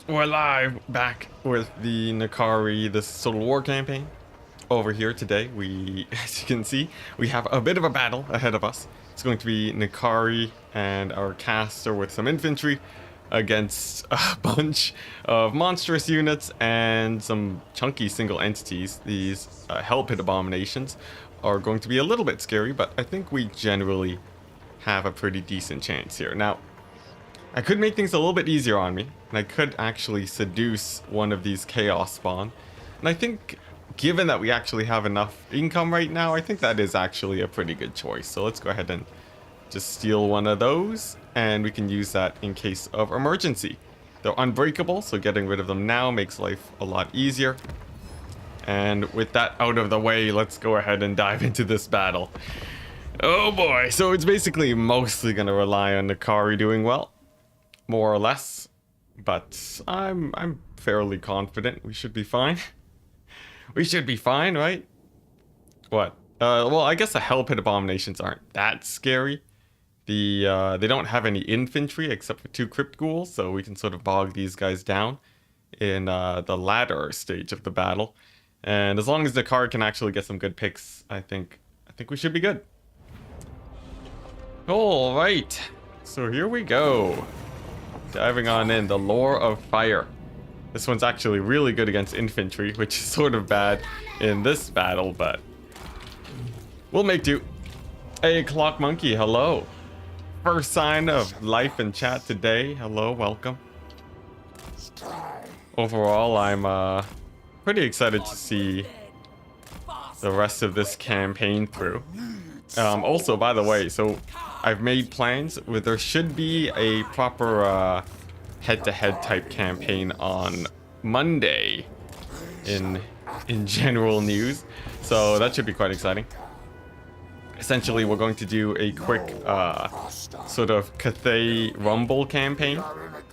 We're live back with the Nakari, this Total War campaign. Over here today, as you can see, we have a bit of a battle ahead of us. It's going to be Nakari and our caster with some infantry against a bunch of monstrous units and some chunky single entities. These Hell Pit Abominations are going to be a little bit scary, but I think we generally have a pretty decent chance here. Now, I could make things a little bit easier on me, and I could actually seduce one of these Chaos Spawn. And I think, given that we actually have enough income right now, I think that is actually a pretty good choice. So let's go ahead and just steal one of those, and we can use that in case of emergency. They're unbreakable, so getting rid of them now makes life a lot easier. And with that out of the way, let's go ahead and dive into this battle. Oh boy, so it's basically mostly going to rely on Nakari doing well. More or less, but I'm fairly confident we should be fine. We should be fine, right? What? Well, I guess the Hell Pit Abominations aren't that scary. They don't have any infantry except for 2 Crypt Ghouls, so we can sort of bog these guys down in the latter stage of the battle. And as long as the card can actually get some good picks, I think we should be good. All right, so here we go. Diving on in, the Lore of Fire. This one's actually really good against infantry, which is sort of bad in this battle, but we'll make do. Hey, Clock Monkey, hello. First sign of life in chat today. Hello, welcome. Overall, I'm pretty excited to see the rest of this campaign through. Also, by the way, so I've made plans where there should be a proper head-to-head type campaign on Monday in general news, so that should be quite exciting. Essentially, we're going to do a quick sort of Cathay Rumble campaign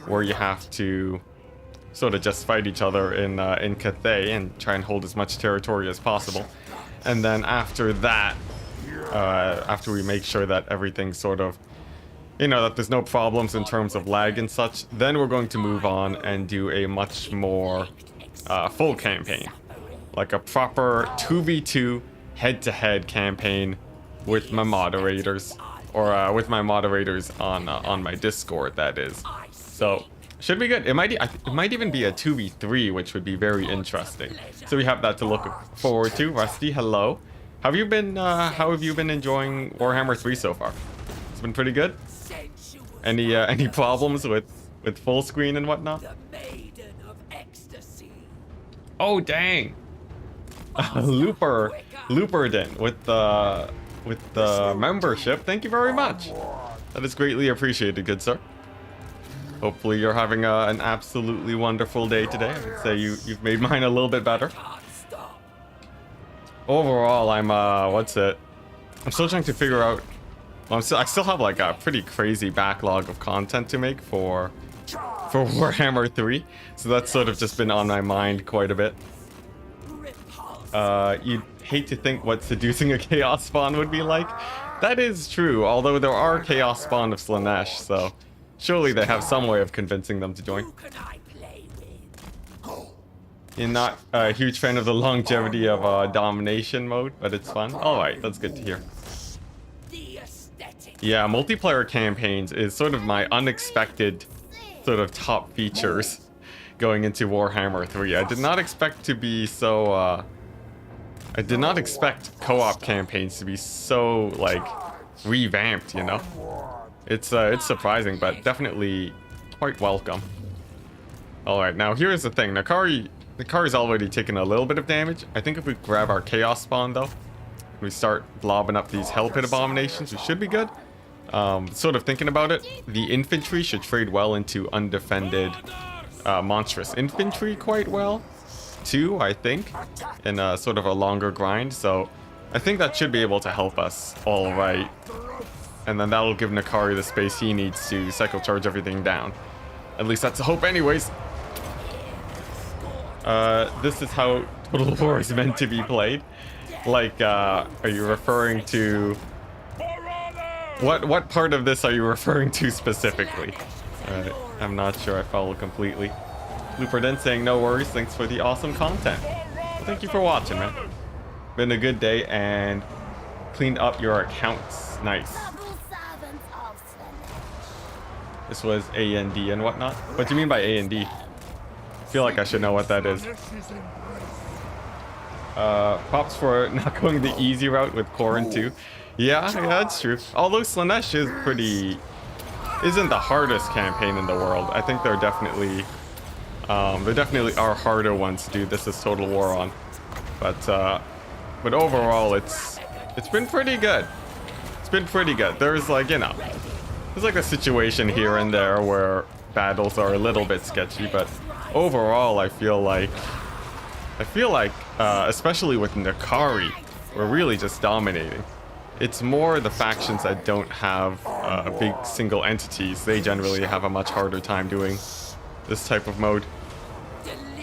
where you have to sort of just fight each other in Cathay and try and hold as much territory as possible. And then after that, after we make sure that everything's sort of, that there's no problems in terms of lag and such, then we're going to move on and do a much more full campaign. Like a proper 2v2 head-to-head campaign with my moderators, or with my moderators on my Discord, that is. So, should be good. It might even be a 2v3, which would be very interesting. So we have that to look forward to. Rusty, hello. How have you been enjoying Warhammer 3 so far? It's been pretty good. Any problems with full screen and whatnot? Oh dang! Looperden with the membership. Thank you very much. That is greatly appreciated, good sir. Hopefully you're having an absolutely wonderful day today. I would say you've made mine a little bit better. Overall, I'm still trying to figure out. Well, I still have like a pretty crazy backlog of content to make for Warhammer 3, so that's sort of just been on my mind quite a bit. You'd hate to think what seducing a Chaos Spawn would be like. That is true, although there are Chaos Spawn of Slaanesh, so surely they have some way of convincing them to join. You're not a huge fan of the longevity of domination mode, but it's fun. Alright, that's good to hear. Yeah, multiplayer campaigns is sort of my unexpected sort of top features going into Warhammer 3. I did not expect to be so, I did not expect co-op campaigns to be so, like, revamped, It's surprising, but definitely quite welcome. Alright, now here's the thing. Nakari's already taken a little bit of damage. I think if we grab our Chaos Spawn, though, we start blobbing up these Hell Pit Abominations, we should be good. Sort of thinking about it, the infantry should trade well into undefended monstrous infantry quite well, too, I think, in a sort of a longer grind. So I think that should be able to help us all right. And then that'll give Nakari the space he needs to cycle charge everything down. At least that's the hope anyways. This is how Total War is meant to be played. Like, are you referring to... What part of this are you referring to specifically? I'm not sure I follow completely. Looper saying no worries, thanks for the awesome content. Well, thank you for watching, man. Been a good day and cleaned up your accounts. Nice. This was A&D and whatnot. What do you mean by A&D? I feel like I should know what that is. Props for not going the easy route with Corrin too. Yeah, that's true. Although Slaanesh isn't the hardest campaign in the world. I think there definitely are harder ones to do this as Total War on. But overall, it's been pretty good. It's been pretty good. There's like, you know, there's like a situation here and there where battles are a little bit sketchy, but overall, I feel like, especially with Nakari, we're really just dominating. It's more the factions that don't have big single entities. They generally have a much harder time doing this type of mode.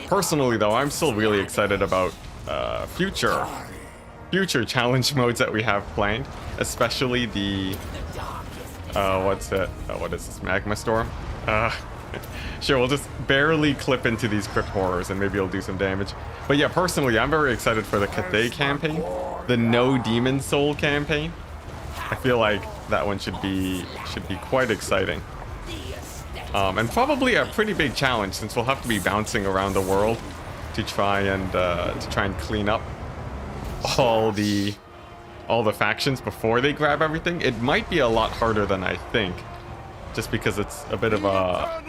Personally, though, I'm still really excited about future challenge modes that we have planned, especially the what is this, Magma Storm? Sure, we'll just barely clip into these crypt horrors and maybe it'll do some damage. But yeah, personally, I'm very excited for the Cathay campaign, the No Demon Soul campaign. I feel like that one should be quite exciting. And probably a pretty big challenge since we'll have to be bouncing around the world to try and clean up all the factions before they grab everything. It might be a lot harder than I think, just because it's a bit of a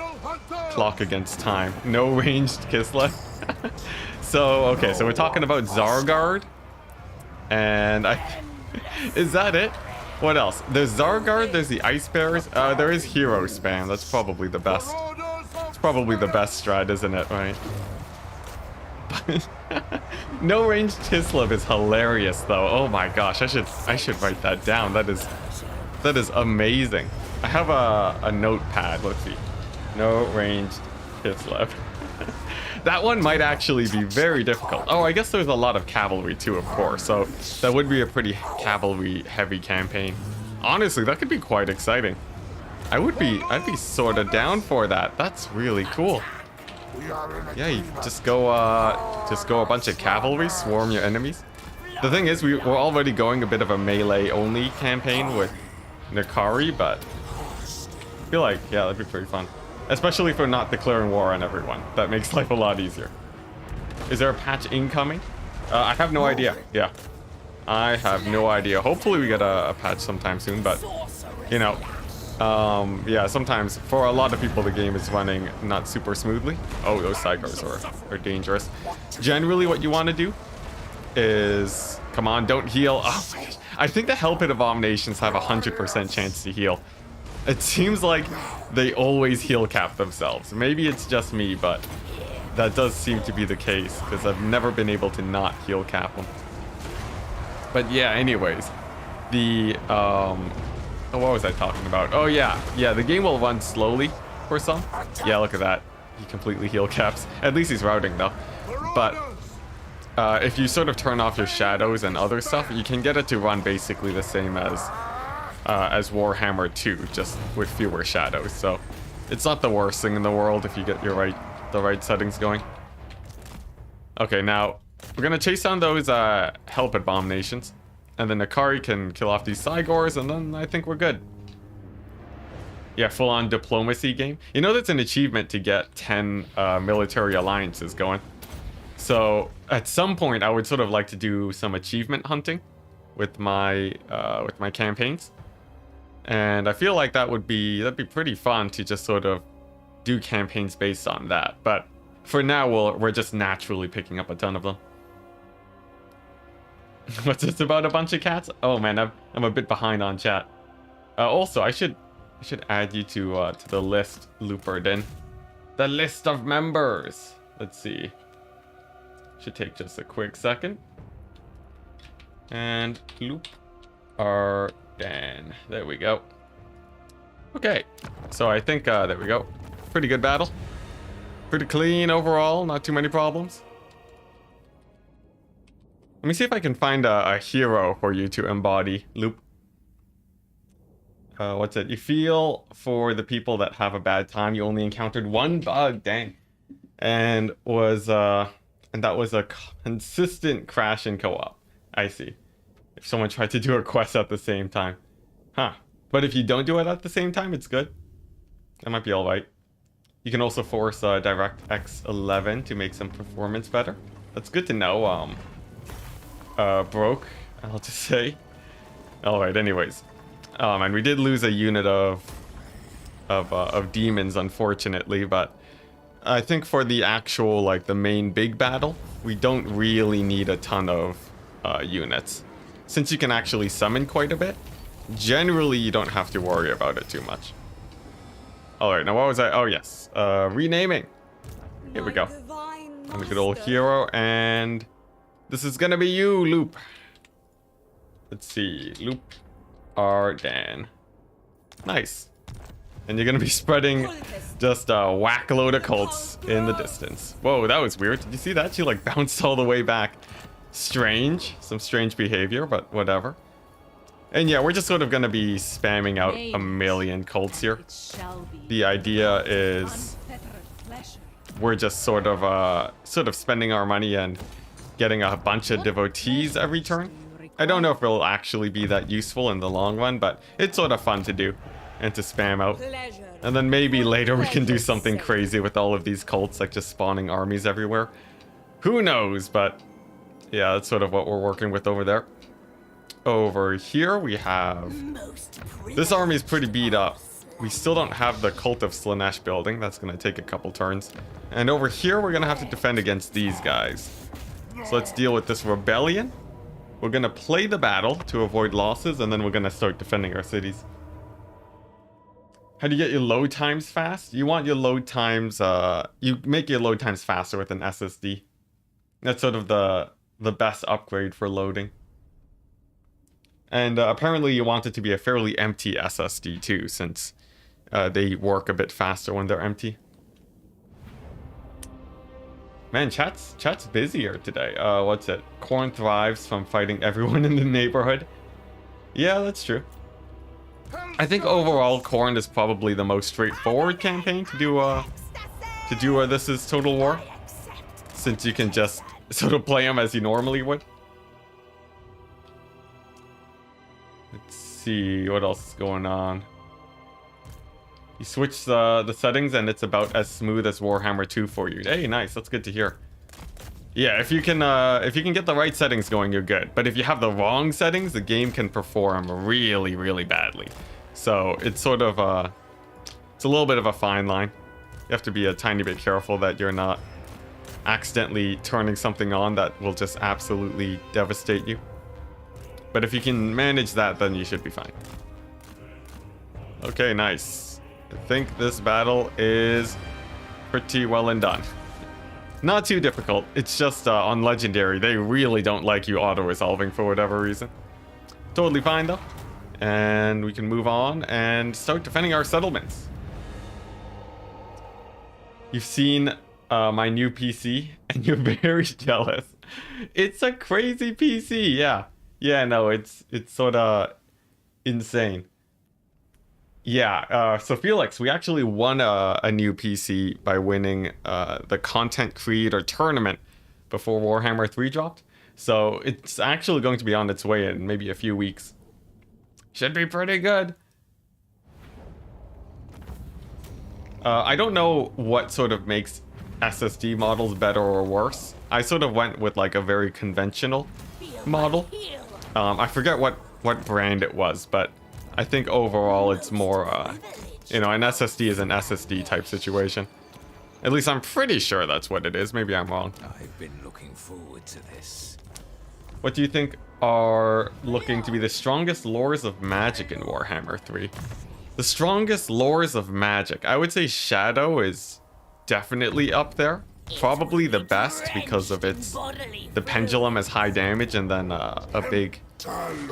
clock against time. No ranged Kislev. So okay, so we're talking about Zargard, and is that it? What else? There's Zargard, there's the Ice Bearers, there is hero spam. That's probably the best. It's probably the best strat, isn't it, right? No ranged Kislev is hilarious though. Oh my gosh, I should write that down. That is amazing. I have a notepad. Let's see. No ranged Kislev. That one might actually be very difficult. Oh, I guess there's a lot of cavalry too, of course. So that would be a pretty cavalry heavy campaign. Honestly, that could be quite exciting. I'd be sort of down for that. That's really cool. Yeah, you just go a bunch of cavalry, swarm your enemies. The thing is, we're already going a bit of a melee only campaign with Nakari, but I feel like, yeah, that'd be pretty fun. Especially for not declaring war on everyone. That makes life a lot easier. Is there a patch incoming? I have no idea. Yeah. I have no idea. Hopefully we get a patch sometime soon, but, you know, yeah, sometimes for a lot of people the game is running not super smoothly. Oh, those sidecars are dangerous. Generally what you want to do is, come on, don't heal. Oh my gosh. I think the Hell Pit Abominations have 100% chance to heal. It seems like they always heal cap themselves. Maybe it's just me, but that does seem to be the case because I've never been able to not heal cap them. But yeah, anyways, the oh, what was I talking about? Oh yeah, the game will run slowly for some. Yeah, look at that. He completely heal caps. At least he's routing though. But if you sort of turn off your shadows and other stuff, you can get it to run basically the same as Warhammer 2, just with fewer shadows. So it's not the worst thing in the world if you get the right settings going. Okay, now we're gonna chase down those Hell Pit Abominations, and then Nakari can kill off these Cygors, and then I think we're good. Yeah, full-on diplomacy game. You know that's an achievement to get 10 military alliances going. So at some point I would sort of like to do some achievement hunting with my campaigns. And I feel like that'd be pretty fun to just sort of do campaigns based on that. But for now, we're just naturally picking up a ton of them. What's this about, a bunch of cats? Oh man, I'm a bit behind on chat. Also, I should add you to the list, Looper. The list of members. Let's see. Should take just a quick second. And Loop are Dan. There we go. Okay, so I think there we go. Pretty good battle. Pretty clean overall. Not too many problems. Let me see if I can find a hero for you to embody, Loop. What's it? You feel for the people that have a bad time. You only encountered one bug. Dang. and that was a consistent crash in co-op. I see. If someone tried to do a quest at the same time. Huh. But if you don't do it at the same time, it's good. That might be alright. You can also force DirectX 11 to make some performance better. That's good to know. Broke, I'll just say. Alright, anyways. And we did lose a unit of demons, unfortunately, but I think for the actual, like, the main big battle, we don't really need a ton of units. Since you can actually summon quite a bit, generally you don't have to worry about it too much. Alright, now what was I? Oh, yes. Renaming. Here we go. I'm a good old hero, and this is gonna be you, Loop. Let's see. Loop Ardan. Nice. And you're gonna be spreading just a whack load of cults in the distance. Whoa, that was weird. Did you see that? She like bounced all the way back. Strange. Some strange behavior, but whatever. And yeah, we're just sort of gonna be spamming out a million cults here. The idea is we're just sort of spending our money and getting a bunch of devotees every turn. I don't know if it'll actually be that useful in the long run, but it's sort of fun to do and to spam out. And then maybe later we can do something crazy with all of these cults, like just spawning armies everywhere. Who knows, but yeah, that's sort of what we're working with over there. Over here we have... This army is pretty beat up. We still don't have the Cult of Slaanesh building. That's going to take a couple turns. And over here we're going to have to defend against these guys. So let's deal with this rebellion. We're going to play the battle to avoid losses, and then we're going to start defending our cities. How do you get your load times fast? You want your load times... you make your load times faster with an SSD. That's sort of the best upgrade for loading. And apparently you want it to be a fairly empty SSD too, since they work a bit faster when they're empty. Man, chat's busier today. What's it? Corn thrives from fighting everyone in the neighborhood. Yeah, that's true. I think overall Corn is probably the most straightforward campaign to do This Is Total War, since you can just sort of play them as you normally would. Let's see what else is going on. You switch the settings and it's about as smooth as Warhammer 2 for you. Hey, nice. That's good to hear. Yeah, if you can get the right settings going, you're good. But if you have the wrong settings, the game can perform really, really badly. So it's sort of it's a little bit of a fine line. You have to be a tiny bit careful that you're not accidentally turning something on that will just absolutely devastate you. But if you can manage that, then you should be fine. Okay, nice. I think this battle is pretty well and done. Not too difficult. It's just on Legendary, they really don't like you auto-resolving for whatever reason. Totally fine, though. And we can move on and start defending our settlements. You've seen my new PC, and you're very jealous. It's a crazy PC, yeah. Yeah, no, it's sort of insane. Yeah, so Felix, we actually won a new PC by winning the Content Creator Tournament before Warhammer 3 dropped. So it's actually going to be on its way in maybe a few weeks. Should be pretty good. I don't know what sort of makes SSD models better or worse. I sort of went with like a very conventional model. I forget what brand it was, but I think overall it's more, you know, an SSD is an SSD type situation. At least I'm pretty sure that's what it is. Maybe I'm wrong. I've been looking forward to this. What do you think are looking to be the strongest lores of magic in Warhammer 3? The strongest lores of magic. I would say Shadow is definitely up there. Probably the best because of its... The Pendulum has high damage and then a big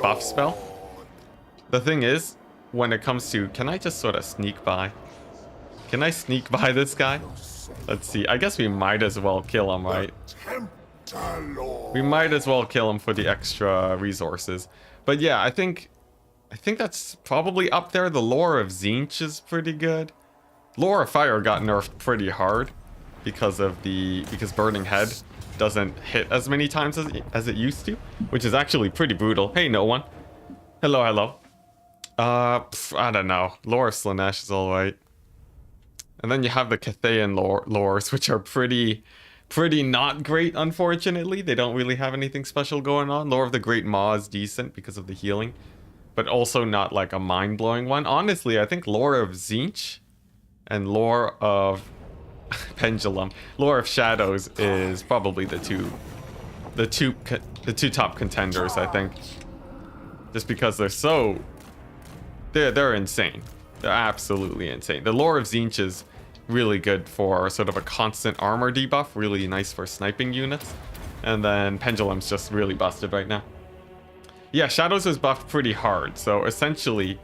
buff spell. The thing is, when it comes to... Can I just sort of sneak by? Can I sneak by this guy? Let's see. I guess we might as well kill him, right? We might as well kill him for the extra resources. But yeah, I think that's probably up there. The lore of Tzeentch is pretty good. Lore of Fire got nerfed pretty hard. because Burning Head doesn't hit as many times as it used to, which is actually pretty brutal. Hey, no one. Hello, hello. I don't know. Lore of Slaanesh is alright. And then you have the Cathayan lores, which are pretty not great, unfortunately. They don't really have anything special going on. Lore of the Great Maw is decent because of the healing, but also not like a mind-blowing one. Honestly, I think Lore of Tzeentch and Lore of Pendulum, Lore of Shadows is probably the two top contenders, I think. Just because they're insane. They're absolutely insane. The Lore of Tzeentch is really good for sort of a constant armor debuff, really nice for sniping units. And then Pendulum's just really busted right now. Yeah, Shadows is buffed pretty hard, so essentially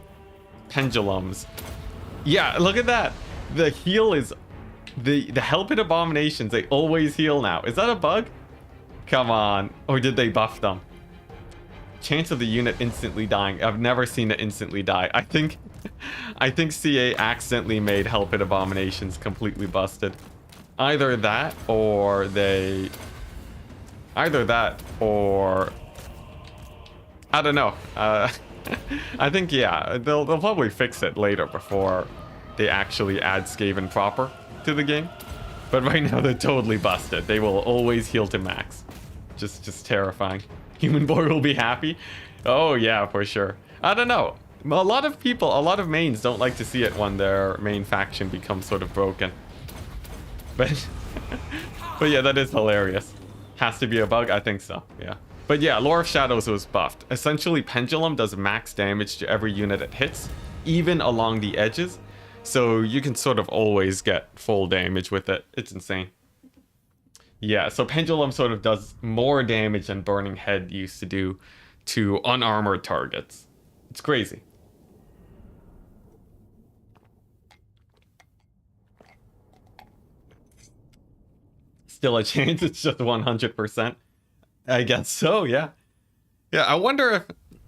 Pendulums. Yeah, look at that. The heal is the Helped Abominations, they always heal now. Is that a bug? Come on. Or did they buff them? Chance of the unit instantly dying. I've never seen it instantly die. I think CA accidentally made Helped Abominations completely busted. Either that or I don't know. I think, yeah, they'll probably fix it later before they actually add Skaven proper to the game. But right now they're totally busted. They will always heal to max. Just terrifying. Human Boy will be happy. Oh yeah, for sure. I don't know. A lot of mains don't like to see it when their main faction becomes sort of broken. But yeah, that is hilarious. Has to be a bug? I think so, yeah. But yeah, Lore of Shadows was buffed. Essentially, Pendulum does max damage to every unit it hits, even along the edges. So you can sort of always get full damage with it. It's insane. Yeah, so Pendulum sort of does more damage than Burning Head used to do to unarmored targets. It's crazy. Still a chance, it's just 100%. I guess so, yeah. Yeah, I wonder if...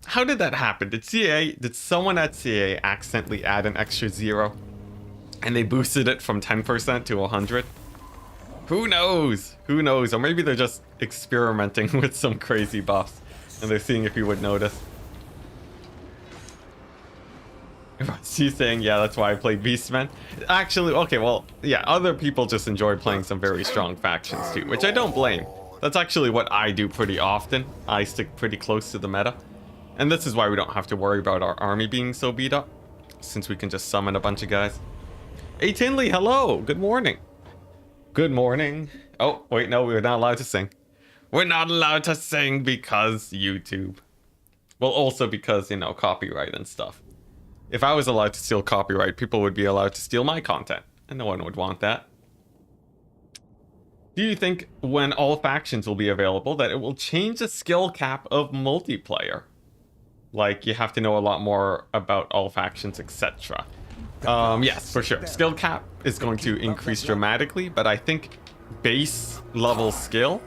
How did that happen? Did someone at CA accidentally add an extra 0? And they boosted it from 10% to 100? Who knows? Who knows? Or maybe they're just experimenting with some crazy buffs and they're seeing if you would notice. She's saying, yeah, that's why I played Beastmen. Actually, okay, well, yeah, other people just enjoy playing some very strong factions too, which I don't blame. That's actually what I do pretty often. I stick pretty close to the meta. And this is why we don't have to worry about our army being so beat up, since we can just summon a bunch of guys. Hey Tinley, hello! Good morning. Good morning. Oh, wait, no, we're not allowed to sing. We're not allowed to sing because YouTube. Well, also because, you know, copyright and stuff. If I was allowed to steal copyright, people would be allowed to steal my content, and no one would want that. Do you think when all factions will be available that it will change the skill cap of multiplayer? Like, you have to know a lot more about all factions, etc. Yes, for sure. Skill cap is going to increase dramatically, but I think base level skill,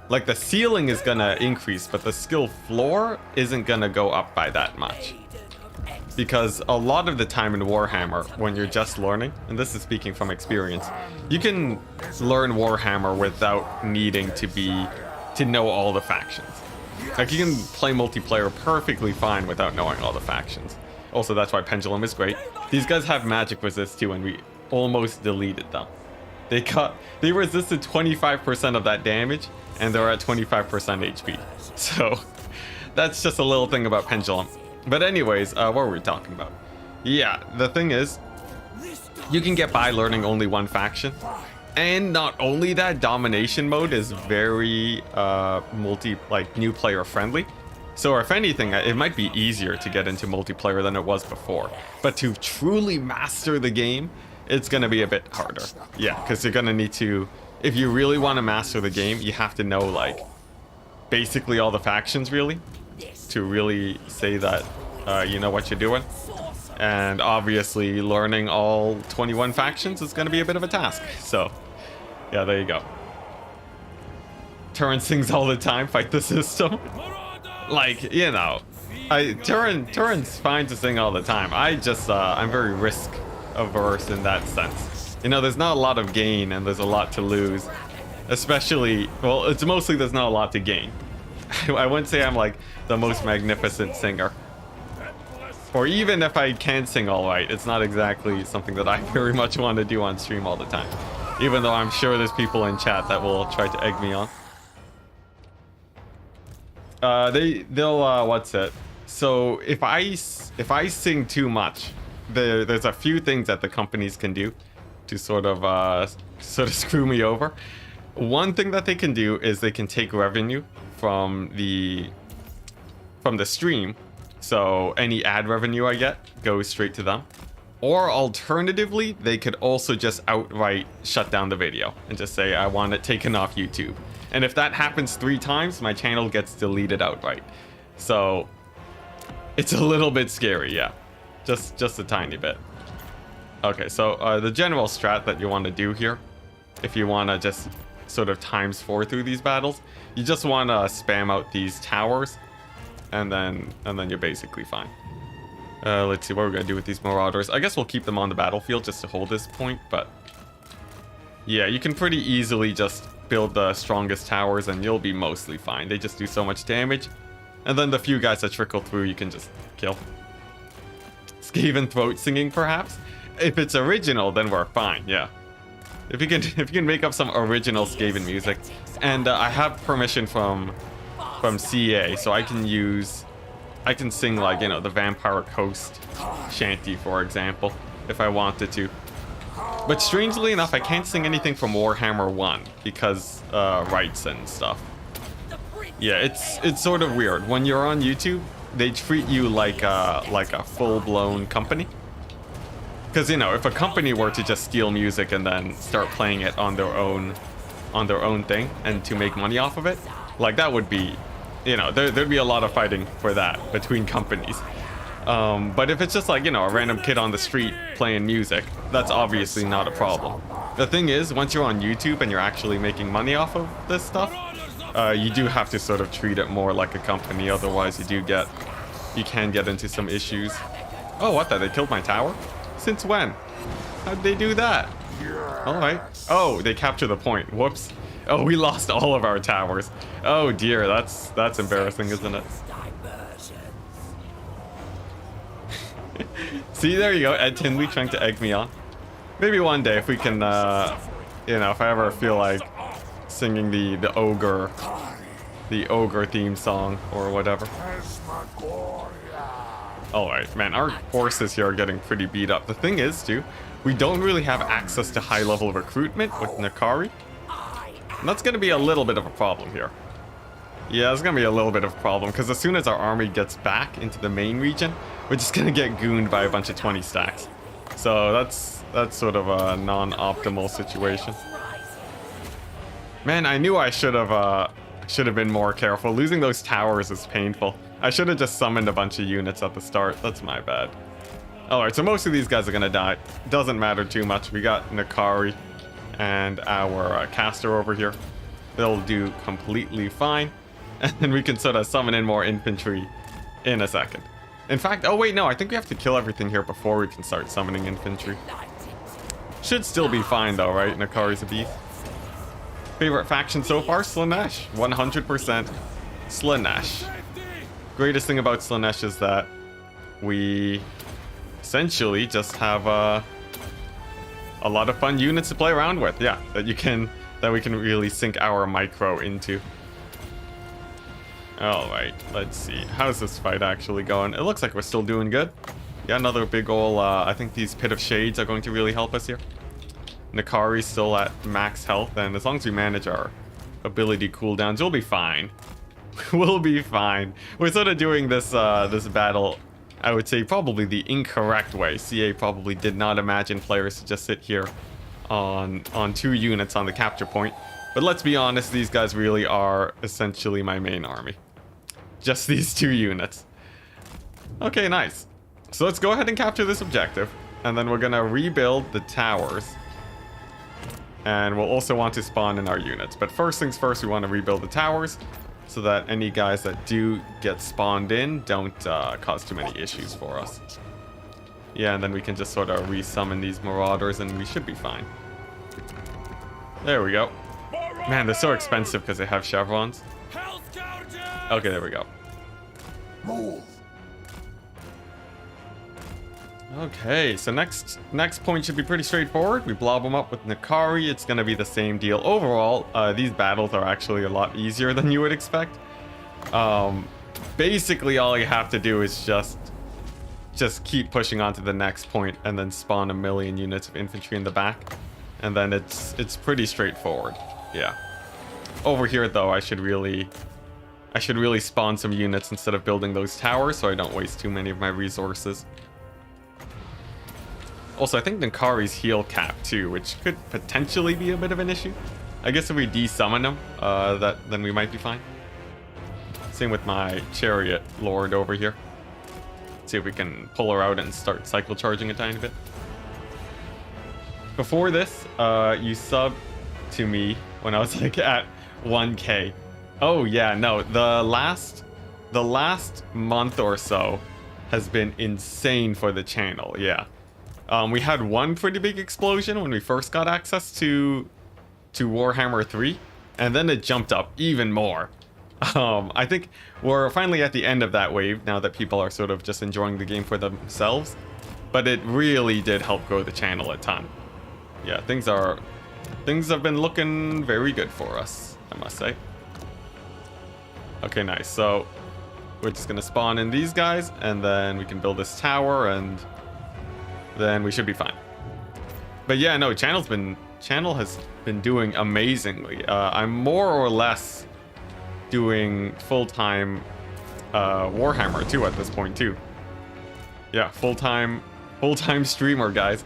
like the ceiling is gonna increase, but the skill floor isn't gonna go up by that much. Because a lot of the time in Warhammer, when you're just learning, and this is speaking from experience, you can learn Warhammer without needing to know all the factions. Like, you can play multiplayer perfectly fine without knowing all the factions. Also, that's why Pendulum is great. These guys have magic resist too, and we almost deleted them. They resisted 25% of that damage, and they're at 25% HP. So, that's just a little thing about Pendulum. But anyways, what were we talking about? Yeah, the thing is, you can get by learning only one faction. And not only that, domination mode is very new player friendly. So if anything, it might be easier to get into multiplayer than it was before. But to truly master the game, it's gonna be a bit harder. Yeah, because you're gonna need to, if you really want to master the game, you have to know like basically all the factions really, to really say that you know what you're doing. And obviously learning all 21 factions is gonna be a bit of a task. So yeah, there you go. Turin sings all the time, fight the system. Like, you know, Turin's fine to sing all the time. I'm very risk averse in that sense. You know, there's not a lot of gain and there's a lot to lose. Especially, well, it's mostly there's not a lot to gain. I wouldn't say I'm like the most magnificent singer. Or even if I can sing all right, it's not exactly something that I very much want to do on stream all the time. Even though I'm sure there's people in chat that will try to egg me on. They'll what's it? So if I sing too much, there's a few things that the companies can do to sort of screw me over. One thing that they can do is they can take revenue from the stream. So any ad revenue I get goes straight to them. Or alternatively, they could also just outright shut down the video and just say, I want it taken off YouTube. And if that happens 3 times, my channel gets deleted outright. So it's a little bit scary, yeah. Just a tiny bit. Okay, so the general strat that you want to do here, if you want to just sort of ×4 through these battles, you just want to spam out these towers. And then you're basically fine. Let's see what we're gonna do with these marauders. I guess we'll keep them on the battlefield just to hold this point, but yeah, you can pretty easily just build the strongest towers and you'll be mostly fine. They just do so much damage. And then the few guys that trickle through you can just kill. Skaven throat singing perhaps? If it's original, then we're fine, yeah. If you can make up some original Skaven music. And I have permission from CA, so I can sing like, you know, the Vampire Coast shanty, for example, if I wanted to. But strangely enough, I can't sing anything from Warhammer 1 because rights and stuff. Yeah, it's sort of weird. When you're on YouTube, they treat you like a full-blown company. Because, you know, if a company were to just steal music and then start playing it on their own thing and to make money off of it, like that would be, you know, there'd be a lot of fighting for that between companies. But if it's just like, you know, a random kid on the street playing music, that's obviously not a problem. The thing is, once you're on YouTube and you're actually making money off of this stuff, you do have to sort of treat it more like a company, otherwise you can get into some issues. Oh, what the? They killed my tower? Since when? How'd they do that? Alright. Oh, they captured the point. Whoops. Oh, we lost all of our towers. Oh dear, that's embarrassing, isn't it? See, there you go, Ed Tinley trying to egg me on. Maybe one day if we can, you know, if I ever feel like singing the ogre theme song or whatever. Alright, man, our forces here are getting pretty beat up. The thing is, too, we don't really have access to high-level recruitment with Nakari. And that's going to be a little bit of a problem here. Yeah, it's going to be a little bit of a problem, because as soon as our army gets back into the main region, we're just going to get gooned by a bunch of 20 stacks. So that's sort of a non-optimal situation. Man, I knew I should have been more careful. Losing those towers is painful. I should have just summoned a bunch of units at the start. That's my bad. Alright, so most of these guys are going to die. Doesn't matter too much. We got Nakari and our caster over here. They'll do completely fine. And then we can sort of summon in more infantry in a second. In fact, oh wait, no, I think we have to kill everything here before we can start summoning infantry. Should still be fine though, right? Nakari's a beast. Favorite faction so far? Slaanesh. 100% Slaanesh. Greatest thing about Slaanesh is that we essentially just have a lot of fun units to play around with. Yeah, that we can really sink our micro into. Alright, let's see. How's this fight actually going? It looks like we're still doing good. Yeah, another big ol', I think these Pit of Shades are going to really help us here. Nakari's still at max health, and as long as we manage our ability cooldowns, we'll be fine. We'll be fine. We're sort of doing this this battle, I would say, probably the incorrect way. CA probably did not imagine players to just sit here on 2 units on the capture point. But let's be honest, these guys really are essentially my main army. Just these 2 units. Okay, nice. So let's go ahead and capture this objective, and then we're gonna rebuild the towers. And we'll also want to spawn in our units. But first things first, we want to rebuild the towers so that any guys that do get spawned in don't cause too many issues for us. Yeah, and then we can just sort of resummon these marauders and we should be fine. There we go. Man, they're so expensive because they have chevrons. Okay, there we go. Okay, so next point should be pretty straightforward. We blob them up with Nakari. It's going to be the same deal. Overall, these battles are actually a lot easier than you would expect. Basically, all you have to do is just keep pushing on to the next point and then spawn a million units of infantry in the back. And then it's pretty straightforward. Yeah. Over here, though, I should really spawn some units instead of building those towers so I don't waste too many of my resources. Also, I think Nakari's heal cap too, which could potentially be a bit of an issue. I guess if we desummon him, then we might be fine. Same with my chariot lord over here. Let's see if we can pull her out and start cycle charging a tiny bit. Before this, you subbed to me when I was like at 1K. Oh yeah, no, the last month or so has been insane for the channel. Yeah. We had one pretty big explosion when we first got access to Warhammer 3, and then it jumped up even more. I think we're finally at the end of that wave now that people are sort of just enjoying the game for themselves, but it really did help grow the channel a ton. Yeah, things have been looking very good for us, I must say. Okay, nice. So we're just gonna spawn in these guys, and then we can build this tower, and then we should be fine. But yeah, no, channel has been doing amazingly. I'm more or less doing full-time Warhammer too at this point too. Yeah, full-time streamer, guys.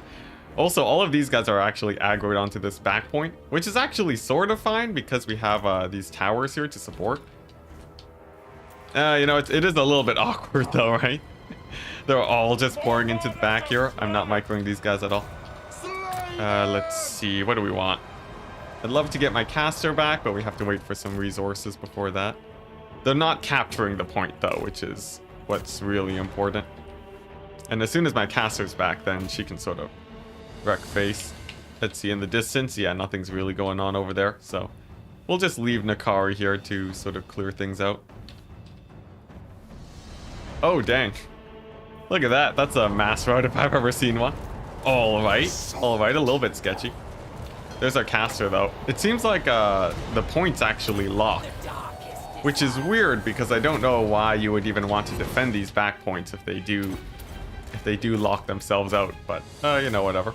Also, all of these guys are actually aggroed onto this back point, which is actually sort of fine because we have these towers here to support. You know, it is a little bit awkward though, right? They're all just pouring into the back here. I'm not microing these guys at all. Let's see, what do we want? I'd love to get my caster back, but we have to wait for some resources before that. They're not capturing the point though, which is what's really important. And as soon as my caster's back, then she can sort of wreck face. Let's see, in the distance, yeah, nothing's really going on over there. So we'll just leave Nakari here to sort of clear things out. Oh, dang. Look at that. That's a mass route if I've ever seen one. All right, a little bit sketchy. There's our caster though. It seems like the point's actually locked, which is weird because I don't know why you would even want to defend these back points if they do lock themselves out, but you know, whatever.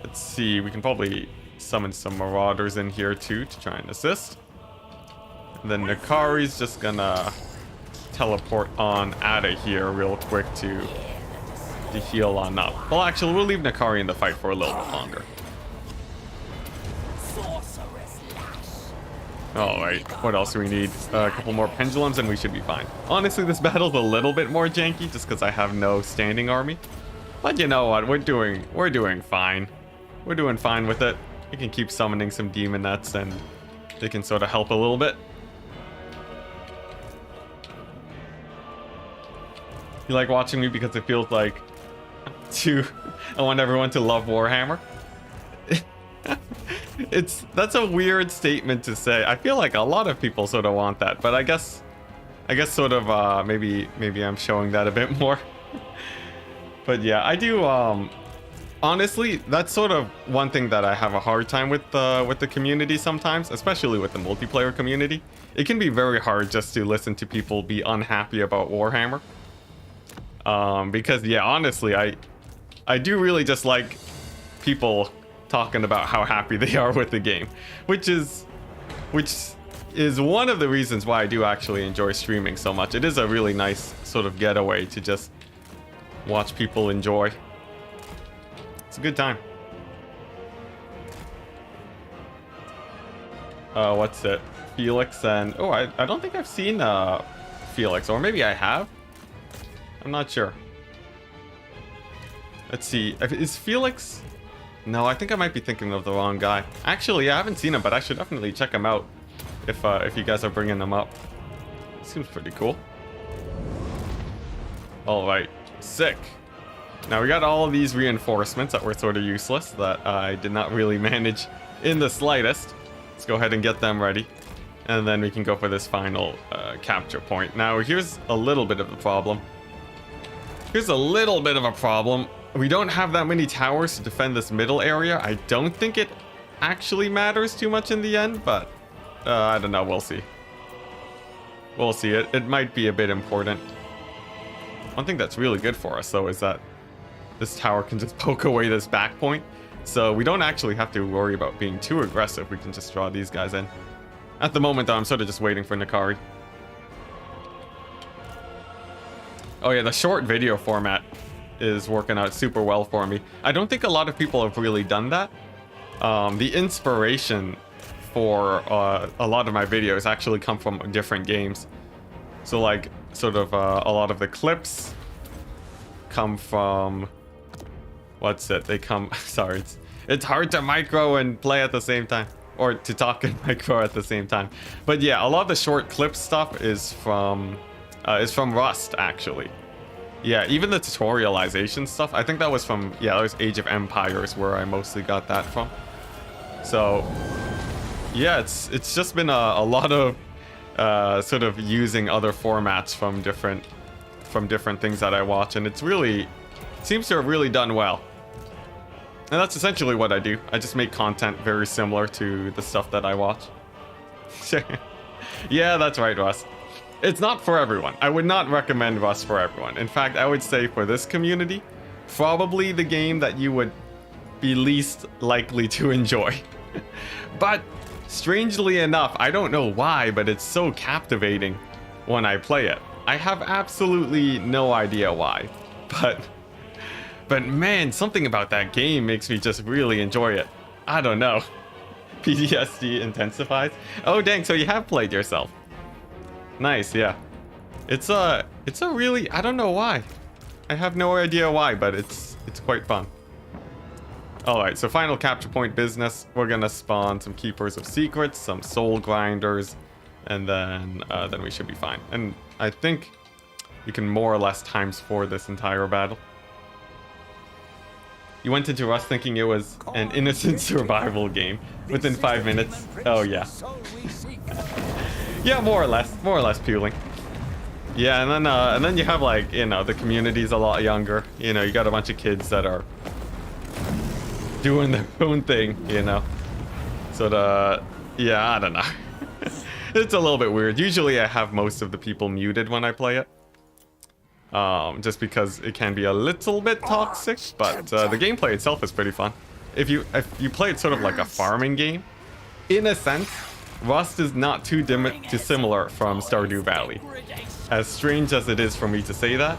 Let's see, we can probably summon some marauders in here too to try and assist. And then Nakari's just gonna teleport on out of here real quick to heal on up. Well, actually, we'll leave Nakari in the fight for a little bit longer. Alright, what else do we need? A couple more pendulums and we should be fine. Honestly, this battle's a little bit more janky just because I have no standing army. But you know what? We're doing fine. We're doing fine with it. We can keep summoning some demonettes and they can sort of help a little bit. You like watching me because it feels like I want everyone to love Warhammer? That's a weird statement to say. I feel like a lot of people sort of want that, but I guess sort of maybe I'm showing that a bit more. But yeah, I do honestly, that's sort of one thing that I have a hard time with the community sometimes, especially with the multiplayer community. It can be very hard just to listen to people be unhappy about Warhammer. Because yeah, honestly, I do really just like people talking about how happy they are with the game, which is one of the reasons why I do actually enjoy streaming so much. It is a really nice sort of getaway to just watch people enjoy. It's a good time. What's it? Felix and I don't think I've seen Felix, or maybe I have. I'm not sure. Let's see. Is Felix? No, I think I might be thinking of the wrong guy. Actually, I haven't seen him, but I should definitely check him out if you guys are bringing him up. Seems pretty cool. All right. Sick. Now we got all of these reinforcements that were sort of useless that I did not really manage in the slightest. Let's go ahead and get them ready. And then we can go for this final capture point. Now here's a little bit of the problem. We don't have that many towers to defend this middle area. I don't think it actually matters too much in the end, but I don't know. We'll see. We'll see. It might be a bit important. One thing that's really good for us, though, is that this tower can just poke away this back point. So we don't actually have to worry about being too aggressive. We can just draw these guys in. At the moment, though, I'm sort of just waiting for N'Kari. Oh yeah, the short video format is working out super well for me. I don't think a lot of people have really done that. The inspiration for a lot of my videos actually come from different games. So like, sort of a lot of the clips come from... What's it? They come... Sorry, it's hard to micro and play at the same time. Or to talk and micro at the same time. But yeah, a lot of the short clip stuff is from Rust, actually. Yeah, even the tutorialization stuff, I think that was from... Yeah, that was Age of Empires where I mostly got that from. So, yeah, it's just been a lot of sort of using other formats from different things that I watch, and it's really... seems to have really done well. And that's essentially what I do. I just make content very similar to the stuff that I watch. Yeah, that's right, Russ. It's not for everyone. I would not recommend Rust for everyone. In fact, I would say for this community, probably the game that you would be least likely to enjoy. But strangely enough, I don't know why, but it's so captivating when I play it. I have absolutely no idea why, but man, something about that game makes me just really enjoy it. I don't know. PTSD intensifies. Oh dang, so you have played yourself. Nice, yeah. It's a really, I don't know why. I have no idea why, but it's quite fun. Alright, so final capture point business. We're gonna spawn some Keepers of Secrets, some Soul Grinders, and then we should be fine. And I think we can more or less ×4 this entire battle. You went into Rust thinking it was an innocent survival game within 5 minutes. Oh yeah. Yeah, more or less puling. Yeah, and then you have, like, you know, the community's a lot younger. You know, you got a bunch of kids that are doing their own thing, you know. So yeah, I don't know. It's a little bit weird. Usually I have most of the people muted when I play it. Just because it can be a little bit toxic, but the gameplay itself is pretty fun. If you play it sort of like a farming game, in a sense, Rust is not too dissimilar from Stardew Valley. As strange as it is for me to say that,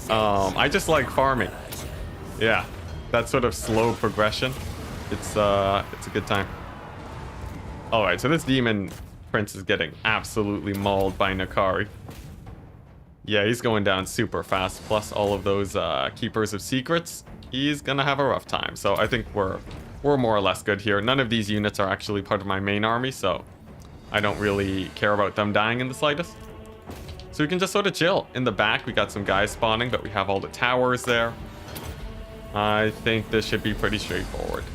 I just like farming. Yeah, that sort of slow progression. It's a good time. All right, so this demon prince is getting absolutely mauled by N'Kari. Yeah, he's going down super fast. Plus all of those Keepers of Secrets, he's gonna have a rough time. So I think we're more or less good here. None of these units are actually part of my main army, so I don't really care about them dying in the slightest. So we can just sort of chill. In the back, we got some guys spawning, but we have all the towers there. I think this should be pretty straightforward.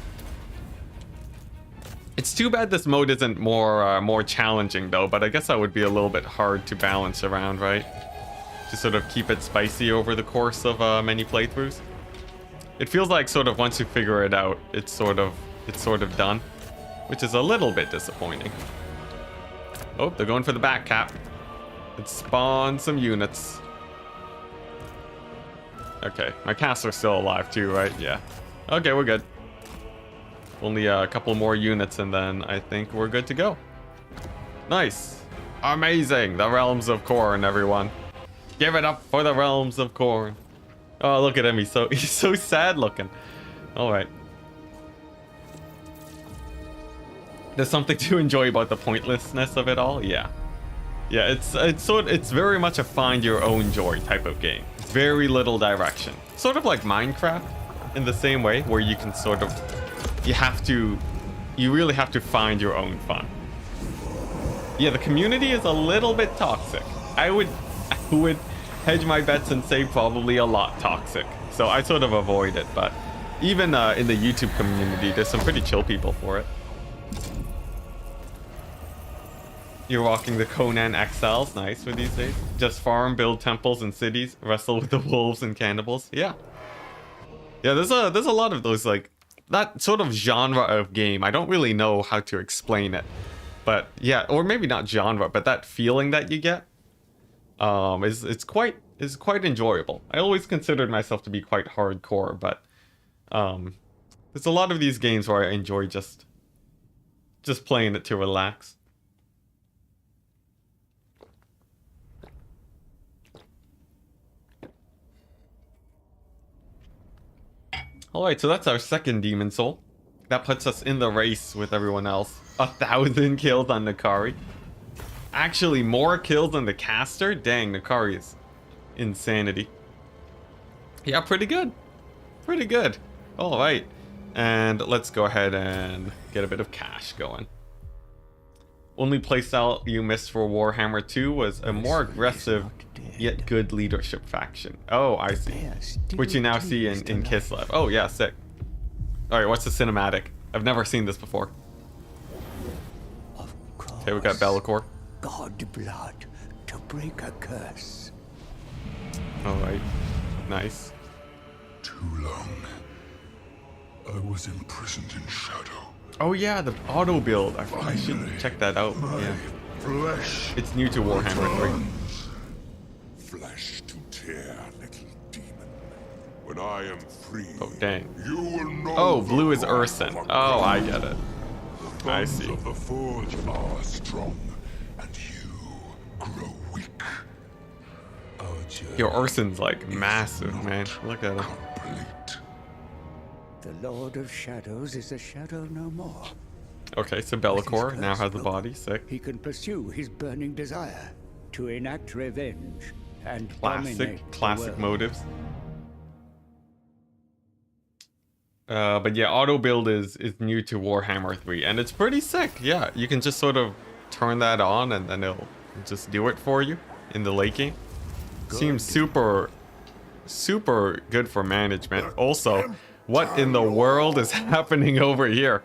It's too bad this mode isn't more challenging though, but I guess that would be a little bit hard to balance around, right? To sort of keep it spicy over the course of many playthroughs. It feels like sort of once you figure it out, it's sort of done, which is a little bit disappointing. Oh, they're going for the back cap. Let's spawn some units. Okay, my casts are still alive too, right? Yeah. Okay, we're good. Only a couple more units and then I think we're good to go. Nice. Amazing. The Realms of Khorne, everyone. Give it up for the Realms of Khorne. Oh, look at him. He's so sad looking. All right. There's something to enjoy about the pointlessness of it all. Yeah. Yeah, it's very much a find your own joy type of game. Very little direction. Sort of like Minecraft in the same way, where you can sort of you really have to find your own fun. Yeah, the community is a little bit toxic. I would hedge my bets and say probably a lot toxic. So I sort of avoid it, but even in the YouTube community, there's some pretty chill people for it. You're rocking the Conan XLs, nice for these days. Just farm, build temples and cities, wrestle with the wolves and cannibals. Yeah. Yeah, there's a lot of those, like, that sort of genre of game. I don't really know how to explain it. But yeah, or maybe not genre, but that feeling that you get is quite enjoyable. I always considered myself to be quite hardcore, but there's a lot of these games where I enjoy just playing it to relax. Alright, so that's our second Demon Soul. That puts us in the race with everyone else. 1,000 kills on Nakari. Actually, more kills than the caster? Dang, Nakari is insanity. Yeah, pretty good. Pretty good. Alright. And let's go ahead and get a bit of cash going. Only playstyle you missed for Warhammer 2 was a more aggressive yet good leadership faction. Oh, I see. Which you now see in Kislev. Oh yeah, sick. Alright, what's the cinematic? I've never seen this before. Okay, we got Be'lakor. God blood to break a curse. Alright. Nice. Too long. I was imprisoned in shadow. Oh yeah, the auto build. I should check that out. Yeah. Flesh. It's new to Warhammer 3. burns. Flesh to tear, little demon. When I am free, Oh dang. you will know. Oh, blue is the Urson. wrath of Oh, I God. get it. The I bonds see. of the forge are strong, and you grow weak. Our journey Yo, Urson's like massive, not man. Look at him. complete. The Lord of Shadows is a shadow no more. Okay, so Be'lakor now has the body. Sick. He can pursue his burning desire to enact revenge and dominate the Classic world. motives. But yeah, auto build is new to Warhammer 3, and it's pretty sick. Yeah, you can just sort of turn that on, and then it'll just do it for you in the late game. Seems super good for management. Also, what in the world is happening over here?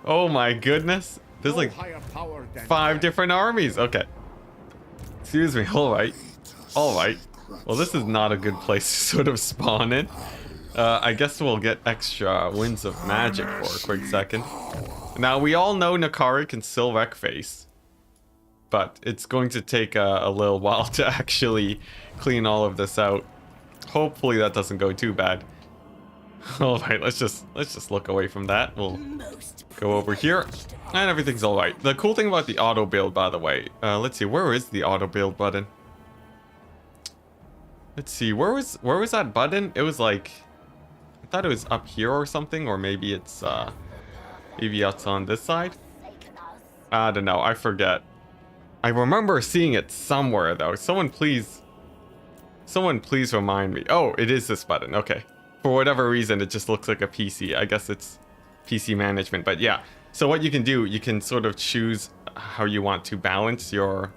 Oh my goodness. There's like 5 different armies. Okay. Excuse me. Alright. Alright. Well, this is not a good place to sort of spawn in. I guess we'll get extra winds of magic for a quick second. Now, we all know Nakari can still wreck face. But it's going to take a little while to actually clean all of this out. Hopefully that doesn't go too bad. Alright, let's just look away from that. We'll go over here. And everything's alright. The cool thing about the auto build, by the way, let's see, where is the auto build button? Let's see, where was that button? It was like, I thought it was up here or something, or maybe it's on this side. I don't know, I forget. I remember seeing it somewhere though. Someone please remind me. Oh, it is this button. Okay. For whatever reason, it just looks like a PC. I guess it's PC management, but yeah. So what you can do, you can sort of choose how you want to balance your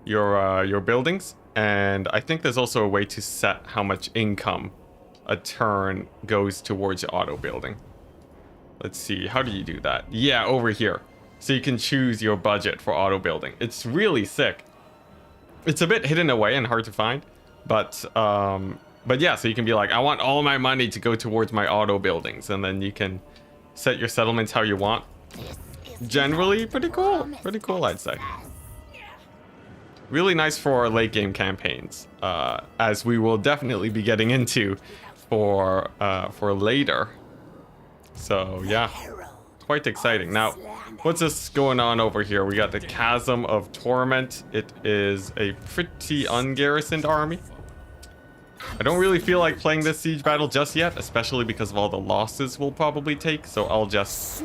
buildings, and I think there's also a way to set how much income a turn goes towards auto building. Let's see, how do you do that? Yeah, over here. So you can choose your budget for auto building. It's really sick. It's a bit hidden away and hard to find, but yeah, so you can be like, I want all my money to go towards my auto buildings, and then you can set your settlements how you want. Generally, pretty cool. Pretty cool, I'd say. Really nice for late game campaigns, as we will definitely be getting into for later. So yeah, quite exciting. Now, what's this going on over here? We got the Chasm of Torment. It is a pretty ungarrisoned army. I don't really feel like playing this siege battle just yet, especially because of all the losses we'll probably take. So I'll just,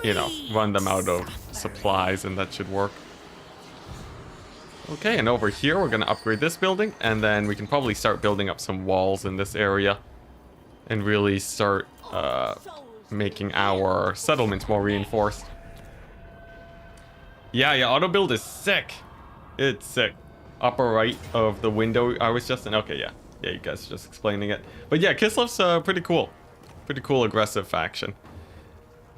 you know, run them out of supplies, and that should work. Okay, and over here we're gonna upgrade this building, and then we can probably start building up some walls in this area, and really start making our settlements more reinforced. Yeah, auto build is sick. It's sick. upper right of the window I was just in. Okay, yeah. Yeah, you guys are just explaining it. But yeah, Kislev's pretty cool. Pretty cool aggressive faction.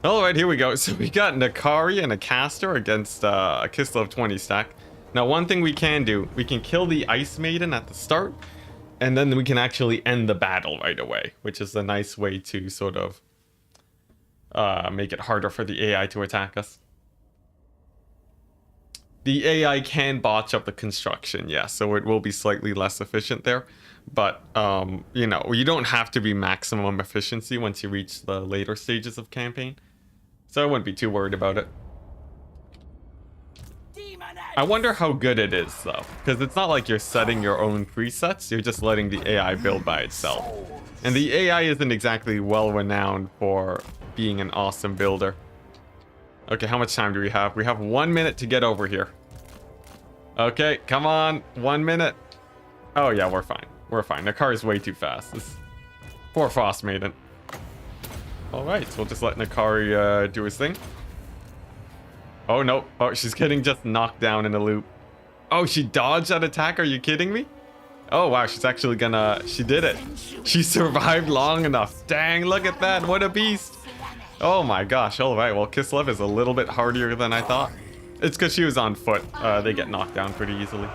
Alright, here we go. So we got Nakari and a caster against a Kislev 20 stack. Now, one thing we can do, we can kill the Ice Maiden at the start, and then we can actually end the battle right away, which is a nice way to sort of make it harder for the AI to attack us. The AI can botch up the construction, yes, so it will be slightly less efficient there. But, you know, you don't have to be maximum efficiency once you reach the later stages of campaign. So I wouldn't be too worried about it. I wonder how good it is, though. Because it's not like you're setting your own presets, you're just letting the AI build by itself. And the AI isn't exactly well-renowned for being an awesome builder. Okay, how much time do we have? We have 1 minute to get over here. Okay, come on. 1 minute. Oh, yeah, we're fine. We're fine. The car is way too fast. Poor Frost Maiden. Alright, so we'll just let Nakari do his thing. Oh, no. Oh, she's getting just knocked down in a loop. Oh, she dodged that attack? Are you kidding me? Oh, wow. She's actually gonna... She did it. She survived long enough. Dang, look at that. What a beast. Oh, my gosh. All right. Well, Kislev is a little bit hardier than I thought. It's because she was on foot. They get knocked down pretty easily.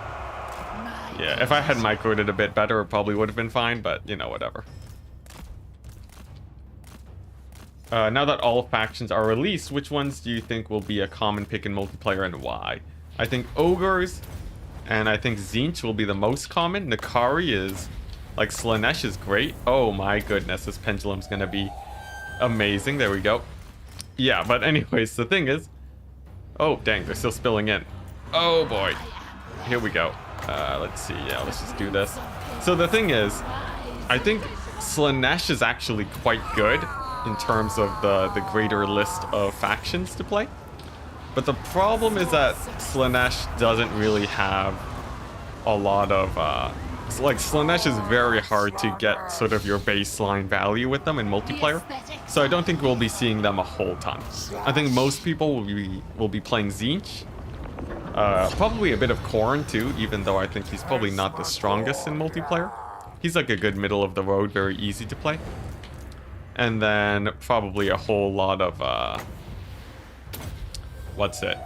Yeah, if I had microed it a bit better, it probably would have been fine, but, you know, whatever. Now that all factions are released, which ones do you think will be a common pick in multiplayer and why? I think Ogres and I think Tzeentch will be the most common. Nakari is, like, Slaanesh is great. Oh my goodness, this pendulum's gonna be amazing. There we go. Yeah, but anyways, the thing is... Oh, dang, they're still spilling in. Oh boy. Here we go. Let's see. Yeah, let's just do this. So the thing is, I think Slaanesh is actually quite good in terms of the greater list of factions to play. But the problem is that Slaanesh doesn't really have a lot of... like, Slaanesh is very hard to get sort of your baseline value with them in multiplayer. So I don't think we'll be seeing them a whole ton. I think most people will be playing Tzeentch. Probably a bit of Khorne too, even though I think he's probably not the strongest in multiplayer. He's like a good middle of the road, very easy to play. And then probably a whole lot of, what's it?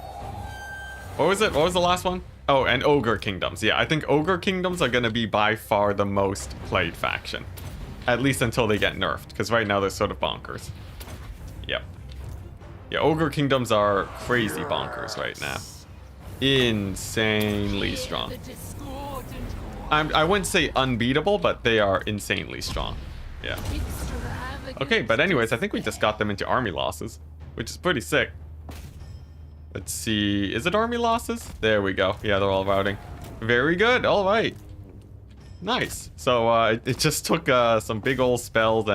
What was it? What was the last one? Oh, and Ogre Kingdoms. Yeah, I think Ogre Kingdoms are going to be by far the most played faction. At least until they get nerfed, because right now they're sort of bonkers. Yep. Yeah, Ogre Kingdoms are crazy bonkers right now. Insanely strong. I wouldn't say unbeatable, but they are insanely strong. Yeah. Okay, but anyways, I think we just got them into army losses, which is pretty sick. Let's see. Is it army losses? There we go. Yeah, they're all routing. Very good. All right. Nice. So it just took some big old spells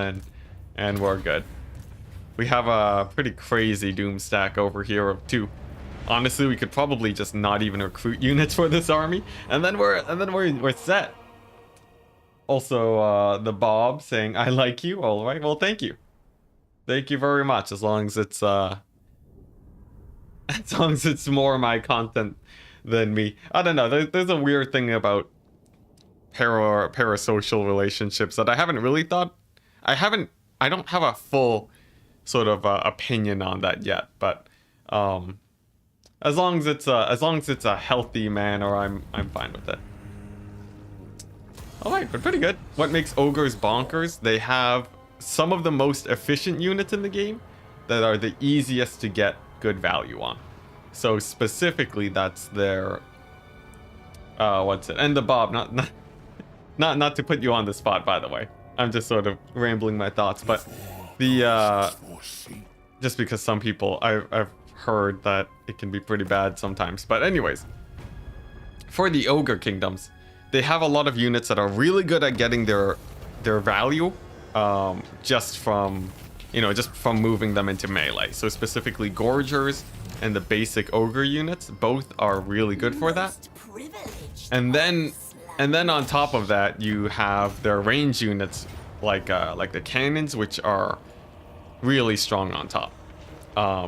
and we're good. We have a pretty crazy doom stack over here of 2. Honestly, we could probably just not even recruit units for this army, and then we're set. Also, the Bob saying, I like you. All right, well, thank you. Thank you very much, as long as it's more my content than me. I don't know, there's a weird thing about parasocial relationships that I haven't really thought... I don't have a full sort of opinion on that yet, but as long as it's a healthy manner, I'm fine with it. Alright, but pretty good. What makes ogres bonkers? They have some of the most efficient units in the game that are the easiest to get good value on. So specifically, that's their what's it? And the Bob, not to put you on the spot, by the way. I'm just sort of rambling my thoughts, but the just because some people I've heard that it can be pretty bad sometimes. But anyways, for the Ogre Kingdoms, they have a lot of units that are really good at getting their value just from moving them into melee. So specifically Gorgers and the basic Ogre units, both are really good for that. And then on top of that, you have their range units like the cannons, which are really strong on top.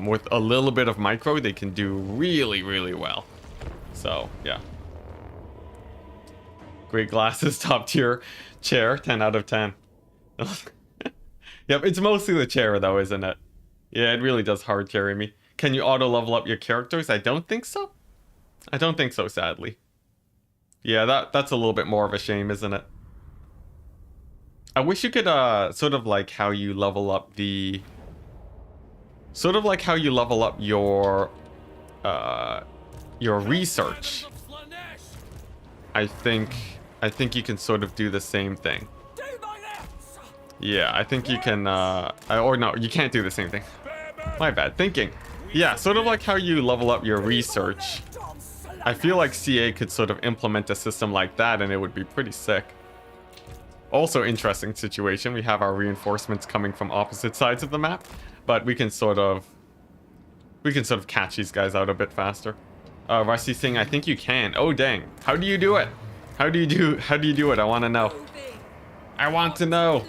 With a little bit of micro, they can do really, really well. So, yeah. Great glasses, top tier chair, 10 out of 10. Yep, it's mostly the chair though, isn't it? Yeah, it really does hard carry me. Can you auto level up your characters? I don't think so. I don't think so, sadly. Yeah, that's a little bit more of a shame, isn't it? I wish you could sort of like how you level up the your research. I think you can sort of do the same thing. Yeah, I think you can, or no, you can't do the same thing. My bad, thinking. Yeah, sort of like how you level up your research. I feel like CA could sort of implement a system like that and it would be pretty sick. Also interesting situation, we have our reinforcements coming from opposite sides of the map, but we can sort of catch these guys out a bit faster. Rusty saying, I think you can. Oh dang, how do you do it? How do you do it? I want to know. I want to know.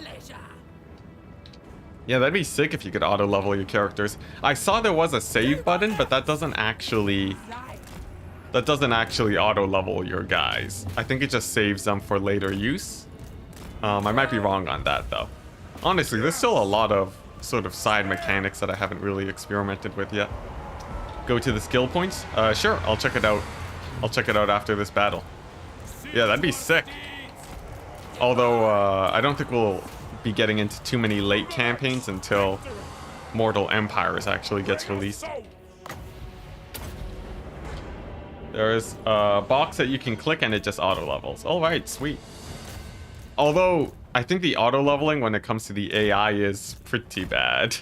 Yeah, that'd be sick if you could auto level your characters. I saw there was a save button, but that doesn't actually auto level your guys. I think it just saves them for later use. I might be wrong on that though. Honestly, there's still a lot of sort of side mechanics that I haven't really experimented with yet. Go to the skill points? Sure, I'll check it out. I'll check it out after this battle. Yeah, that'd be sick. Although, I don't think we'll be getting into too many late campaigns until Mortal Empires actually gets released. There's a box that you can click and it just auto levels. Alright, sweet. Although, I think the auto leveling when it comes to the AI is pretty bad.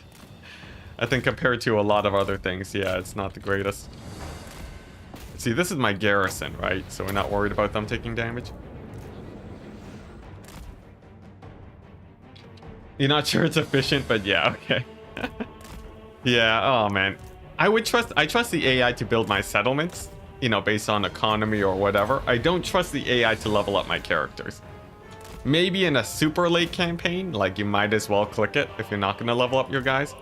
I think compared to a lot of other things, yeah, it's not the greatest. See, this is my garrison, right? So we're not worried about them taking damage. You're not sure it's efficient, but yeah, okay. Yeah, oh man. I trust the AI to build my settlements, you know, based on economy or whatever. I don't trust the AI to level up my characters. Maybe in a super late campaign, like you might as well click it if you're not going to level up your guys.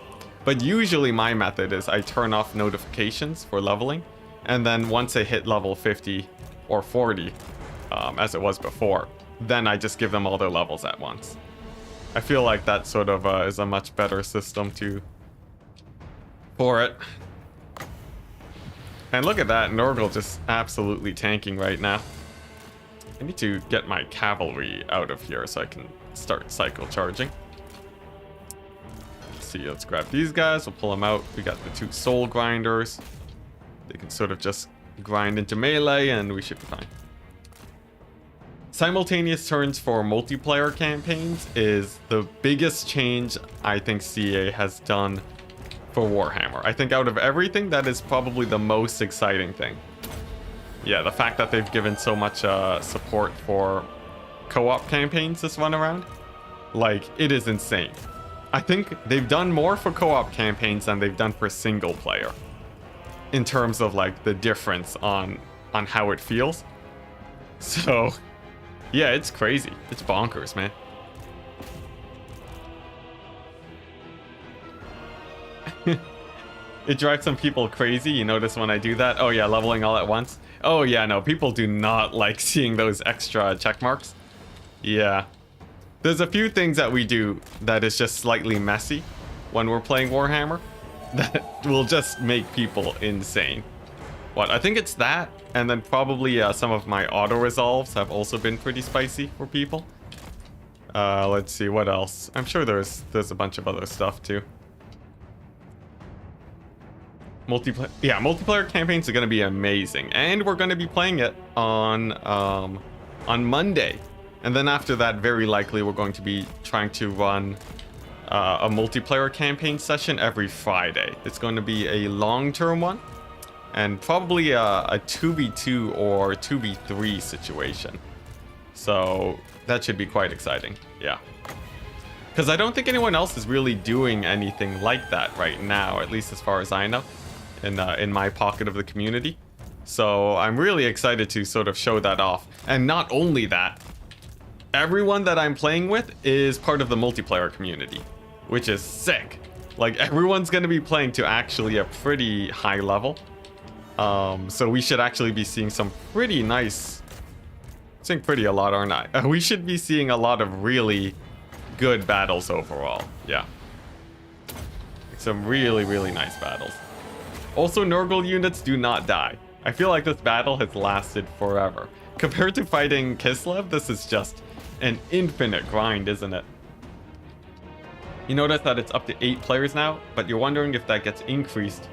But usually my method is I turn off notifications for leveling. And then once I hit level 50 or 40, as it was before, then I just give them all their levels at once. I feel like that sort of is a much better system for it. And look at that, Nurgle just absolutely tanking right now. I need to get my cavalry out of here so I can start cycle charging. Let's see, let's grab these guys, we'll pull them out. We got the 2 soul grinders. They can sort of just grind into melee and we should be fine. Simultaneous turns for multiplayer campaigns is the biggest change I think CA has done for Warhammer. I think out of everything, that is probably the most exciting thing. Yeah, the fact that they've given so much support for co-op campaigns this run around, like, it is insane. I think they've done more for co-op campaigns than they've done for single player in terms of like the difference on how it feels. So yeah, it's crazy. It's bonkers, man. It drives some people crazy. You notice when I do that? Oh yeah, leveling all at once. Oh yeah, no, people do not like seeing those extra check marks. Yeah. There's a few things that we do that is just slightly messy when we're playing Warhammer that will just make people insane. What, I think it's that, and then probably some of my auto-resolves have also been pretty spicy for people. Let's see, what else? I'm sure there's a bunch of other stuff too. Multiplayer campaigns are going to be amazing, and we're going to be playing it on Monday, and then after that, very likely we're going to be trying to run a multiplayer campaign session every Friday. It's going to be a long-term one, and probably a 2v2 or 2v3 situation. So that should be quite exciting, yeah. Because I don't think anyone else is really doing anything like that right now, at least as far as I know. In my pocket of the community. So I'm really excited to sort of show that off. And not only that, everyone that I'm playing with is part of the multiplayer community, which is sick. Like, everyone's going to be playing to actually a pretty high level. So we should actually be seeing some pretty nice Seeing pretty a lot, aren't I? We should be seeing a lot of really good battles overall. Yeah. Some really, really nice battles. Also, Nurgle units do not die. I feel like this battle has lasted forever. Compared to fighting Kislev, this is just an infinite grind, isn't it? You notice that it's up to 8 players now, but you're wondering if that gets increased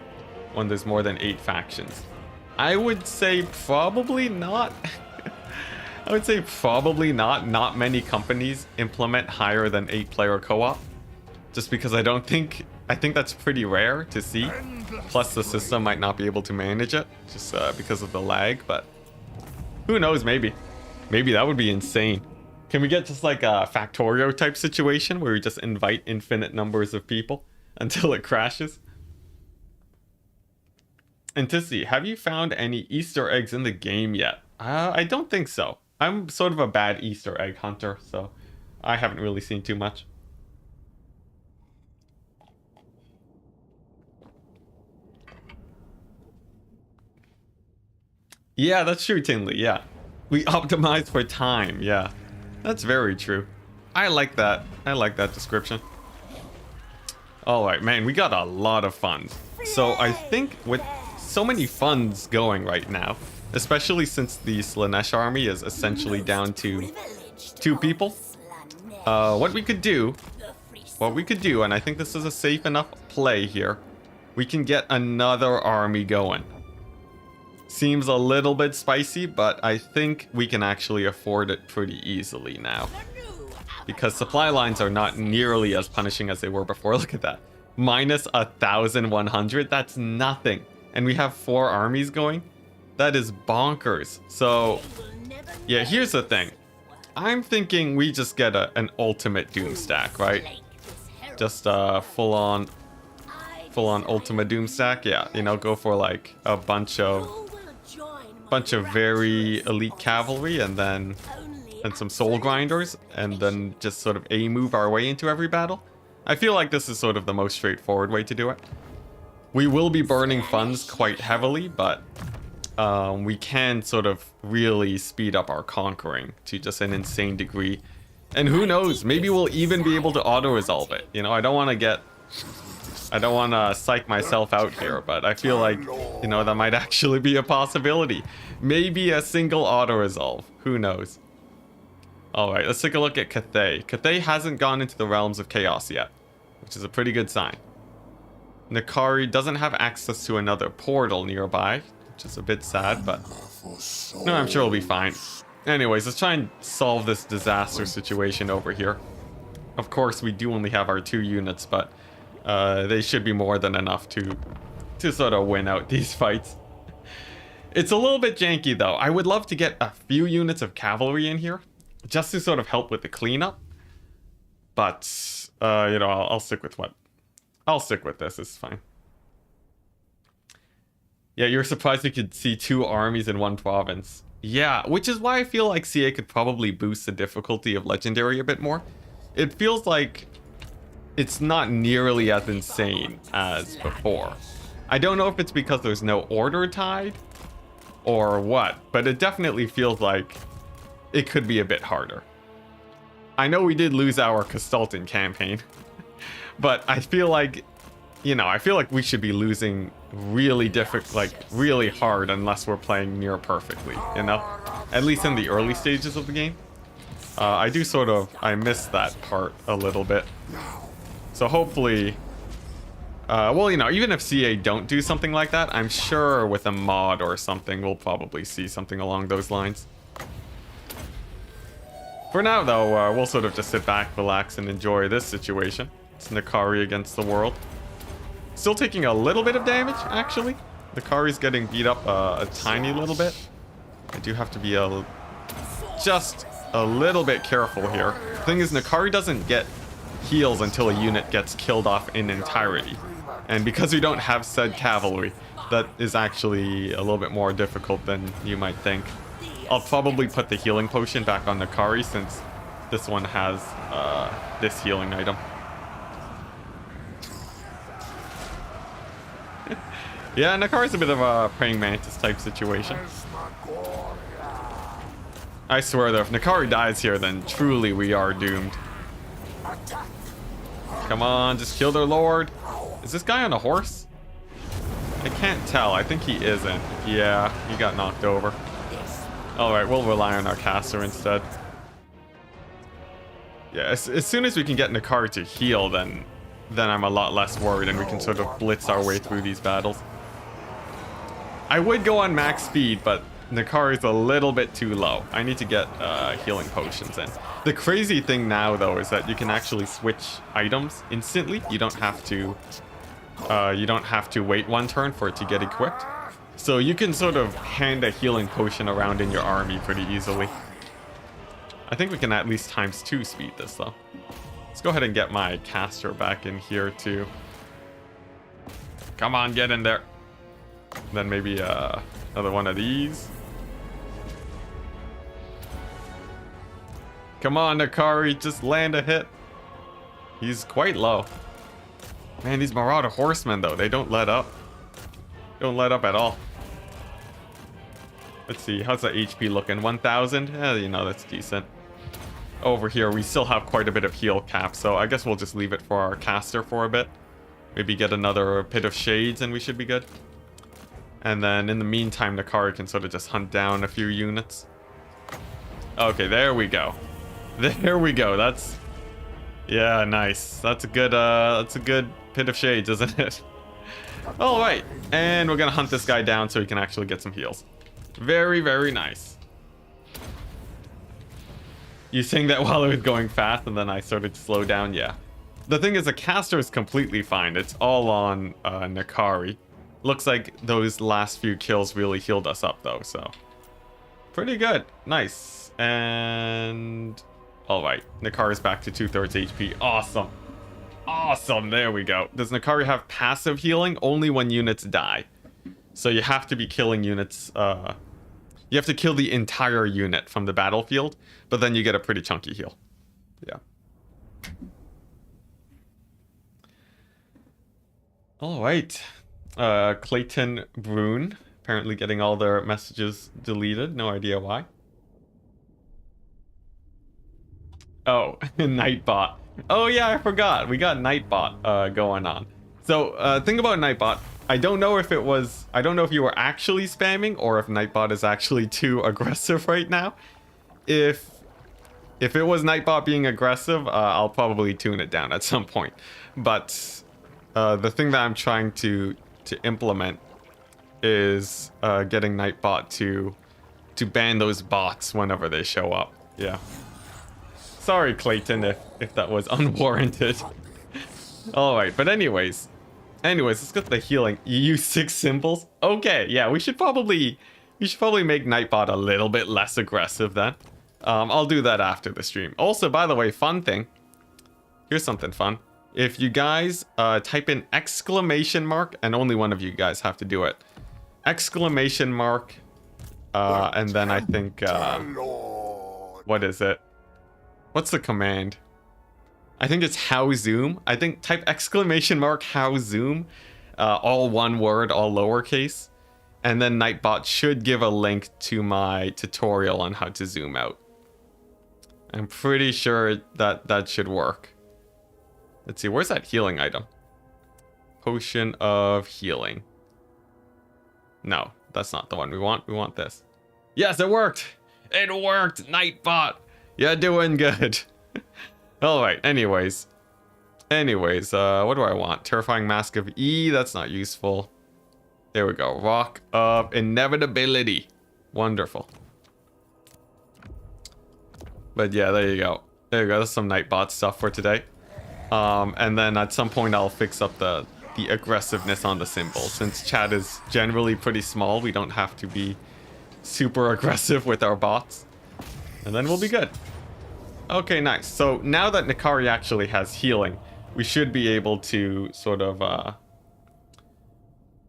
when there's more than 8 factions. I would say probably not. I would say probably not. Not many companies implement higher than 8-player co-op. Just because I think that's pretty rare to see. Plus the system might not be able to manage it, just because of the lag, but who knows, maybe. Maybe that would be insane. Can we get just like a Factorio type situation where we just invite infinite numbers of people until it crashes? Enticity, have you found any Easter eggs in the game yet? I don't think so. I'm sort of a bad Easter egg hunter, so I haven't really seen too much. Yeah, that's true, Tinley, yeah. We optimize for time, yeah. That's very true. I like that. I like that description. Alright, man, we got a lot of funds. So I think with so many funds going right now, especially since the Slaanesh army is essentially down to 2 people, what we could do, and I think this is a safe enough play here, we can get another army going. Seems a little bit spicy, but I think we can actually afford it pretty easily now. Because supply lines are not nearly as punishing as they were before. Look at that. Minus 1,100, that's nothing. And we have 4 armies going? That is bonkers. So, yeah, here's the thing. I'm thinking we just get an ultimate doom stack, right? Just full on ultimate doom stack. Yeah, you know, go for like a bunch of very elite cavalry and some soul grinders, and then just sort of move our way into every battle. I feel like this is sort of the most straightforward way to do it. We will be burning funds quite heavily, but we can sort of really speed up our conquering to just an insane degree. And who knows, maybe we'll even be able to auto-resolve it. You know, I don't want to psych myself out here, but I feel like, you know, that might actually be a possibility. Maybe a single auto-resolve. Who knows? Alright, let's take a look at Cathay. Cathay hasn't gone into the realms of chaos yet, which is a pretty good sign. Nakari doesn't have access to another portal nearby, which is a bit sad, but no, I'm sure it'll be fine. Anyways, let's try and solve this disaster situation over here. Of course, we do only have our 2 units, but they should be more than enough to sort of win out these fights. It's a little bit janky, though. I would love to get a few units of cavalry in here, just to sort of help with the cleanup. But, you know, I'll stick with I'll stick with this. It's fine. Yeah, you're surprised you could see 2 armies in 1 province. Yeah, which is why I feel like CA could probably boost the difficulty of Legendary a bit more. It feels like it's not nearly as insane as before. I don't know if it's because there's no order tied or what, but it definitely feels like it could be a bit harder. I know we did lose our Castalton campaign, but I feel like, you know, I feel like we should be losing really really hard unless we're playing near perfectly, you know? At least in the early stages of the game. I miss that part a little bit. So hopefully, well, you know, even if CA don't do something like that, I'm sure with a mod or something, we'll probably see something along those lines. For now, though, we'll sort of just sit back, relax, and enjoy this situation. It's Nakari against the world. Still taking a little bit of damage, actually. Nakari's getting beat up a tiny little bit. I do have to be just a little bit careful here. The thing is, Nakari doesn't get heals until a unit gets killed off in entirety. And because we don't have said cavalry, that is actually a little bit more difficult than you might think. I'll probably put the healing potion back on Nakari since this one has this healing item. Yeah, Nakari's a bit of a praying mantis type situation. I swear though, if Nakari dies here, then truly we are doomed. Come on, just kill their lord. Is this guy on a horse? I can't tell. I think he isn't. Yeah, he got knocked over. Alright, we'll rely on our caster instead. Yeah, as soon as we can get Nakari to heal, then I'm a lot less worried and we can sort of blitz our way through these battles. I would go on max speed, but Nakari's a little bit too low. I need to get healing potions in. The crazy thing now, though, is that you can actually switch items instantly. You don't have to wait one turn for it to get equipped. So you can sort of hand a healing potion around in your army pretty easily. I think we can at least ×2 speed this, though. Let's go ahead and get my caster back in here, too. Come on, get in there. Then maybe another one of these. Come on, Nakari, just land a hit. He's quite low. Man, these Marauder horsemen, though, they don't let up. Don't let up at all. Let's see, how's the HP looking? 1,000? Yeah, you know, that's decent. Over here, we still have quite a bit of heal cap, so I guess we'll just leave it for our caster for a bit. Maybe get another Pit of Shades and we should be good. And then in the meantime, Nakari can sort of just hunt down a few units. Okay, there we go. There we go. That's... yeah, nice. That's a good Pit of Shades, isn't it? Alright, and we're gonna hunt this guy down so he can actually get some heals. Very, very nice. You saying that while it was going fast and then I started to slow down? Yeah. The thing is, the caster is completely fine. It's all on Nakari. Looks like those last few kills really healed us up, though, so... pretty good. Nice. And... alright, Nakari's back to 2/3 HP. Awesome. Awesome, there we go. Does Nakari have passive healing? Only when units die. So you have to be killing units, you have to kill the entire unit from the battlefield, but then you get a pretty chunky heal. Yeah. Alright. Clayton Brune, apparently getting all their messages deleted. No idea why. Oh, Nightbot. Oh yeah, I forgot. We got Nightbot going on. So, thing about Nightbot, I don't know if you were actually spamming or if Nightbot is actually too aggressive right now. If it was Nightbot being aggressive, I'll probably tune it down at some point. But the thing that I'm trying to implement is getting Nightbot to ban those bots whenever they show up. Yeah. Sorry, Clayton, if that was unwarranted. Alright, but anyways, let's get the healing. You use 6 symbols? Okay, yeah, we should probably make Nightbot a little bit less aggressive then. I'll do that after the stream. Also, by the way, fun thing. Here's something fun. If you guys type in ! And only one of you guys have to do it. ! And then I think what is it? What's the command? I think it's how zoom. I think type ! how zoom. All one word, all lowercase. And then Nightbot should give a link to my tutorial on how to zoom out. I'm pretty sure that should work. Let's see, where's that healing item? Potion of healing. No, that's not the one we want. We want this. Yes, it worked! It worked, Nightbot! You're doing good. Alright, anyways. What do I want? Terrifying Mask of E, that's not useful. There we go. Rock of Inevitability. Wonderful. But yeah, there you go. There you go. That's some Nightbot stuff for today. And then at some point I'll fix up the aggressiveness on the symbols. Since chat is generally pretty small, we don't have to be super aggressive with our bots. And then we'll be good. Okay, nice. So now that Nakari actually has healing, we should be able to sort of,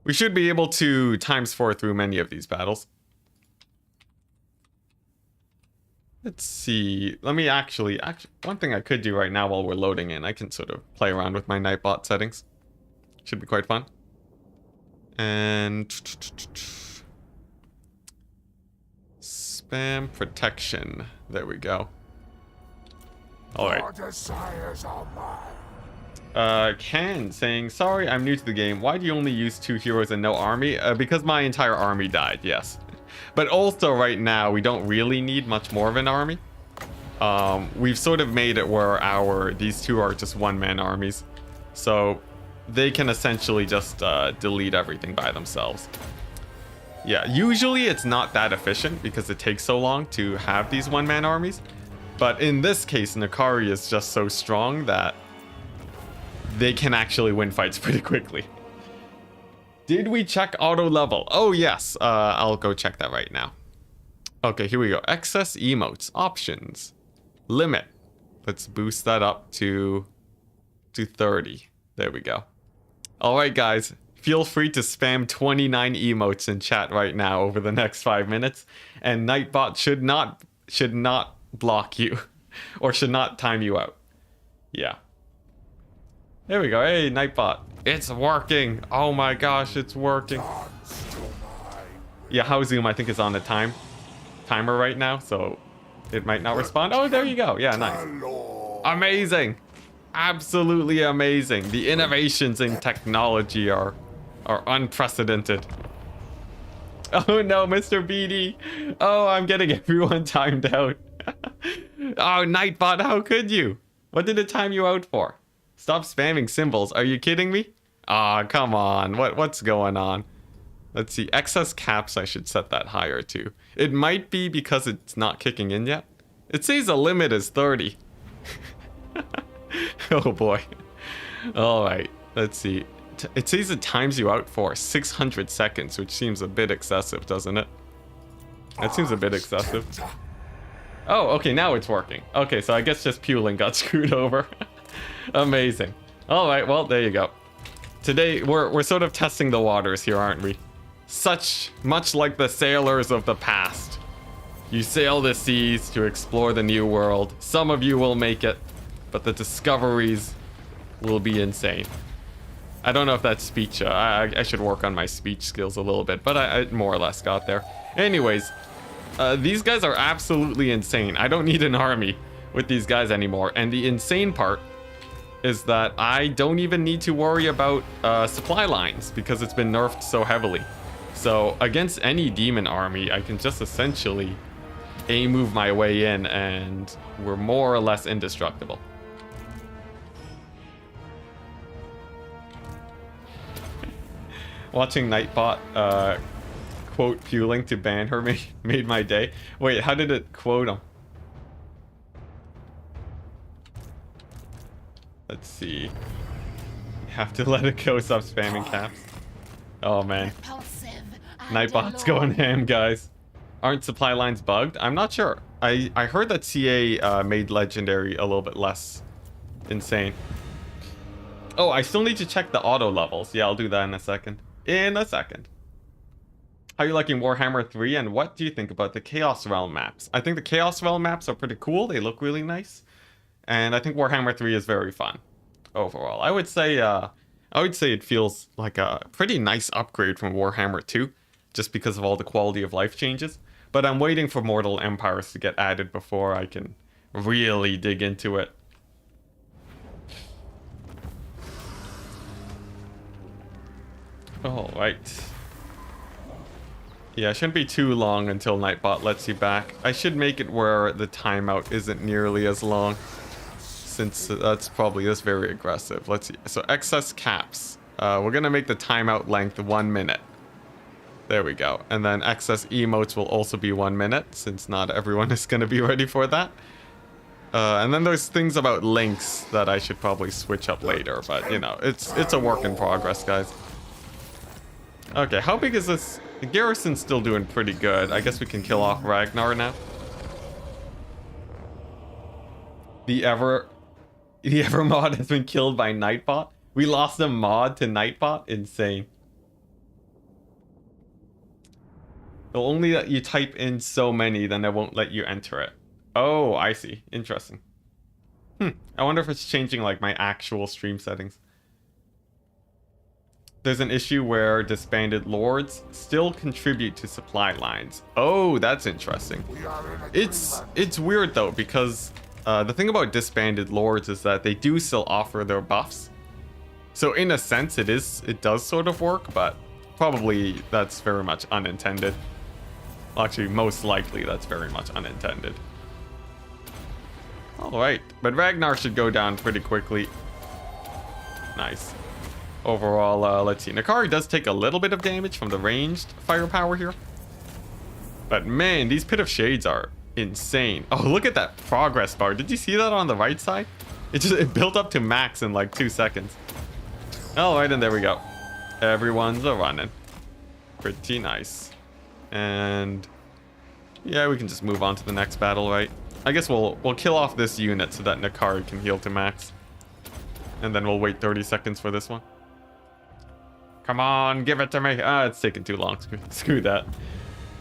we should be able to ×4 through many of these battles. Let's see. Let me actually, one thing I could do right now while we're loading in, I can sort of play around with my Nightbot settings. Should be quite fun. And Spam protection. There we go. Alright. Your desires are mine. Ken saying, sorry, I'm new to the game. Why do you only use 2 heroes and no army? Because my entire army died, yes. But also right now, we don't really need much more of an army. We've sort of made it where these 2 are just one-man armies. So they can essentially just delete everything by themselves. Yeah, usually it's not that efficient because it takes so long to have these one-man armies. But in this case, Nakari is just so strong that they can actually win fights pretty quickly. Did we check auto level? Oh yes, I'll go check that right now. Okay, here we go. Excess emotes, options, limit. Let's boost that up to 30. There we go. All right, guys, feel free to spam 29 emotes in chat right now over the next 5 minutes, and Nightbot should not block you, or should not time you out. Yeah. There we go. Hey, Nightbot. It's working. Oh my gosh, it's working. Yeah, Howzoom, I think, is on the timer right now, so it might not respond. Oh, there you go. Yeah, nice. Amazing. Absolutely amazing. The innovations in technology are unprecedented. Oh no, Mr. BD. Oh, I'm getting everyone timed out. Oh, Nightbot, how could you? What did it time you out for? Stop spamming symbols. Are you kidding me? Ah, come on. What's going on? Let's see. Excess caps, I should set that higher too. It might be because it's not kicking in yet. It says the limit is 30. Oh boy. Alright, let's see. It says it times you out for 600 seconds, which seems a bit excessive, doesn't it? That seems a bit excessive. Oh, okay, now it's working. Okay, so I guess just Puling got screwed over. Amazing. Alright, well, there you go. Today, we're sort of testing the waters here, aren't we? Much like the sailors of the past. You sail the seas to explore the new world. Some of you will make it, but the discoveries will be insane. I don't know if that's speech. I should work on my speech skills a little bit, but I more or less got there. Anyways, these guys are absolutely insane. I don't need an army with these guys anymore. And the insane part is that I don't even need to worry about supply lines because it's been nerfed so heavily. So against any demon army, I can just essentially move my way in and we're more or less indestructible. Watching Nightbot quote Puling to ban her made my day. Wait, how did it quote him? Let's see. You have to let it go, stop spamming caps. Oh man. Nightbot's going ham, guys. Aren't supply lines bugged? I'm not sure. I heard that CA made Legendary a little bit less insane. Oh, I still need to check the auto levels. Yeah, I'll do that in a second. How are you liking Warhammer 3, and what do you think about the Chaos Realm maps? I think the Chaos Realm maps are pretty cool. They look really nice. And I think Warhammer 3 is very fun overall. I would say it feels like a pretty nice upgrade from Warhammer 2 just because of all the quality of life changes. But I'm waiting for Mortal Empires to get added before I can really dig into it. All right. Yeah, it shouldn't be too long until Nightbot lets you back. I should make it where the timeout isn't nearly as long, since that's very aggressive. Let's see. So excess caps. We're gonna make the timeout length 1 minute. There we go. And then excess emotes will also be 1 minute, since not everyone is gonna be ready for that. And then there's things about links that I should probably switch up later, but you know, it's a work in progress, guys. Okay, how big is this? The garrison's still doing pretty good. I guess we can kill off Ragnar now. The Ever mod has been killed by Nightbot. We lost a mod to Nightbot. Insane. It'll only let you type in so many, then it won't let you enter it. Oh, I see. Interesting. I wonder if it's changing like my actual stream settings. there's an issue where disbanded lords still contribute to supply lines. Oh, that's interesting. It's weird though, because the thing about disbanded lords is that they do still offer their buffs. So in a sense, it does sort of work, but probably that's very much unintended. Well, actually, most likely that's very much unintended. All right, but Ragnar should go down pretty quickly. Nice. Overall, let's see. Nakari does take a little bit of damage from the ranged firepower here. But man, these Pit of Shades are insane. Oh, look at that progress bar. Did you see that on the right side? It built up to max in like 2 seconds. All right, and there we go. Everyone's a running. Pretty nice. And yeah, we can just move on to the next battle, right? I guess we'll kill off this unit so that Nakari can heal to max. And then we'll wait 30 seconds for this one. Come on, give it to me. Ah, it's taking too long. Screw that.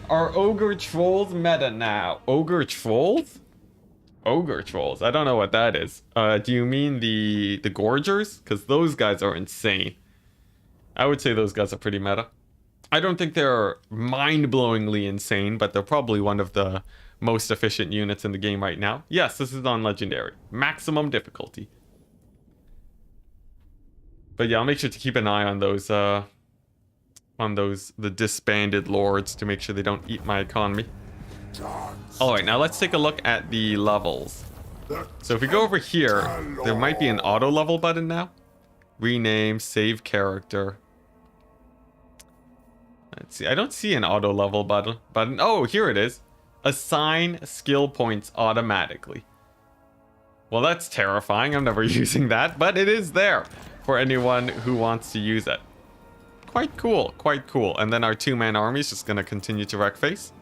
Are Ogre Trolls meta now? Ogre Trolls? Ogre Trolls. I don't know what that is. Do you mean the Gorgers? Because those guys are insane. I would say those guys are pretty meta. I don't think they're mind-blowingly insane, but they're probably one of the most efficient units in the game right now. Yes, this is on Legendary. Maximum difficulty. But yeah, I'll make sure to keep an eye on those, the disbanded lords to make sure they don't eat my economy. Alright, now let's take a look at the levels. So if we go over here, there might be an auto level button now. Rename, save character. Let's see, I don't see an auto level button. Oh, here it is. Assign skill points automatically. Well, that's terrifying. I'm never using that, but it is there for anyone who wants to use it. Quite cool, quite cool. And then our 2-man army is just going to continue to wreck face.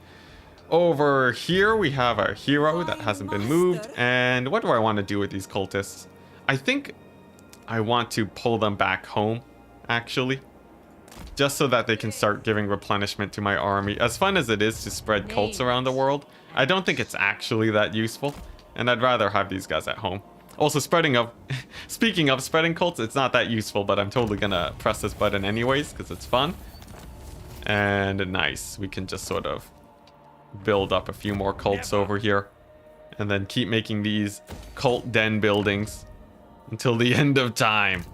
Over here, we have our hero that hasn't been moved. And what do I want to do with these cultists? I think I want to pull them back home, actually. Just so that they can start giving replenishment to my army. As fun as it is to spread cults around the world, I don't think it's actually that useful. And I'd rather have these guys at home. Also, speaking of spreading cults, it's not that useful, but I'm totally gonna press this button anyways, because it's fun. And nice, we can just sort of build up a few more cults over here. And then keep making these cult den buildings until the end of time.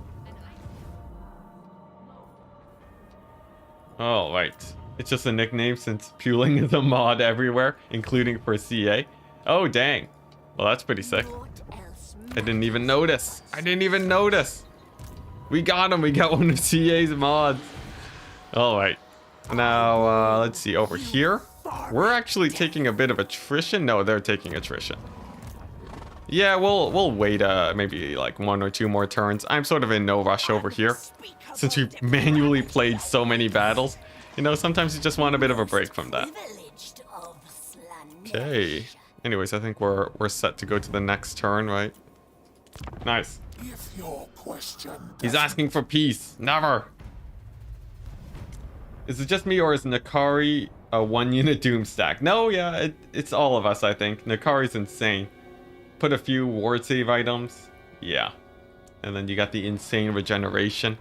Oh, right. It's just a nickname since Puling is a mod everywhere, including for CA. Oh, dang. Well, that's pretty sick. I didn't even notice. We got him. We got one of CA's mods. All right. Now, let's see. Over here, we're actually taking a bit of attrition. No, they're taking attrition. Yeah, we'll wait maybe like 1 or 2 more turns. I'm sort of in no rush over here. Since we've manually played so many battles, you know, sometimes you just want a bit of a break from that. Okay. Anyways, I think we're set to go to the next turn, right? Nice. He's asking for peace. Never. Is it just me, or is Nakari a 1-unit doom stack? No, yeah, it's all of us, I think. Nakari's insane. Put a few ward save items. Yeah. And then you got the insane regeneration.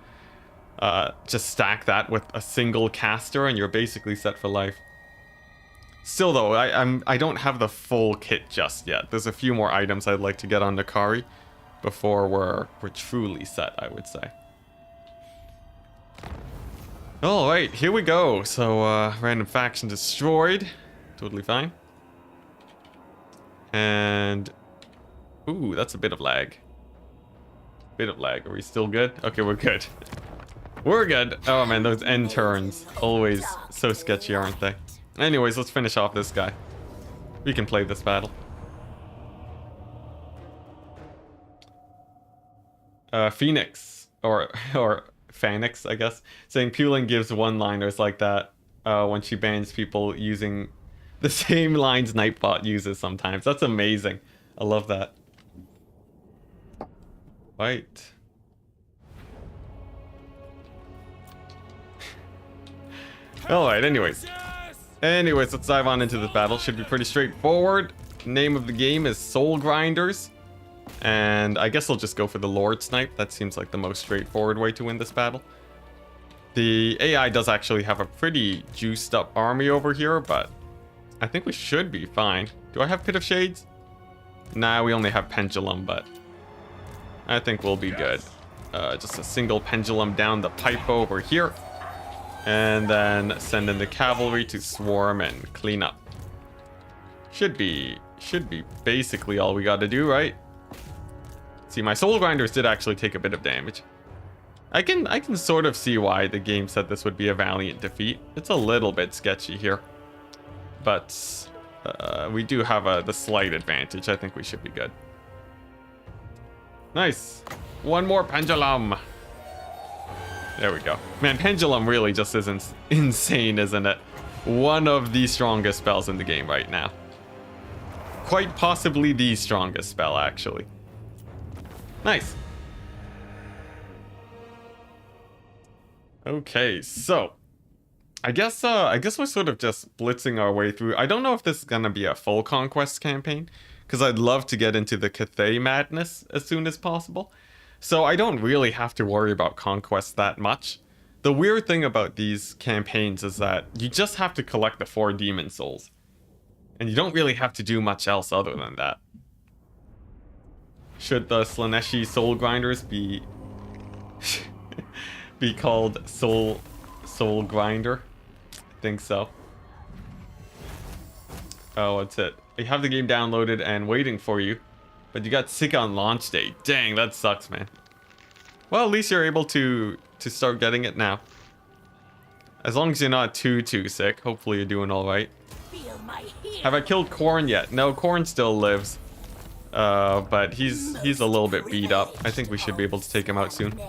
Just stack that with a single caster and you're basically set for life. Still though, I don't have the full kit just yet. There's a few more items I'd like to get on Nakari before we're truly set, I would say. Alright, here we go. So, random faction destroyed. Totally fine. And... ooh, that's a bit of lag. Are we still good? Okay, we're good. We're good. Oh man, those end turns. Always so sketchy, aren't they? Anyways, let's finish off this guy. We can play this battle. Phoenix. Or Phoenix, I guess. Saying Puling gives one-liners like that when she bans people using the same lines Nightbot uses sometimes. That's amazing. I love that. Right. Alright, anyways, let's dive on into this battle. Should be pretty straightforward. Name of the game is Soul Grinders. And I guess I'll just go for the Lord Snipe. That seems like the most straightforward way to win this battle. The AI does actually have a pretty juiced up army over here, but I think we should be fine. Do I have Pit of Shades? Nah, we only have Pendulum, but I think we'll be good. Just a single Pendulum down the pipe over here. And then send in the cavalry to swarm and clean up. Should be basically all we gotta do, right? See, my Soul Grinders did actually take a bit of damage. I can sort of see why the game said this would be a valiant defeat. It's a little bit sketchy here. But we do have the slight advantage. I think we should be good. Nice. One more Pendulum. There we go. Man, Pendulum really just isn't insane, isn't it? One of the strongest spells in the game right now. Quite possibly the strongest spell, actually. Nice. Okay, so I guess we're sort of just blitzing our way through. I don't know if this is gonna be a full conquest campaign, because I'd love to get into the Cathay madness as soon as possible. So I don't really have to worry about conquest that much. The weird thing about these campaigns is that you just have to collect the 4 demon souls. And you don't really have to do much else other than that. Should the Slaanesh soul grinders be be called soul grinder? I think so. Oh, that's it. You have the game downloaded and waiting for you, but you got sick on launch day. Dang, that sucks, man. Well, at least you're able to start getting it now. As long as you're not too sick. Hopefully you're doing all right. Have I killed Corn yet? No, Corn still lives. But he's a little bit beat up. I think we should be able to take him out soon.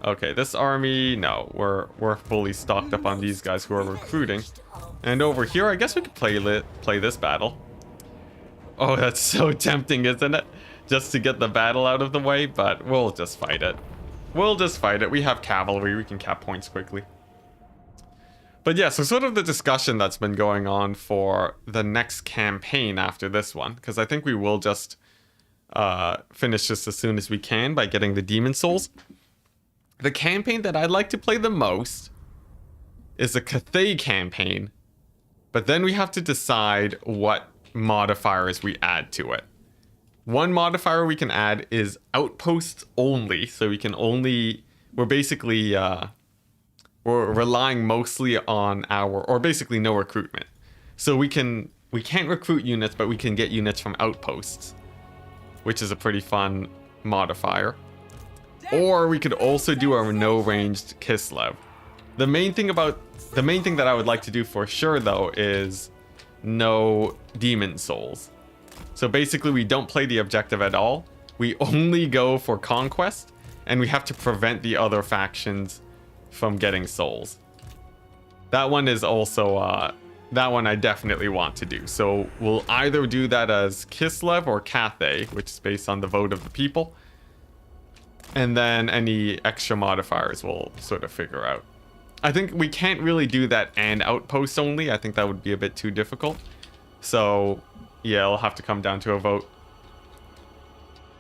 Okay, this army, no, we're fully stocked up on these guys who are recruiting. And over here, I guess we could play this battle. Oh, that's so tempting, isn't it? Just to get the battle out of the way, but we'll just fight it. We'll just fight it. We have cavalry, we can cap points quickly. But yeah, so sort of the discussion that's been going on for the next campaign after this one, because I think we will just finish this as soon as we can by getting the demon souls. The campaign that I'd like to play the most is a Cathay campaign, but then we have to decide what modifiers we add to it. One modifier we can add is outposts only, so we can only, we're basically, we're relying mostly on or basically no recruitment. So we can't recruit units, but we can get units from outposts, which is a pretty fun modifier. Or we could also do a no ranged Kislev. The main thing that I would like to do for sure though is no demon souls. So basically we don't play the objective at all. We only go for conquest, and we have to prevent the other factions from getting souls. That one is also that one I definitely want to do. So we'll either do that as Kislev or Cathay, which is based on the vote of the people. And then any extra modifiers we'll sort of figure out. I think we can't really do that and outpost only. I think that would be a bit too difficult. So yeah, it'll have to come down to a vote.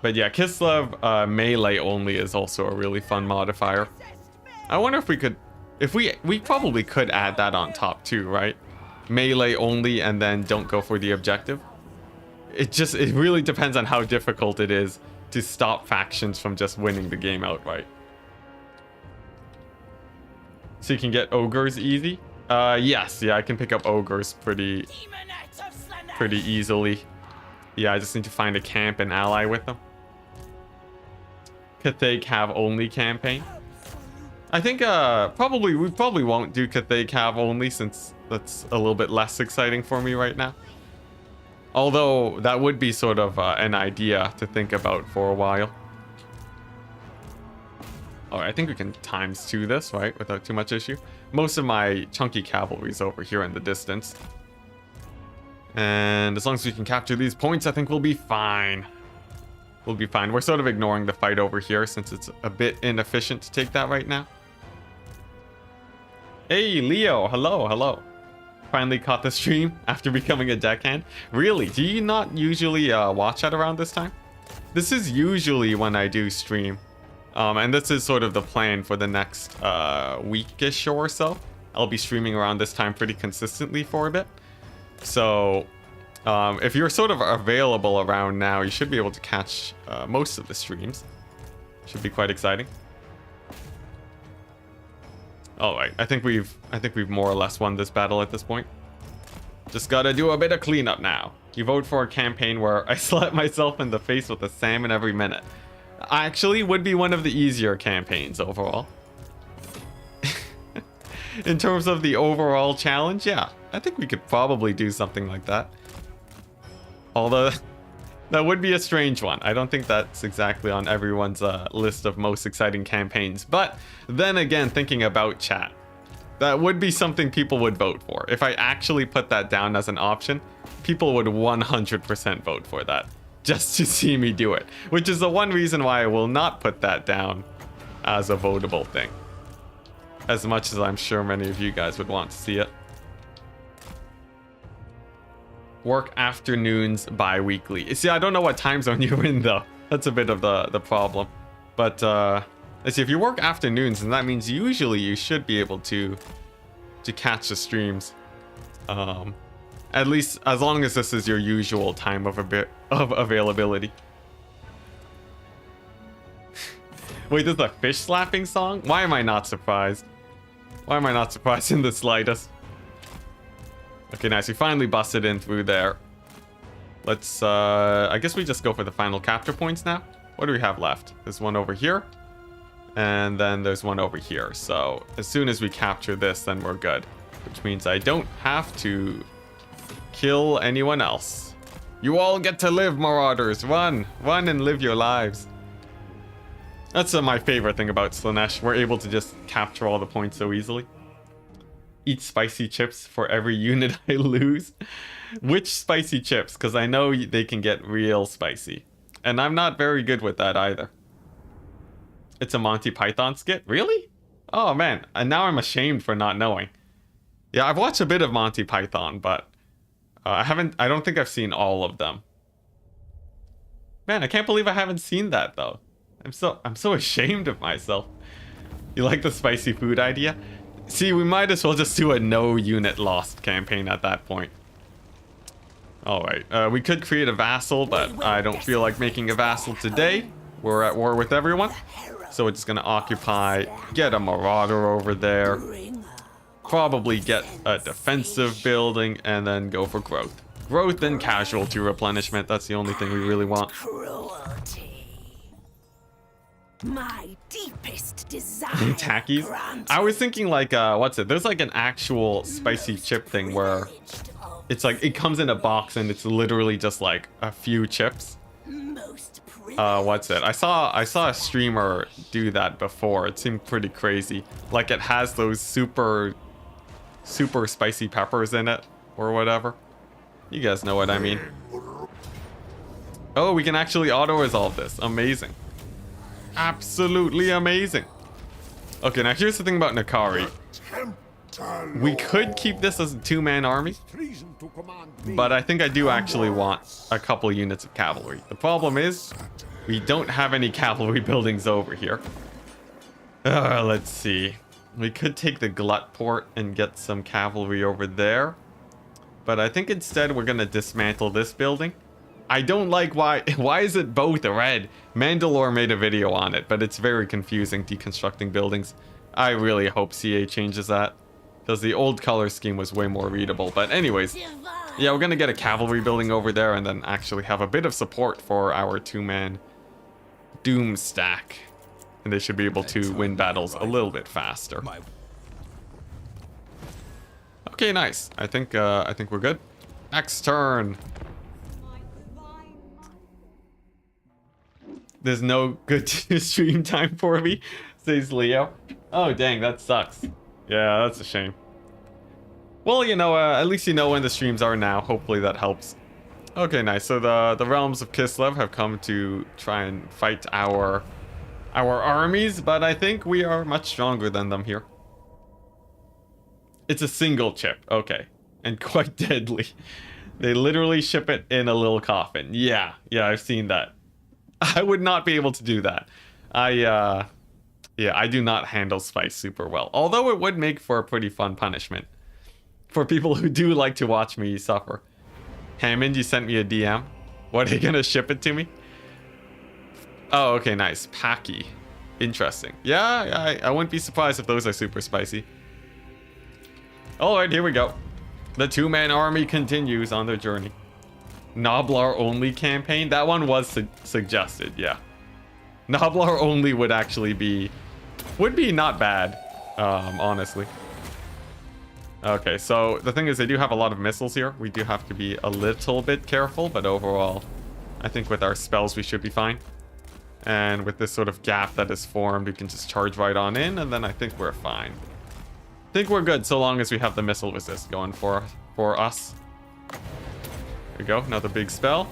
But yeah, Kislev melee only is also a really fun modifier. I wonder if we could, we probably could add that on top too, right? Melee only and then don't go for the objective. It really depends on how difficult it is to stop factions from just winning the game outright. So you can get ogres easy? Yes, yeah, I can pick up ogres pretty easily. Yeah, I just need to find a camp and ally with them. Cathay Cav only campaign. I think we probably won't do Cathay Cav only, since that's a little bit less exciting for me right now. Although that would be sort of an idea to think about for a while. Alright, I think we can ×2 this, right? Without too much issue. Most of my chunky cavalry is over here in the distance. And as long as we can capture these points, I think we'll be fine. We'll be fine. We're sort of ignoring the fight over here since it's a bit inefficient to take that right now. Hey, Leo. Hello, hello. Finally caught the stream after becoming a deckhand. Really? Do you not usually watch at around this time? This is usually when I do stream. And this is sort of the plan for the next weekish or so. I'll be streaming around this time pretty consistently for a bit. So if you're sort of available around now, you should be able to catch most of the streams. Should be quite exciting. All right, I think we've more or less won this battle at this point. Just gotta do a bit of cleanup now. You vote for a campaign where I slap myself in the face with a salmon every minute. Actually, would be one of the easier campaigns overall. In terms of the overall challenge, yeah, I think we could probably do something like that. Although, that would be a strange one. I don't think that's exactly on everyone's list of most exciting campaigns. But then again, thinking about chat, that would be something people would vote for. If I actually put that down as an option, people would 100% vote for that. Just to see me do it. Which is the one reason why I will not put that down as a votable thing. As much as I'm sure many of you guys would want to see it. Work afternoons bi-weekly. See, I don't know what time zone you're in though. That's a bit of the problem. But let's see, if you work afternoons, then that means usually you should be able to catch the streams. At least as long as this is your usual time of availability. Wait, this is a fish slapping song? Why am I not surprised? Why am I not surprised in the slightest? Okay, nice. We finally busted in through there. Let's, I guess we just go for the final capture points now. What do we have left? There's one over here. And then there's one over here. So as soon as we capture this, then we're good. Which means I don't have to kill anyone else. You all get to live, Marauders. Run and live your lives. That's my favorite thing about Slaanesh. We're able to just capture all the points so easily. Eat spicy chips for every unit I lose. Which spicy chips? Because I know they can get real spicy. And I'm not very good with that either. It's a Monty Python skit? Really? Oh man, and now I'm ashamed for not knowing. Yeah, I've watched a bit of Monty Python, but I don't think I've seen all of them. Man, I can't believe I haven't seen that though. I'm so ashamed of myself. You like the spicy food idea? See, we might as well just do a no unit lost campaign at that point. Alright, we could create a vassal, but I don't feel like making a vassal today. We're at war with everyone. So we're just gonna occupy, get a marauder over there. Probably get a defensive building, and then go for growth. Growth and casualty replenishment, that's the only thing we really want. My deepest desire. Tackies? I was thinking like, what's it? There's like an actual spicy chip thing where it's like, it comes in a box and it's literally just like a few chips. What's it? I saw a streamer do that before. It seemed pretty crazy. Like it has those super spicy peppers in it or whatever. You guys know what I mean. Oh, we can actually auto-resolve this. Amazing. Absolutely amazing. Okay, now here's the thing about Nakari. We could keep this as a two-man army, but I think I do actually want a couple units of cavalry. The problem is, we don't have any cavalry buildings over here. Let's see. We could take the Glut Port and get some cavalry over there, but I think instead we're gonna dismantle this building. I don't like why is it both red? Mandalore made a video on it, but it's very confusing deconstructing buildings. I really hope CA changes that, because the old color scheme was way more readable. But anyways, yeah, we're gonna get a cavalry building over there and then actually have a bit of support for our two-man Doom stack. And they should be able to win battles a little bit faster. Okay, nice. I think we're good. Next turn. There's no good stream time for me, says Leo. Oh, dang, that sucks. Yeah, that's a shame. Well, you know, at least you know when the streams are now. Hopefully that helps. Okay, nice. So the realms of Kislev have come to try and fight our armies, but I think we are much stronger than them here. It's a single chip. Okay. And quite deadly. They literally ship it in a little coffin. Yeah, I've seen that. I would not be able to do that. Yeah, I do not handle spice super well. Although it would make for a pretty fun punishment for people who do like to watch me suffer. Hammond, you sent me a DM. What, are you gonna ship it to me? Oh, okay, nice. Packy. Interesting. Yeah, I wouldn't be surprised if those are super spicy. Alright, here we go. The two-man army continues on their journey. Noblar only campaign? That one was suggested, yeah. Noblar only would actually be... would be not bad, honestly. Okay, so the thing is they do have a lot of missiles here. We do have to be a little bit careful, but overall, I think with our spells we should be fine. And with this sort of gap that is formed, we can just charge right on in, and then I think we're fine. I think we're good so long as we have the missile resist going for us. There we go, another big spell.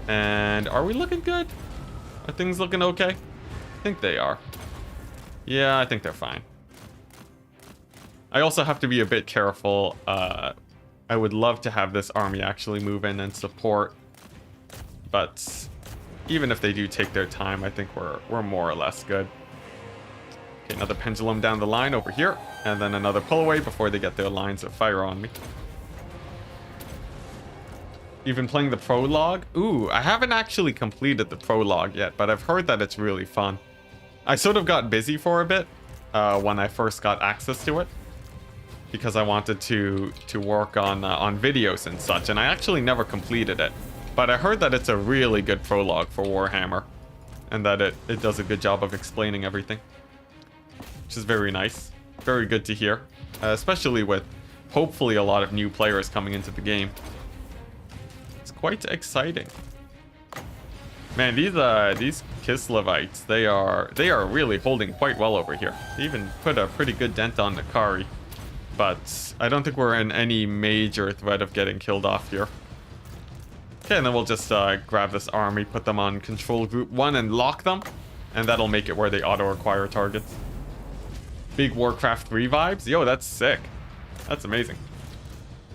And are we looking good? Are things looking okay? I think they are. Yeah, I think they're fine. I also have to be a bit careful. I would love to have this army actually move in and support. But even if they do take their time, I think we're more or less good. Okay, another pendulum down the line over here. And then another pull away before they get their lines of fire on me. Even playing the prologue? Ooh, I haven't actually completed the prologue yet, but I've heard that it's really fun. I sort of got busy for a bit when I first got access to it, because I wanted to work on videos and such, and I actually never completed it. But I heard that it's a really good prologue for Warhammer, and that it does a good job of explaining everything, which is very nice. Very good to hear, especially with hopefully a lot of new players coming into the game. Quite exciting. Man, these Kislevites, they are really holding quite well over here. They even put a pretty good dent on Nakari. But I don't think we're in any major threat of getting killed off here. Okay, and then we'll just grab this army, put them on control group 1 and lock them. And that'll make it where they auto-acquire targets. Big Warcraft 3 vibes? Yo, that's sick. That's amazing.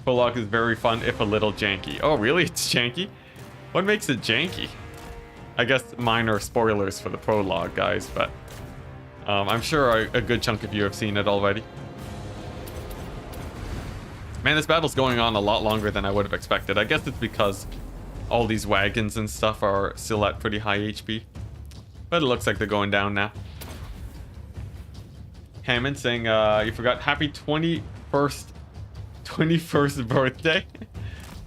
Prologue is very fun, if a little janky. Oh, really? It's janky? What makes it janky? I guess minor spoilers for the prologue, guys, but I'm sure a good chunk of you have seen it already. Man, this battle's going on a lot longer than I would have expected. I guess it's because all these wagons and stuff are still at pretty high HP. But it looks like they're going down now. Hammond saying, you forgot happy 21st birthday?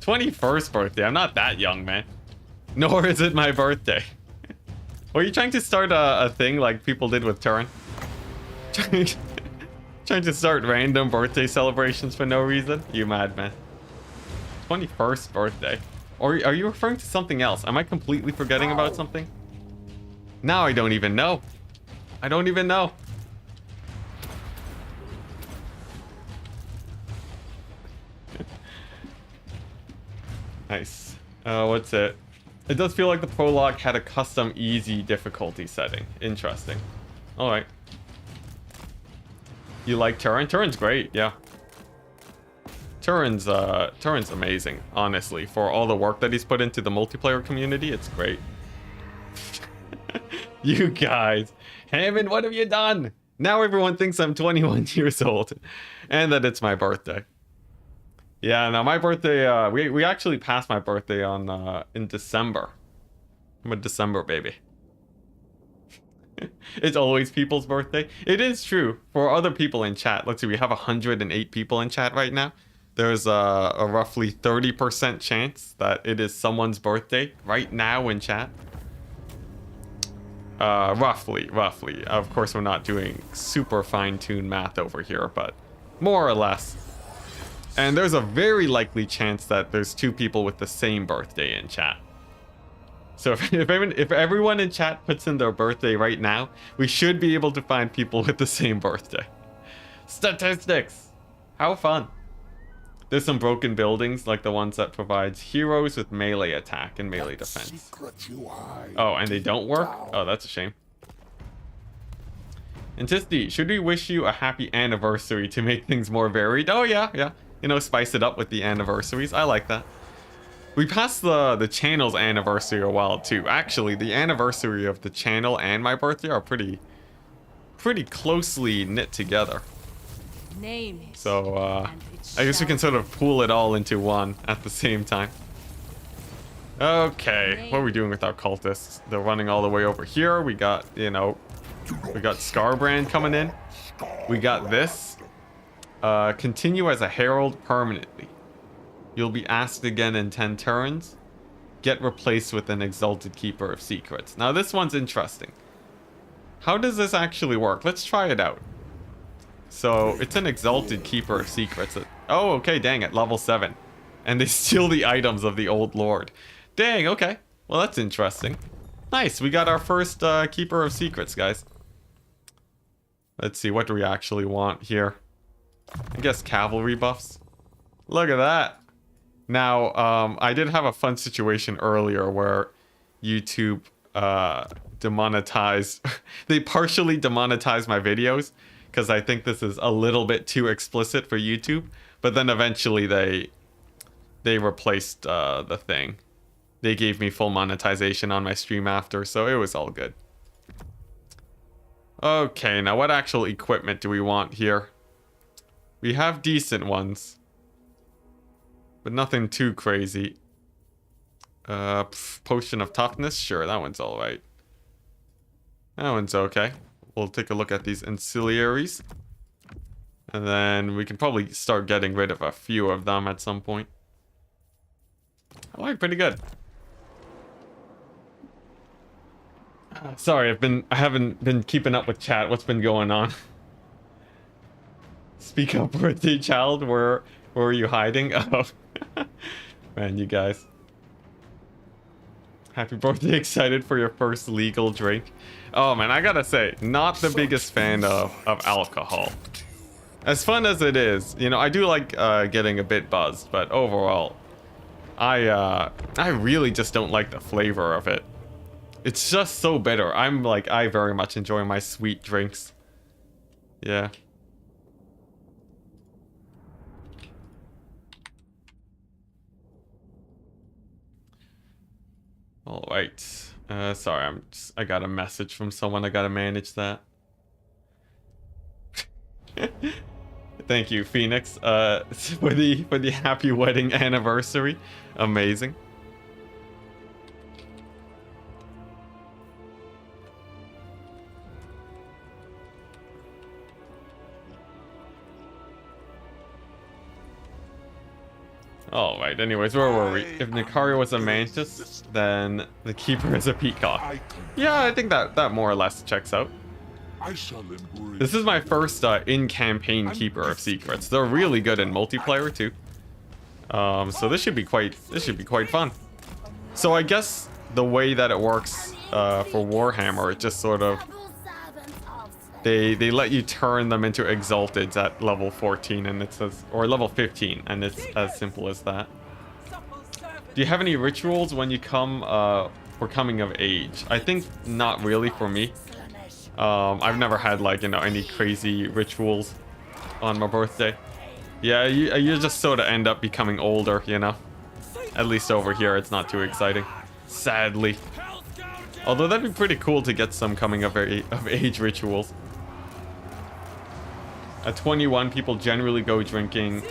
21st birthday? I'm not that young, man. Nor is it my birthday. Were you trying to start a thing like people did with Turin? Trying to start random birthday celebrations for no reason? You madman. 21st birthday. Or are you referring to something else? Am I completely forgetting about something? Now I don't even know. I don't even know. Nice. What's it? It does feel like the prologue had a custom easy difficulty setting. Interesting. Alright. You like Turin? Turin's great, yeah. Turin's amazing, honestly. For all the work that he's put into the multiplayer community, it's great. You guys. Hammond, what have you done? Now everyone thinks I'm 21 years old. And that it's my birthday. Yeah, no, my birthday, we actually passed my birthday on, in December. I'm a December baby. It's always people's birthday. It is true. For other people in chat, let's see, we have 108 people in chat right now. There's a roughly 30% chance that it is someone's birthday right now in chat. Roughly. Of course, we're not doing super fine-tuned math over here, but more or less. And there's a very likely chance that there's two people with the same birthday in chat. So if everyone in chat puts in their birthday right now, we should be able to find people with the same birthday. Statistics! How fun. There's some broken buildings, like the ones that provides heroes with melee attack and melee defense. Oh, and they don't work? Oh, that's a shame. Enticity, should we wish you a happy anniversary to make things more varied? Oh, yeah. You know, spice it up with the anniversaries. I like that. We passed the channel's anniversary a while too. Actually, the anniversary of the channel and my birthday are pretty closely knit together. Name it. So and it I guess we can shall sort of pool it all into one at the same time. Okay, what are we doing with our cultists? They're running all the way over here. We got, you know, we got Scarbrand coming in. We got this. Continue as a herald permanently. You'll be asked again in 10 turns. Get replaced with an exalted keeper of secrets. Now this one's interesting. How does this actually work? Let's try it out. So it's an exalted keeper of secrets. Oh, okay, dang it, level 7. And they steal the items of the old lord. Dang, okay. Well, that's interesting. Nice, we got our first keeper of secrets, guys. Let's see, what do we actually want here? I guess cavalry buffs. Look at that. Now, I did have a fun situation earlier where YouTube demonetized. They partially demonetized my videos because I think this is a little bit too explicit for YouTube. But then eventually they replaced the thing. They gave me full monetization on my stream after, so it was all good. Okay, now what actual equipment do we want here? We have decent ones, but nothing too crazy. Potion of toughness, sure, that one's all right. That one's okay. We'll take a look at these ancillaries, and then we can probably start getting rid of a few of them at some point. All right, pretty good. Sorry, I haven't been keeping up with chat. What's been going on? Speak up, birthday child. Where are you hiding? Oh, man, you guys. Happy birthday! Excited for your first legal drink. Oh man, I gotta say, not the biggest fan of alcohol. As fun as it is, you know, I do like getting a bit buzzed, but overall, I really just don't like the flavor of it. It's just so bitter. I very much enjoy my sweet drinks. Yeah. All right. Sorry, I got a message from someone. I gotta manage that. Thank you, Phoenix, for the happy wedding anniversary. Amazing. Alright, anyways, where were we? If Nicaria was a mantis, then the keeper is a peacock. Yeah, I think that more or less checks out. This is my first in-campaign keeper of secrets. They're really good in multiplayer too. So this should be quite fun. So I guess the way that it works for Warhammer, it just sort of they let you turn them into exalteds at level 14, and it says, or level 15, and it's as simple as that. Do you have any rituals when you come for coming of age? I think not really for me. I've never had, like, you know, any crazy rituals on my birthday. Yeah, you just sort of end up becoming older, you know. At least over here, it's not too exciting, sadly. Although that'd be pretty cool to get some coming of age rituals. At 21, people generally go drinking,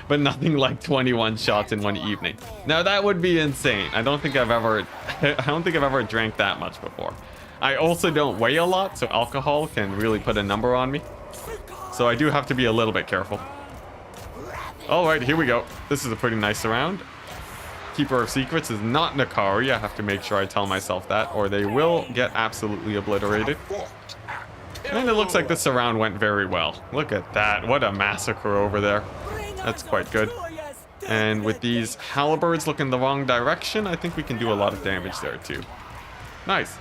but nothing like 21 shots in one evening. Now that would be insane. I don't think I've ever drank that much before. I also don't weigh a lot, so alcohol can really put a number on me. So I do have to be a little bit careful. All right, here we go. This is a pretty nice round. Keeper of Secrets is not Nakari. I have to make sure I tell myself that, or they will get absolutely obliterated. And it looks like this round went very well. Look at that. What a massacre over there. That's quite good. And with these halberds looking the wrong direction, I think we can do a lot of damage there too. Nice.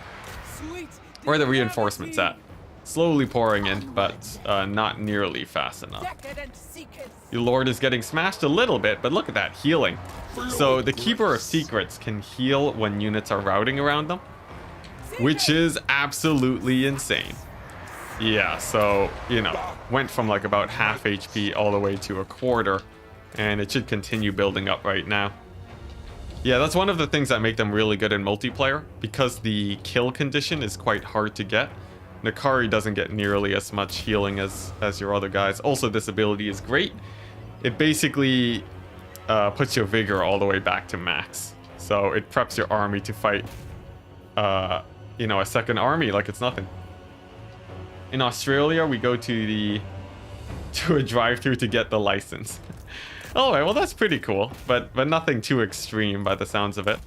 Where are the reinforcements at? Slowly pouring in, but not nearly fast enough. Your lord is getting smashed a little bit, but look at that healing. So the Keeper of Secrets can heal when units are routing around them, which is absolutely insane. Yeah, so, you know, went from like about half HP all the way to a quarter And it should continue building up right now. Yeah, that's one of the things that make them really good in multiplayer. Because the kill condition is quite hard to get. Nakari doesn't get nearly as much healing as your other guys. Also, this ability is great. It basically puts your vigor all the way back to max. So it preps your army to fight, you know, a second army like it's nothing. In Australia, we go to a drive-thru to get the license. Alright, well that's pretty cool, but nothing too extreme by the sounds of it.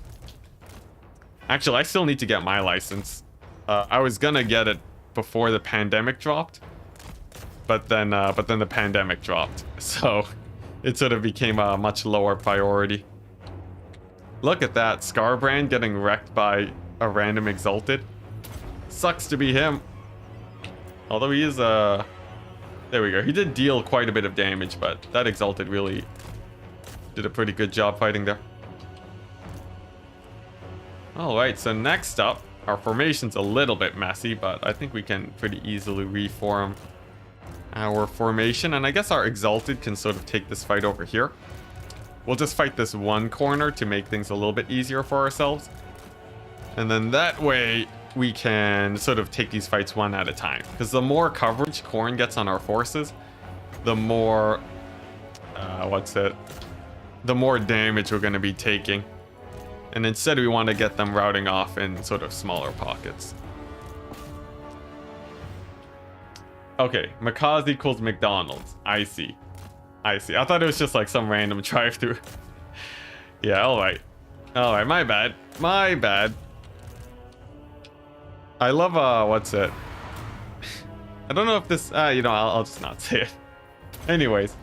Actually, I still need to get my license. I was gonna get it before the pandemic dropped, but then the pandemic dropped, so it sort of became a much lower priority. Look at that, Scarbrand getting wrecked by a random Exalted. Sucks to be him. Although he is there we go. He did deal quite a bit of damage, but that Exalted really did a pretty good job fighting there. Alright, so next up, our formation's a little bit messy, but I think we can pretty easily reform our formation. And I guess our Exalted can sort of take this fight over here. We'll just fight this one corner to make things a little bit easier for ourselves. And then that way, we can sort of take these fights one at a time. Because the more coverage Khorne gets on our forces, the more... the more damage we're going to be taking. And instead we want to get them routing off in sort of smaller pockets. Okay, Makaz equals McDonald's. I see. I thought it was just like some random drive-thru. Yeah, alright. Alright, my bad. My bad. I love, I don't know if this, you know, I'll just not say it. Anyways.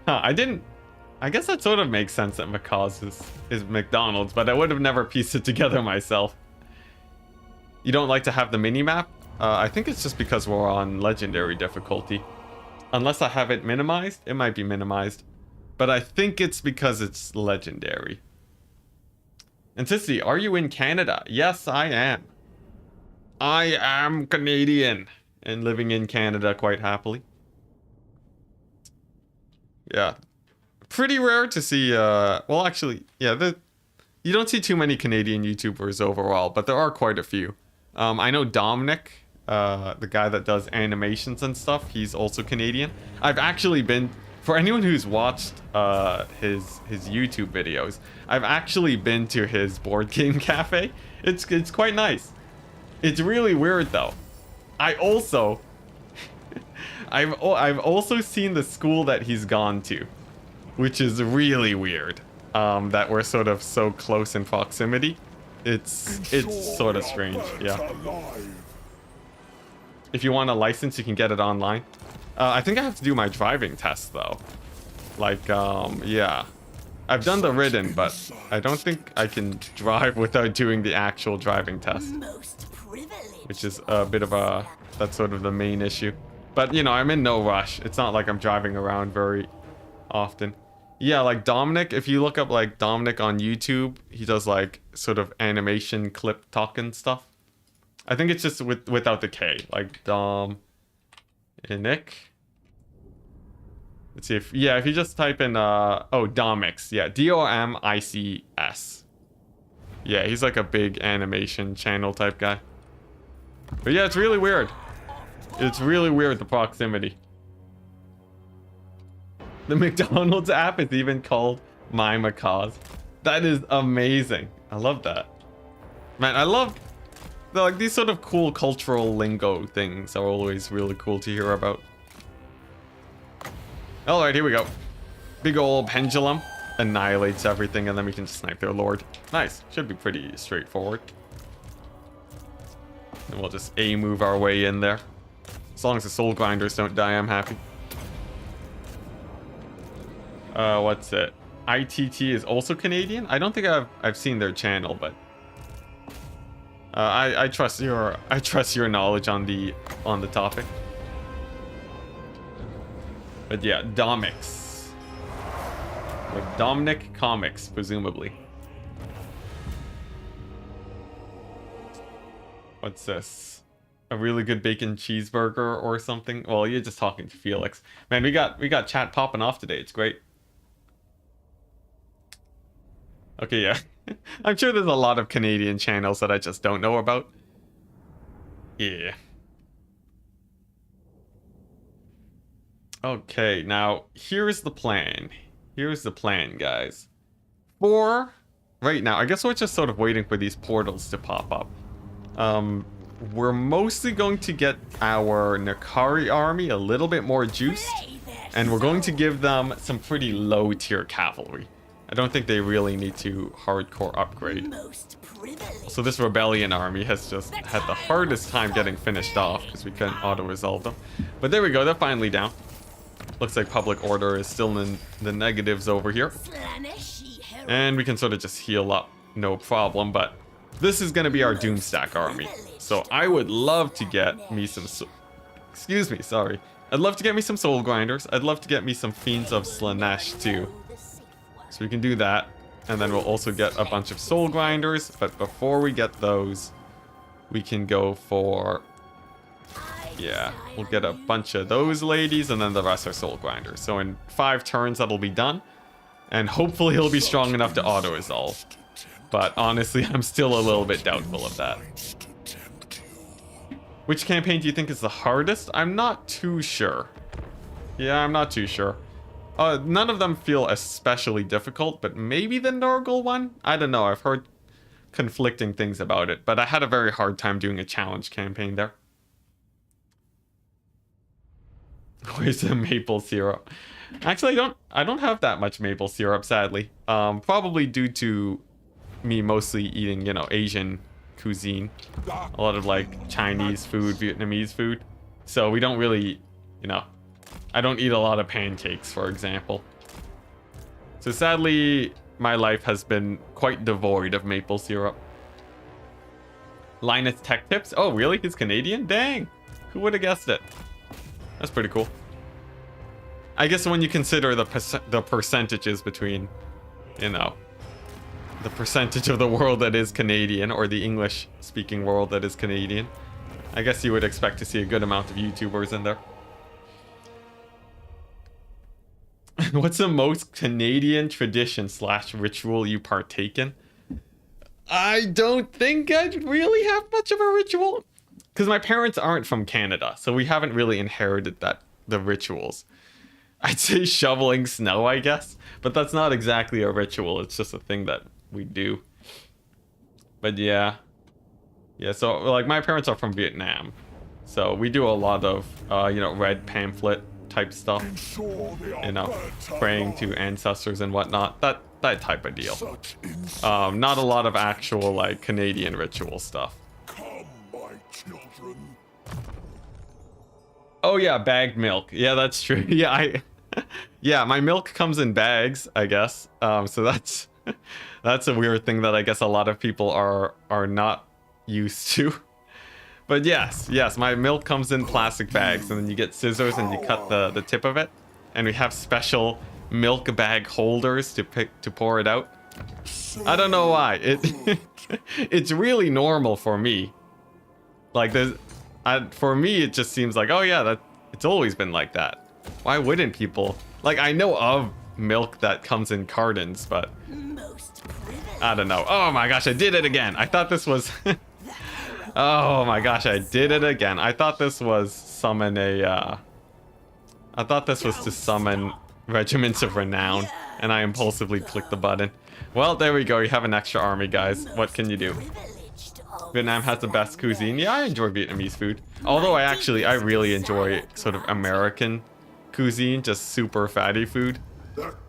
I guess that sort of makes sense that Makaz is McDonald's, but I would have never pieced it together myself. You don't like to have the mini-map? I think it's just because we're on legendary difficulty. Unless I have it minimized, it might be minimized. But I think it's because it's legendary. Enticity, are you in Canada? Yes, I am. I am Canadian and living in Canada quite happily. Yeah. Pretty rare to see, well actually, yeah, you don't see too many Canadian YouTubers overall, but there are quite a few. I know Dominic, the guy that does animations and stuff, he's also Canadian. I've actually been, for anyone who's watched his YouTube videos, I've actually been to his board game cafe. It's quite nice. It's really weird though. I've also seen the school that he's gone to, which is really weird. That we're sort of so close in proximity. It's sort of strange, yeah. If you want a license, you can get it online. I think I have to do my driving test though. Like, yeah. I've done the ridden, but I don't think I can drive without doing the actual driving test. Which is a bit of that's sort of the main issue. But, you know, I'm in no rush. It's not like I'm driving around very often. Yeah, like Dominic, if you look up like Dominic on YouTube, he does like sort of animation clip talking stuff. I think it's just without the K, like Dominic. Let's see if, yeah, if you just type in, Domix, yeah, Domix. Yeah, he's like a big animation channel type guy. But yeah, it's really weird. It's really weird, the proximity. The McDonald's app is even called My Makaz. That is amazing. I love that. Man, I love like these sort of cool cultural lingo things are always really cool to hear about. Alright, here we go. Big ol' pendulum annihilates everything and then we can just snipe their lord. Nice. Should be pretty straightforward. And we'll just A-move our way in there. As long as the soul grinders don't die, I'm happy. What's it? ITT is also Canadian? I don't think I've seen their channel, but I trust your knowledge on the topic. But yeah, Domix. Like Dominic Comics, presumably. What's this? A really good bacon cheeseburger or something? Well, you're just talking to Felix. Man, we got chat popping off today. It's great. Okay, yeah. I'm sure there's a lot of Canadian channels that I just don't know about. Yeah. Okay, now here's the plan. Here's the plan, guys. For right now, I guess we're just sort of waiting for these portals to pop up. We're mostly going to get our Nakari army a little bit more juiced, and we're going to give them some pretty low tier cavalry. I don't think they really need to hardcore upgrade. So this rebellion army has just had the hardest time getting finished off because we couldn't auto-resolve them. But there we go, they're finally down. Looks like public order is still in the negatives over here. And we can sort of just heal up, no problem, but this is going to be our Doomstack army. So I would love to get me some... Excuse me, sorry. I'd love to get me some Soul Grinders. I'd love to get me some Fiends of Slaanesh too. So we can do that. And then we'll also get a bunch of Soul Grinders. But before we get those, we can go for... Yeah, we'll get a bunch of those ladies, and then the rest are Soul Grinders. So in 5 turns, that'll be done. And hopefully he'll be strong enough to auto-resolve. But honestly, I'm still a little bit doubtful of that. Which campaign do you think is the hardest? I'm not too sure. Yeah, I'm not too sure. None of them feel especially difficult, but maybe the Nurgle one? I don't know, I've heard conflicting things about it, but I had a very hard time doing a challenge campaign there. Where's the maple syrup? Actually, I don't have that much maple syrup, sadly. Probably due to me mostly eating, you know, Asian cuisine. A lot of like Chinese food, Vietnamese food. So we don't really, you know, I don't eat a lot of pancakes, for example. So sadly, my life has been quite devoid of maple syrup. Linus Tech Tips? Oh, really? He's Canadian? Dang! Who would have guessed it? That's pretty cool. I guess when you consider the percentages between, you know, the percentage of the world that is Canadian, or the English-speaking world that is Canadian, I guess you would expect to see a good amount of YouTubers in there. What's the most Canadian tradition / ritual you partake in? I don't think I really have much of a ritual. Because my parents aren't from Canada, so we haven't really inherited the rituals. I'd say shoveling snow, I guess. But that's not exactly a ritual, it's just a thing that we do. But yeah. Yeah, so like my parents are from Vietnam. So we do a lot of, you know, red pamphlet type stuff. You know, praying to ancestors and whatnot. That type of deal. Not a lot of actual like Canadian ritual stuff. Oh yeah, bagged milk. Yeah, that's true. Yeah, yeah, my milk comes in bags, I guess. So that's a weird thing that I guess a lot of people are not used to. But yes, my milk comes in plastic bags, and then you get scissors and you cut the tip of it. And we have special milk bag holders to pour it out. I don't know why. It's really normal for me. Like for me, it just seems like, oh yeah, it's always been like that. Why wouldn't people? Like, I know of milk that comes in cartons, but I don't know. Oh my gosh, I did it again. I thought this was... Oh my gosh, I did it again. I thought this was summon a... I thought this was to summon Regiments of Renown, and I impulsively clicked the button. Well, there we go. You have an extra army, guys. What can you do? Vietnam has the best cuisine. Yeah, I enjoy Vietnamese food. Although I really enjoy sort of American cuisine, just super fatty food.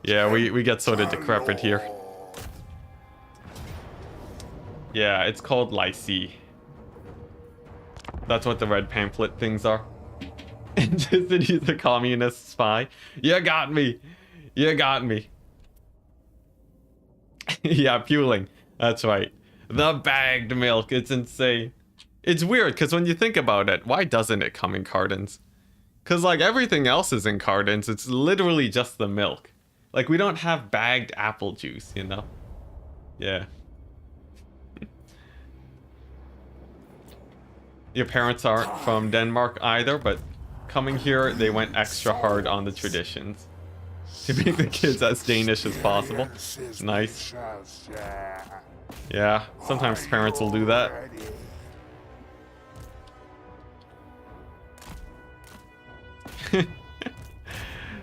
Yeah, we get sort of decrepit here. Yeah, it's called Lycée. That's what the red pamphlet things are. Intensity, the communist spy. You got me. You got me. Yeah, puling. That's right. The bagged milk. It's insane. It's weird, because when you think about it, why doesn't it come in cartons? Because, like, everything else is in cartons. It's literally just the milk. Like, we don't have bagged apple juice, you know? Yeah. Your parents aren't from Denmark either, but coming here, they went extra hard on the traditions. to make the kids as Danish as possible. Nice. Yeah, sometimes parents will do that.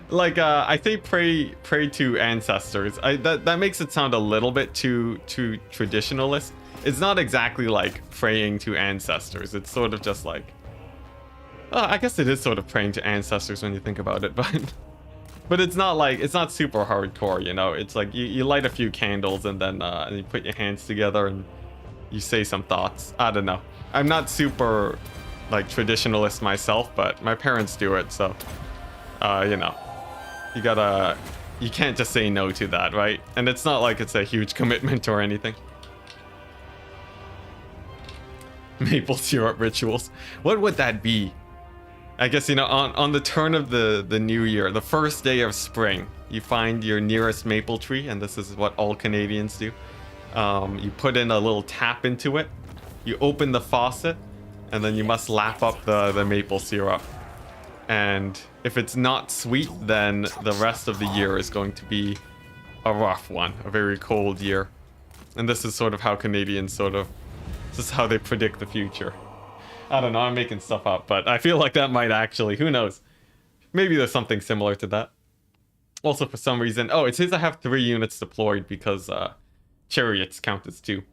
Like I say pray to ancestors. That makes it sound a little bit too traditionalist. It's not exactly like praying to ancestors. It's sort of just like I guess it is sort of praying to ancestors when you think about it, but it's not like, it's not super hardcore, you know. It's like you light a few candles and then you put your hands together and you say some thoughts. I don't know. I'm not super like traditionalist myself, but my parents do it, so you know. You can't just say no to that, right? And it's not like it's a huge commitment or anything. Maple syrup rituals. What would that be? I guess, you know, on the turn of the new year, the first day of spring, you find your nearest maple tree, and this is what all Canadians do. You put in a little tap into it, you open the faucet, and then you must lap up the maple syrup. And if it's not sweet, then the rest of the year is going to be a rough one, a very cold year. And this is sort of how Canadians this is how they predict the future. I don't know, I'm making stuff up, but I feel like that might actually, who knows? Maybe there's something similar to that. Also, for some reason, oh, it says I have 3 units deployed because chariots count as 2.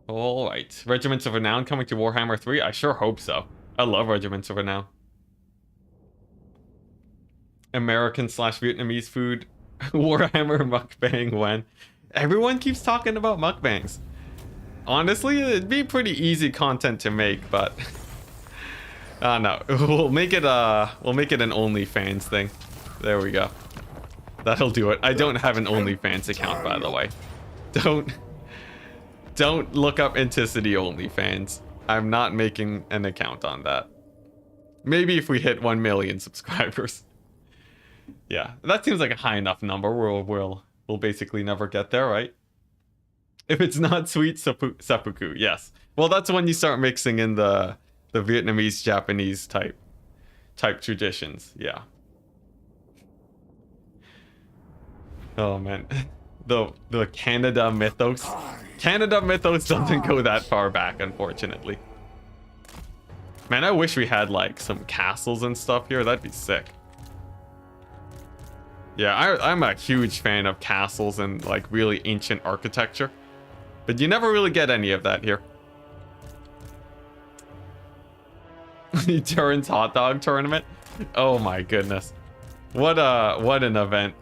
Alright, Regiments of Renown coming to Warhammer 3? I sure hope so. I love Regiments of Renown. American/Vietnamese food. Warhammer mukbang when? Everyone keeps talking about mukbangs. Honestly, it'd be pretty easy content to make, but no, we'll make it an OnlyFans thing. There we go. That'll do it. I don't have an OnlyFans account, by the way. Don't look up Enticity OnlyFans. I'm not making an account on that. Maybe if we hit 1 million subscribers. Yeah, that seems like a high enough number. We'll basically never get there, right? If it's not sweet seppuku, yes. Well, that's when you start mixing in the Vietnamese, Japanese type traditions. Yeah. Oh man, the Canada mythos. Canada mythos doesn't go that far back, unfortunately. Man, I wish we had like some castles and stuff here. That'd be sick. Yeah, I'm a huge fan of castles and like really ancient architecture. But you never really get any of that here. Turns hot dog tournament? Oh my goodness. What an event.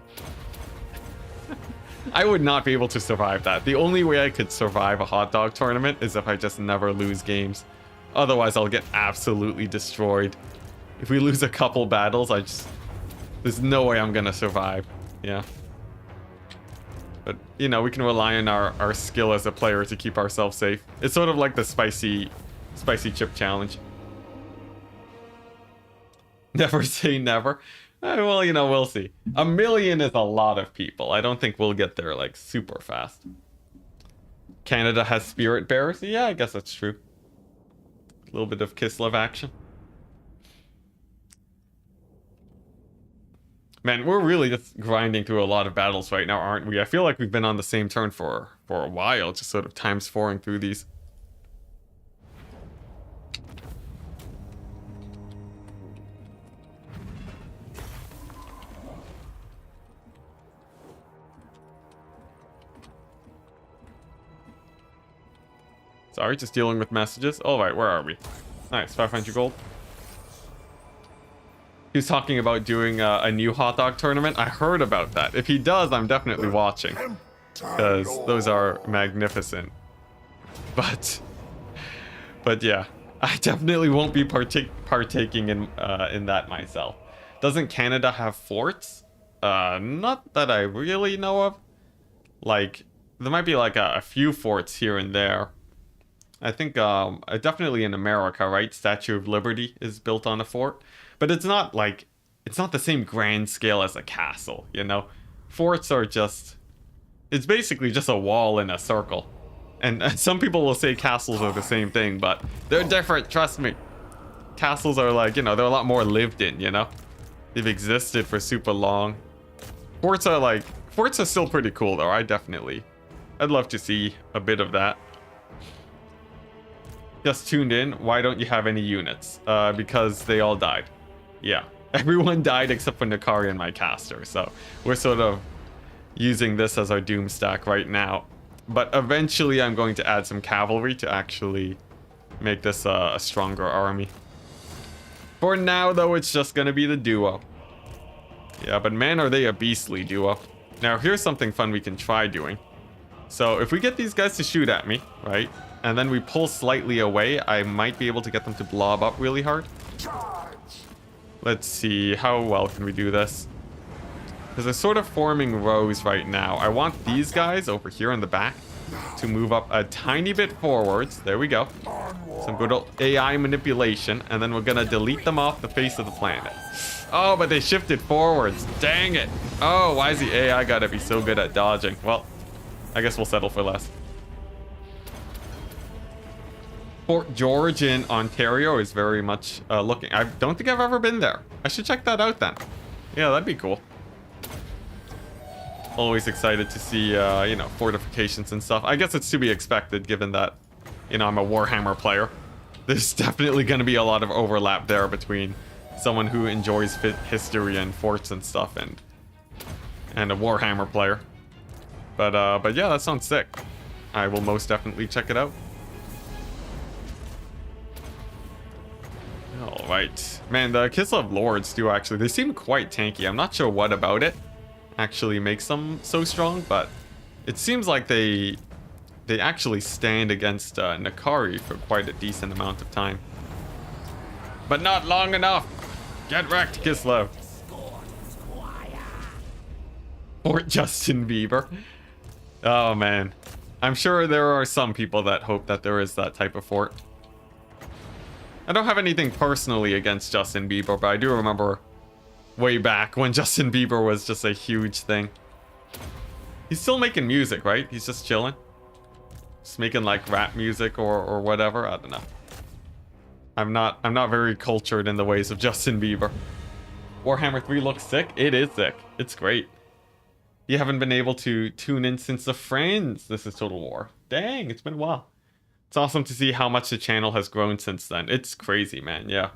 I would not be able to survive that. The only way I could survive a hot dog tournament is if I just never lose games. Otherwise, I'll get absolutely destroyed. If we lose a couple battles, there's no way I'm gonna survive. Yeah. But, you know, we can rely on our skill as a player to keep ourselves safe. It's sort of like the spicy chip challenge. Never say never. Well, you know, we'll see. 1 million is a lot of people. I don't think we'll get there, like, super fast. Canada has spirit bearers? Yeah, I guess that's true. A little bit of Kislev action. Man, we're really just grinding through a lot of battles right now, aren't we? I feel like we've been on the same turn for a while, just sort of times 4ing through these. Sorry, just dealing with messages. Alright, where are we? Nice, 500 gold. He was talking about doing a new hot dog tournament. I heard about that. If he does, I'm definitely watching. Because those are magnificent. But yeah, I definitely won't be partaking in that myself. Doesn't Canada have forts? Not that I really know of. Like, there might be like a few forts here and there. I think definitely in America, right? Statue of Liberty is built on a fort. But it's not the same grand scale as a castle, you know? Forts are it's basically just a wall in a circle. And some people will say castles are the same thing, but they're different, trust me. castles are like, you know, they're a lot more lived in, you know? They've existed for super long. Forts are still pretty cool though. I'd love to see a bit of that. Just tuned in. Why don't you have any units? Because they all died. Yeah, everyone died except for Nakari and my caster. So we're sort of using this as our doom stack right now. But eventually I'm going to add some cavalry to actually make this a stronger army. For now though, it's just gonna be the duo. Yeah, but man, are they a beastly duo. Now here's something fun we can try doing. So if we get these guys to shoot at me, right? And then we pull slightly away, I might be able to get them to blob up really hard. Let's see, how well can we do this? Because they're sort of forming rows right now. I want these guys over here in the back to move up a tiny bit forwards. There we go. Some good old AI manipulation. And then we're going to delete them off the face of the planet. Oh, but they shifted forwards. Dang it. Oh, why is the AI got to be so good at dodging? Well, I guess we'll settle for less. Fort George in Ontario is very much looking. I don't think I've ever been there. I should check that out then. Yeah, that'd be cool. Always excited to see, you know, fortifications and stuff. I guess it's to be expected given that, you know, I'm a Warhammer player. There's definitely going to be a lot of overlap there between someone who enjoys history and forts and stuff and a Warhammer player. But yeah, that sounds sick. I will most definitely check it out. All right, man. The Kislev Lords do actually. They seem quite tanky. I'm not sure what about it actually makes them so strong, but it seems like they actually stand against Nakari for quite a decent amount of time. But not long enough. Get wrecked, Kislev. Fort Justin Bieber. Oh man, I'm sure there are some people that hope that there is that type of fort. I don't have anything personally against Justin Bieber, but I do remember way back when Justin Bieber was just a huge thing. He's still making music, right? He's just chilling. Just making like rap music or whatever. I don't know. I'm not very cultured in the ways of Justin Bieber. Warhammer 3 looks sick. It is sick. It's great. You haven't been able to tune in since the Friends. This is Total War. Dang, it's been a while. It's awesome to see how much the channel has grown since then. It's crazy, man. Yeah.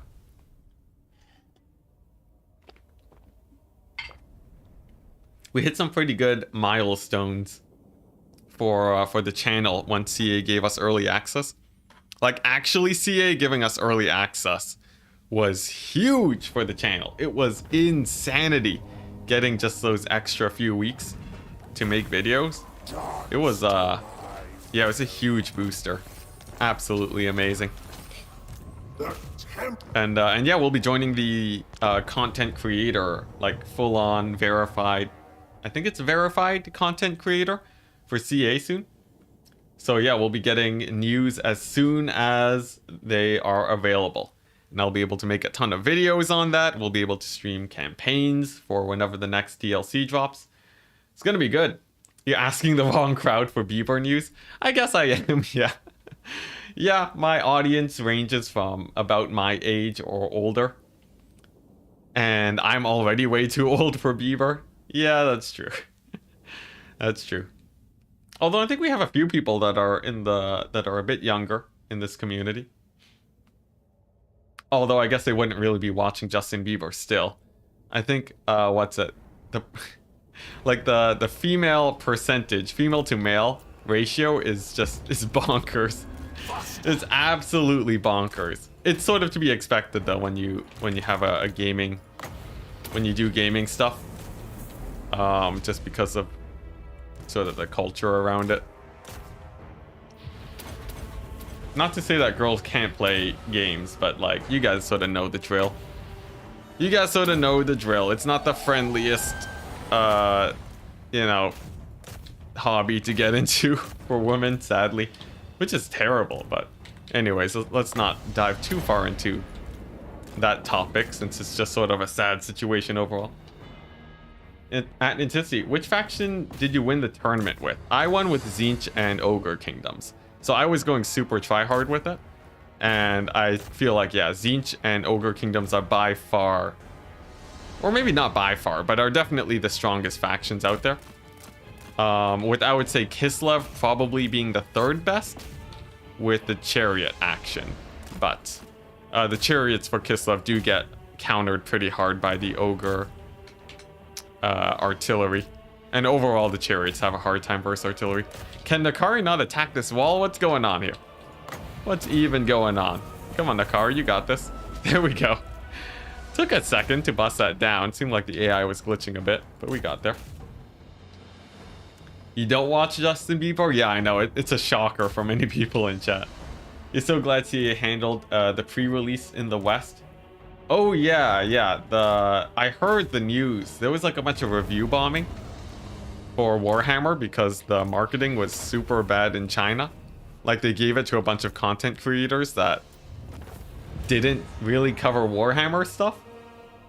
We hit some pretty good milestones for the channel once CA gave us early access. Like, actually CA giving us early access was huge for the channel. It was insanity getting just those extra few weeks to make videos. It was yeah, it was a huge booster. Absolutely amazing. And yeah, we'll be joining the content creator, like full-on verified, I think it's verified content creator for CA soon. So yeah, we'll be getting news as soon as they are available. And I'll be able to make a ton of videos on that. We'll be able to stream campaigns for whenever the next DLC drops. It's gonna be good. You're asking the wrong crowd for Bieber news? I guess I am, yeah. Yeah, my audience ranges from about my age or older. And I'm already way too old for Bieber. Yeah, that's true. That's true. Although I think we have a few people that are a bit younger in this community. Although I guess they wouldn't really be watching Justin Bieber still. I think what's it? The female percentage, female to male ratio is bonkers. It's absolutely bonkers. It's sort of to be expected though when you have a gaming, when you do gaming stuff. Just because of sort of the culture around it. Not to say that girls can't play games, but like, you guys sort of know the drill. You guys sort of know the drill. It's not the friendliest, you know, hobby to get into for women, sadly. Which is terrible, but anyways, let's not dive too far into that topic since it's just sort of a sad situation overall. At Enticity, which faction did you win the tournament with? I won with Tzeentch and Ogre Kingdoms. So I was going super tryhard with it. And I feel like, yeah, Tzeentch and Ogre Kingdoms are by far, or maybe not by far, but are definitely the strongest factions out there. With, I would say, Kislev probably being the third best with the chariot action. But the chariots for Kislev do get countered pretty hard by the Ogre artillery. And overall, the chariots have a hard time versus artillery. Can Nakari not attack this wall? What's going on here? What's even going on? Come on, Nakari, you got this. There we go. Took a second to bust that down. Seemed like the AI was glitching a bit, but we got there. You don't watch Justin Bieber? Yeah, I know. It's a shocker for many people in chat. You're so glad to see it handled the pre-release in the West. Oh, yeah. I heard the news. There was like a bunch of review bombing for Warhammer because the marketing was super bad in China. Like, they gave it to a bunch of content creators that didn't really cover Warhammer stuff.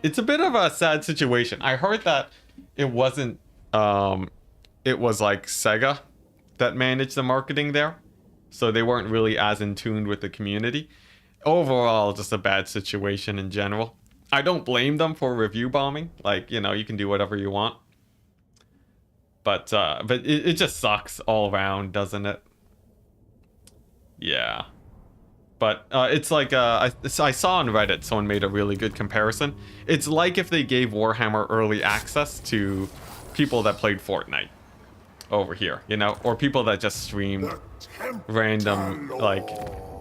It's a bit of a sad situation. I heard that it wasn't, it was like Sega that managed the marketing there. So they weren't really as in tune with the community. Overall, just a bad situation in general. I don't blame them for review bombing. Like, you know, you can do whatever you want. But it just sucks all around, doesn't it? Yeah. But it's like, I saw on Reddit, someone made a really good comparison. It's like if they gave Warhammer early access to people that played Fortnite over here, you know? Or people that just streamed random, like,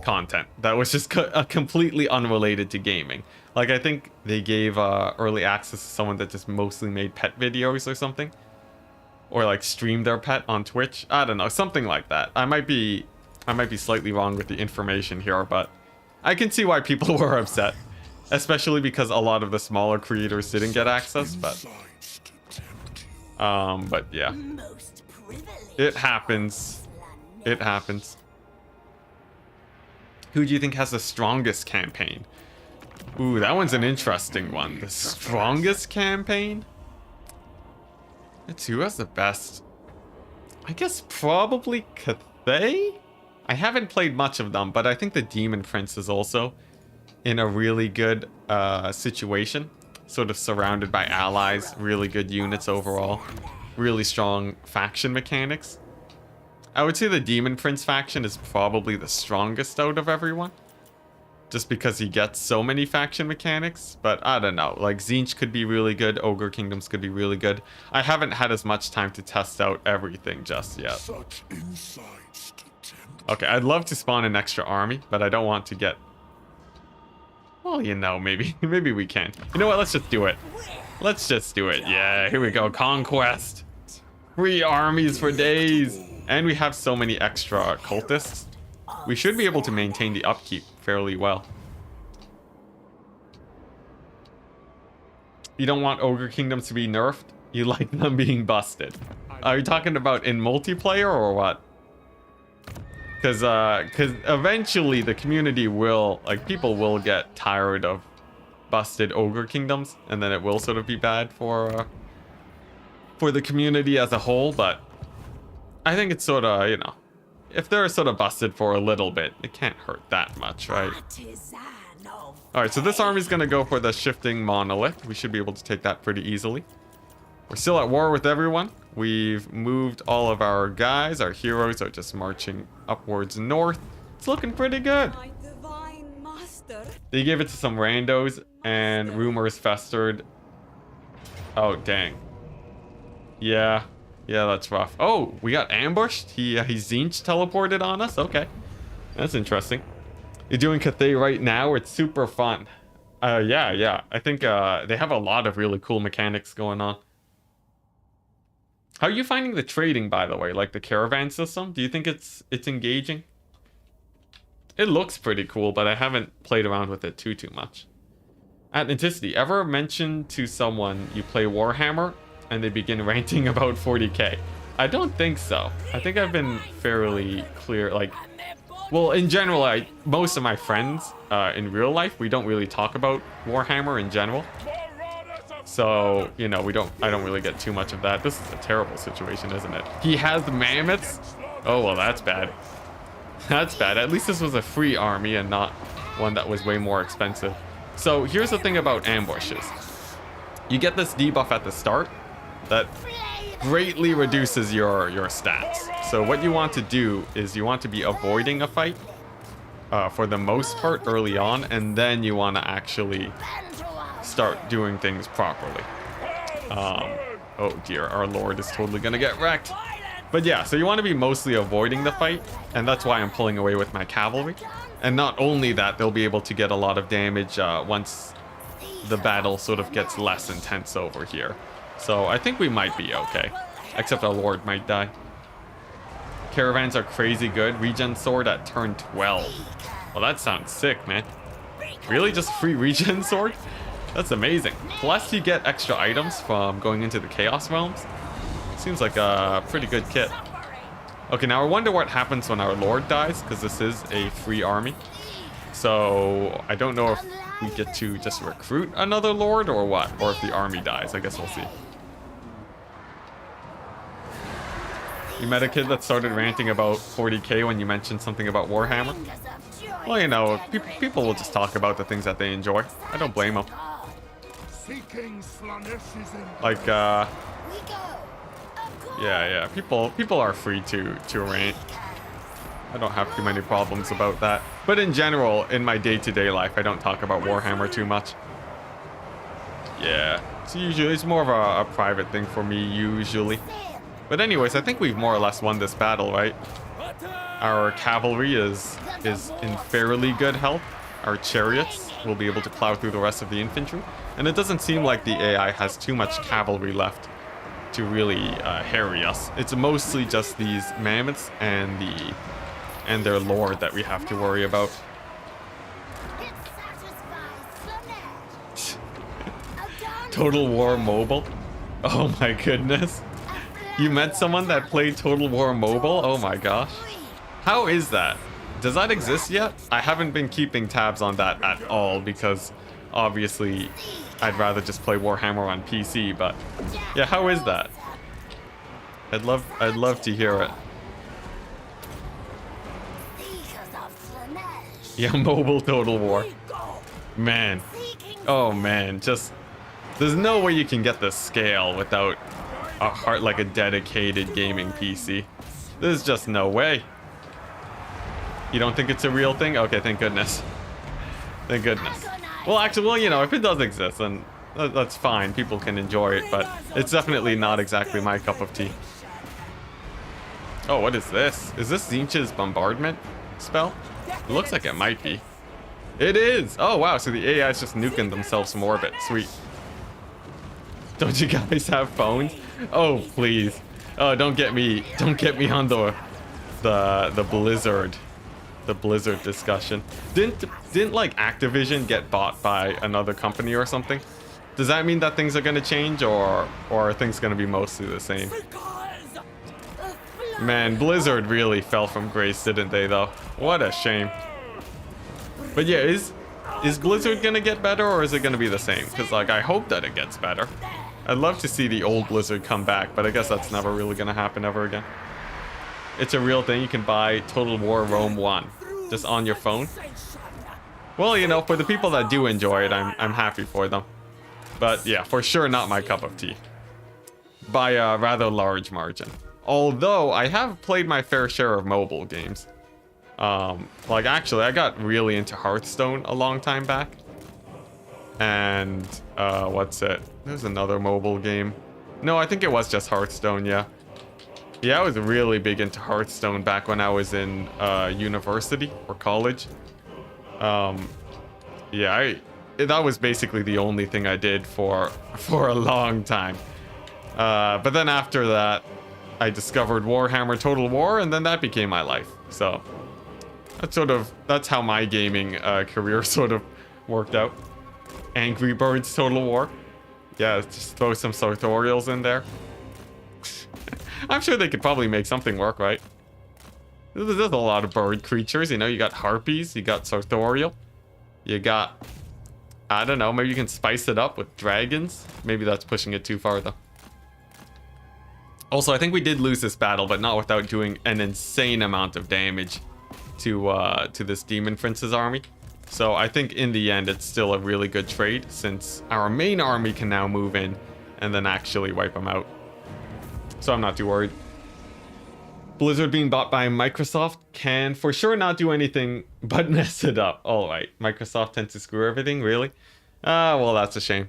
content that was just completely unrelated to gaming. Like, I think they gave early access to someone that just mostly made pet videos or something. Or, like, streamed their pet on Twitch. I don't know, something like that. I might be slightly wrong with the information here, but I can see why people were upset. Especially because a lot of the smaller creators didn't get access, but yeah. It happens. It happens. Who do you think has the strongest campaign? Ooh, that one's an interesting one. The strongest campaign? It's who has the best? I guess probably Cathay? I haven't played much of them, but I think the Demon Prince is also in a really good situation. Sort of surrounded by allies, really good units overall. Really strong faction mechanics. I would say the Demon Prince faction is probably the strongest out of everyone. Just because he gets so many faction mechanics. But I don't know, like Tzeentch could be really good, Ogre Kingdoms could be really good. I haven't had as much time to test out everything just yet. Okay, I'd love to spawn an extra army, but I don't want to get... Well, you know, maybe we can. You know what, let's just do it. Let's just do it. Yeah, here we go, Conquest. 3 armies for days. And we have so many extra cultists. We should be able to maintain the upkeep fairly well. You don't want Ogre Kingdoms to be nerfed? You like them being busted. Are you talking about in multiplayer or what? Because eventually the community will, like, people will get tired of busted Ogre Kingdoms, and then it will sort of be bad for the community as a whole, but I think it's sort of, you know, if they're sort of busted for a little bit, it can't hurt that much, right? Alright, so this army's gonna go for the shifting monolith. We should be able to take that pretty easily. We're still at war with everyone. We've moved all of our guys. Our heroes are just marching upwards north. It's looking pretty good. They gave it to some randos, and rumors festered. Oh, dang. Yeah, that's rough. Oh, we got ambushed. He Tzeentch teleported on us. Okay, that's interesting. You're doing Cathay right now. It's super fun. Yeah. I think they have a lot of really cool mechanics going on. How are you finding the trading, by the way? Like the caravan system? Do you think it's engaging? It looks pretty cool, but I haven't played around with it too much. At Enticity, ever mention to someone you play Warhammer and they begin ranting about 40k? I don't think so. I think I've been fairly clear. Like, well, in general, most of my friends in real life, we don't really talk about Warhammer in general. So, you know, I don't really get too much of that. This is a terrible situation, isn't it? He has mammoths? Oh, well, that's bad. That's bad. At least this was a free army and not one that was way more expensive. So here's the thing about ambushes. You get this debuff at the start that greatly reduces your stats. So what you want to do is you want to be avoiding a fight for the most part early on, and then you want to actually start doing things properly. Oh dear, our lord is totally gonna get wrecked. But yeah, so you want to be mostly avoiding the fight, and that's why I'm pulling away with my cavalry. And not only that, they'll be able to get a lot of damage once the battle sort of gets less intense over here. So I think we might be okay, except our lord might die. Caravans are crazy good. Regen sword at turn 12. Well, that sounds sick, man. Really? Just free regen sword? That's amazing. Plus you get extra items from going into the Chaos Realms. Seems like a pretty good kit. Okay, now I wonder what happens when our lord dies, because this is a free army. So I don't know if we get to just recruit another lord or what, or if the army dies. I guess we'll see. You met a kid that started ranting about 40k when you mentioned something about Warhammer? Well, you know, people will just talk about the things that they enjoy. I don't blame them. Like, yeah, people are free to rant. I don't have too many problems about that. But in general, in my day-to-day life, I don't talk about Warhammer too much. Yeah, it's more of a private thing for me, usually. But anyways, I think we've more or less won this battle, right? Our cavalry is in fairly good health. Our chariots will be able to plow through the rest of the infantry. And it doesn't seem like the AI has too much cavalry left to really harry us. It's mostly just these mammoths and their lord that we have to worry about. Total War Mobile? Oh my goodness. You met someone that played Total War Mobile? Oh my gosh. How is that? Does that exist yet? I haven't been keeping tabs on that at all because obviously I'd rather just play Warhammer on PC, but yeah, how is that? I'd love to hear it. Yeah, mobile Total War. Man. Oh man, just there's no way you can get the scale without a dedicated gaming PC. There's just no way. You don't think it's a real thing? Okay, thank goodness. Thank goodness. Well, actually, well, you know, if it does exist, then that's fine. People can enjoy it, but it's definitely not exactly my cup of tea. Oh, what is this? Is this Tzeentch's bombardment spell? It looks like it might be. It is! Oh, wow, so the AI is just nuking themselves from orbit. Sweet. Don't you guys have phones? Oh, please. Oh, don't get me on the Blizzard. The Blizzard discussion. Didn't like Activision get bought by another company or something? Does that mean that things are gonna change, or are things gonna be mostly the same? Man, Blizzard really fell from grace, didn't they, though? What a shame. But yeah, is Blizzard gonna get better, or is it gonna be the same? Because, like, I hope that it gets better. I'd love to see the old Blizzard come back, but I guess that's never really gonna happen ever again. It's a real thing. You can buy Total War Rome 1 just on your phone. Well, you know, for the people that do enjoy it, I'm happy for them. But yeah, for sure not my cup of tea. By a rather large margin. Although I have played my fair share of mobile games. Like actually, I got really into Hearthstone a long time back. And what's it? There's another mobile game. No, I think it was just Hearthstone, yeah. Yeah, I was really big into Hearthstone back when I was in university or college. Yeah, that was basically the only thing I did for a long time. But then after that, I discovered Warhammer Total War, and then that became my life. So that's how my gaming career sort of worked out. Angry Birds Total War. Yeah, just throw some tutorials in there. I'm sure they could probably make something work, right? There's a lot of bird creatures, you know. You got harpies, you got sartorial, you got, I don't know, maybe you can spice it up with dragons. Maybe that's pushing it too far, though. Also, I think we did lose this battle, but not without doing an insane amount of damage to this Demon Prince's army. So I think in the end, it's still a really good trade since our main army can now move in and then actually wipe them out. So I'm not too worried. Blizzard being bought by Microsoft can for sure not do anything but mess it up. All right, Microsoft tends to screw everything, really? Well, that's a shame.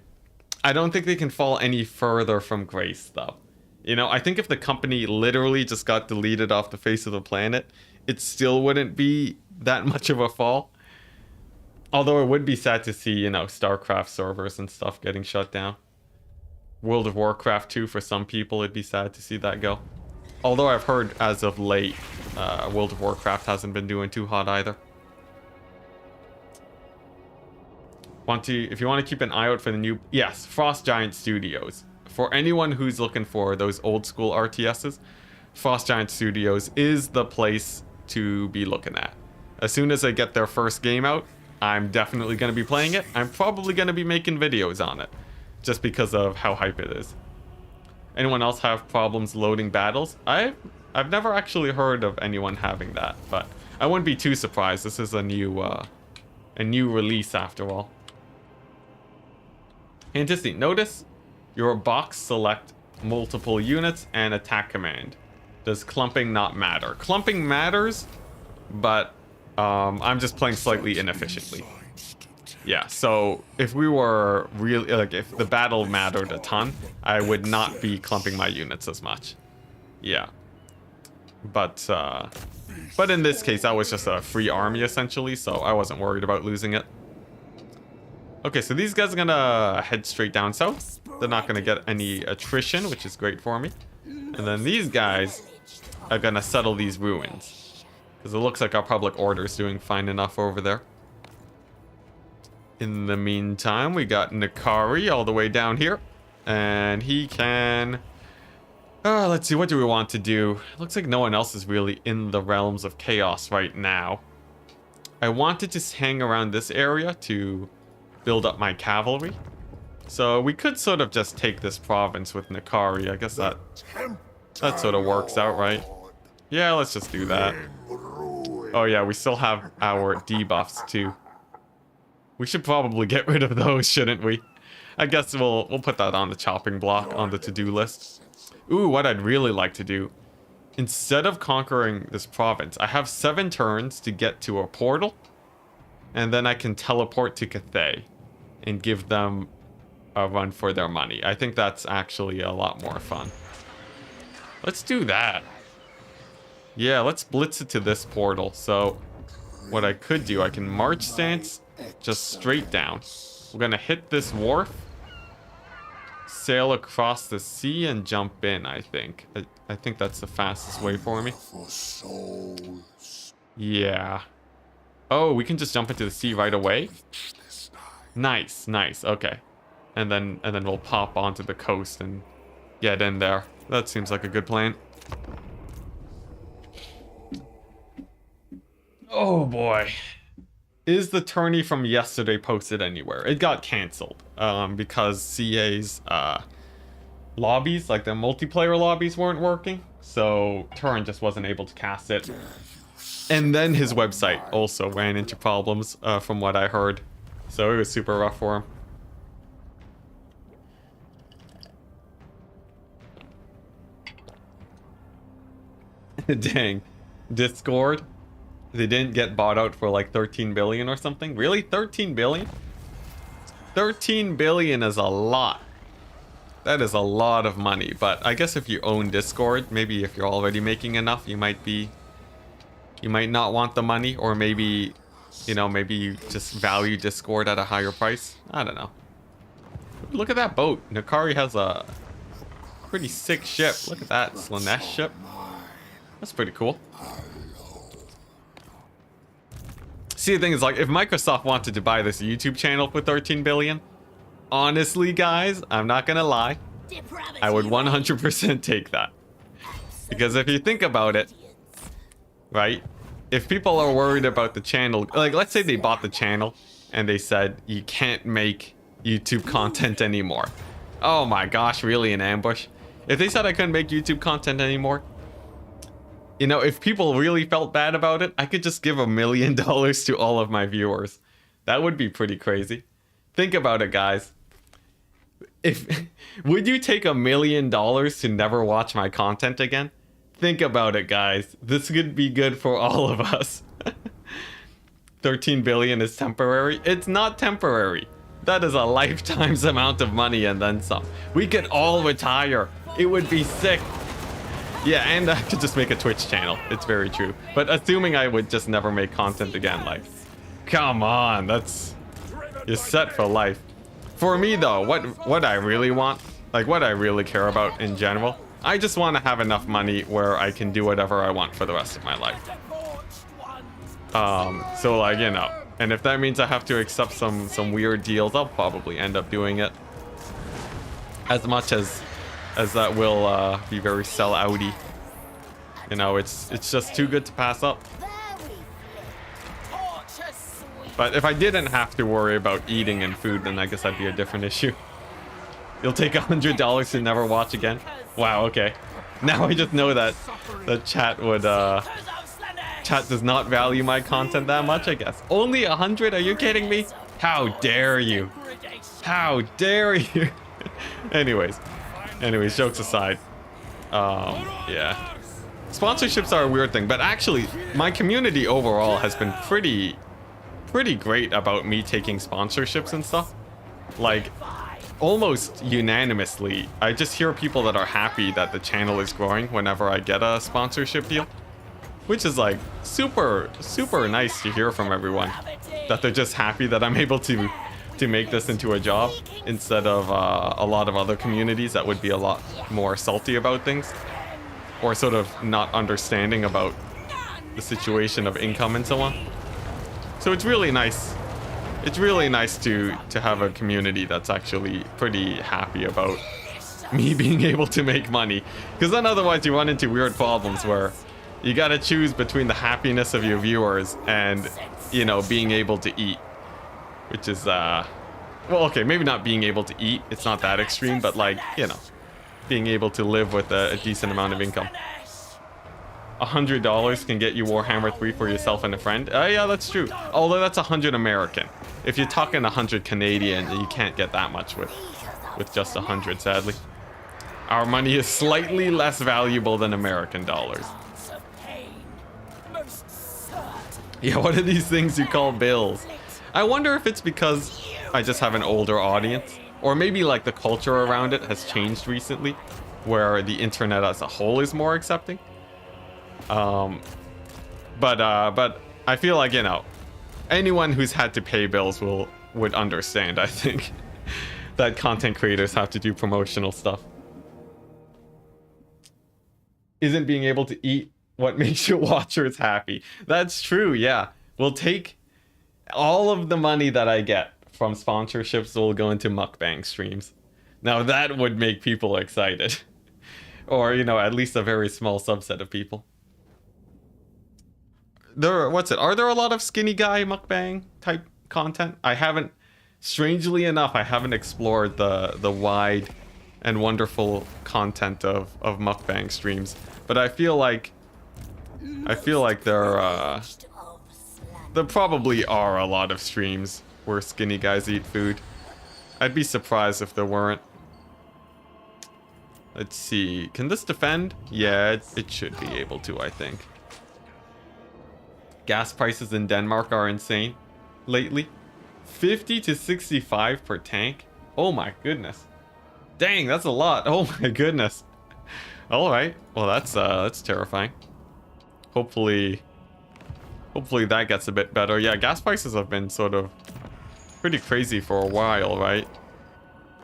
I don't think they can fall any further from grace, though. You know, I think if the company literally just got deleted off the face of the planet, it still wouldn't be that much of a fall. Although it would be sad to see, you know, StarCraft servers and stuff getting shut down. World of Warcraft 2, for some people, it'd be sad to see that go. Although I've heard as of late, World of Warcraft hasn't been doing too hot either. If you want to keep an eye out for the new... Yes, Frost Giant Studios. For anyone who's looking for those old school RTSs, Frost Giant Studios is the place to be looking at. As soon as they get their first game out, I'm definitely going to be playing it. I'm probably going to be making videos on it, just because of how hype it is. Anyone else have problems loading battles? I've never actually heard of anyone having that, but I wouldn't be too surprised. This is a new release after all. Enticity, notice your box select multiple units and attack command. Does clumping not matter? Clumping matters, but I'm just playing slightly inefficiently. Yeah, so if we were really, like, if the battle mattered a ton, I would not be clumping my units as much. Yeah. But in this case, that was just a free army, essentially, so I wasn't worried about losing it. Okay, so these guys are gonna head straight down south. They're not gonna get any attrition, which is great for me. And then these guys are gonna settle these ruins, because it looks like our public order is doing fine enough over there. In the meantime, we got Nakari all the way down here, and he can... let's see, what do we want to do? Looks like no one else is really in the realms of chaos right now. I wanted to hang around this area to build up my cavalry. So we could sort of just take this province with Nakari. I guess that sort of works out, right? Yeah, let's just do that. Oh yeah, we still have our debuffs too. We should probably get rid of those, shouldn't we? I guess we'll put that on the chopping block on the to-do list. Ooh, what I'd really like to do. Instead of conquering this province, I have 7 turns to get to a portal. And then I can teleport to Cathay and give them a run for their money. I think that's actually a lot more fun. Let's do that. Yeah, let's blitz it to this portal. So what I could do, I can march stance just straight down. We're gonna hit this wharf, sail across the sea, and jump in, I think. I think that's the fastest way for me. Yeah. Oh, we can just jump into the sea right away? Nice, nice, okay. And then we'll pop onto the coast and get in there. That seems like a good plan. Oh boy. Is the tourney from yesterday posted anywhere? It got cancelled because CA's lobbies, like the multiplayer lobbies, weren't working. So Turin just wasn't able to cast it. And then his website also ran into problems from what I heard. So it was super rough for him. Dang. Discord? They didn't get bought out for like 13 billion or something? Really? 13 billion? 13 billion is a lot. That is a lot of money. But I guess if you own Discord, maybe if you're already making enough, you might not want the money, or maybe, you know, maybe you just value Discord at a higher price. I don't know. Look at that boat. Nakari has a pretty sick ship. Look at that Slaanesh ship. That's pretty cool. See, the thing is, like, if Microsoft wanted to buy this YouTube channel for 13 billion, honestly, guys, I'm not gonna lie, I would 100% take that. Because if you think about it, right? If people are worried about the channel, like, let's say they bought the channel and they said, you can't make YouTube content anymore. Oh my gosh, really, an ambush? If they said I couldn't make YouTube content anymore, You know, if people really felt bad about it, I could just give $1 million to all of my viewers. That would be pretty crazy. Think about it, guys. If would you take $1 million to never watch my content again? Think about it, guys. This could be good for all of us. 13 billion is temporary. It's not temporary. That is a lifetime's amount of money and then some. We could all retire. It would be sick. Yeah, and I could just make a Twitch channel. It's very true. But assuming I would just never make content again, like, come on, that's... You're set for life. For me, though, what I really want, like what I really care about in general, I just want to have enough money where I can do whatever I want for the rest of my life. So like, you know, and if that means I have to accept some weird deals, I'll probably end up doing it. As much as that will be very sell-outy. You know, it's just too good to pass up. But if I didn't have to worry about eating and food, then I guess that'd be a different issue. You'll take $100 to never watch again? Wow, okay. Now I just know that the chat would, chat does not value my content that much, I guess. Only 100? Are you kidding me? How dare you? How dare you? Anyways, jokes aside. Yeah. Sponsorships are a weird thing, but actually, my community overall has been pretty great about me taking sponsorships and stuff. Like, almost unanimously, I just hear people that are happy that the channel is growing whenever I get a sponsorship deal. Which is like super nice to hear from everyone. That they're just happy that I'm able to make this into a job instead of a lot of other communities that would be a lot more salty about things. Or sort of not understanding about the situation of income and so on. So it's really nice. It's really nice to have a community that's actually pretty happy about me being able to make money. Because then otherwise you run into weird problems where you gotta choose between the happiness of your viewers and, you know, being able to eat. Which is, well, okay, maybe not being able to eat. It's not that extreme, but like, you know, being able to live with a decent amount of income. $100 can get you Warhammer 3 for yourself and a friend. Yeah, that's true. Although that's 100 American. If you're talking 100 Canadian, you can't get that much with just 100, sadly. Our money is slightly less valuable than American dollars. Yeah, what are these things you call bills? I wonder if it's because I just have an older audience. Or maybe like the culture around it has changed recently, where the internet as a whole is more accepting. But I feel like, you know, anyone who's had to pay bills would understand, I think, that content creators have to do promotional stuff. Isn't being able to eat what makes your watchers happy? That's true, yeah. We'll take all of the money that I get from sponsorships will go into mukbang streams. Now that would make people excited. Or, you know, at least a very small subset of people. Are there a lot of skinny guy mukbang type content? Strangely enough, I haven't explored the wide and wonderful content of mukbang streams. But I feel like there probably are a lot of streams where skinny guys eat food. I'd be surprised if there weren't. Let's see. Can this defend? Yeah, it should be able to, I think. Gas prices in Denmark are insane lately. 50 to 65 per tank. Oh my goodness. Dang, that's a lot. Oh my goodness. All right. Well, that's terrifying. Hopefully that gets a bit better. Yeah, gas prices have been sort of pretty crazy for a while, right?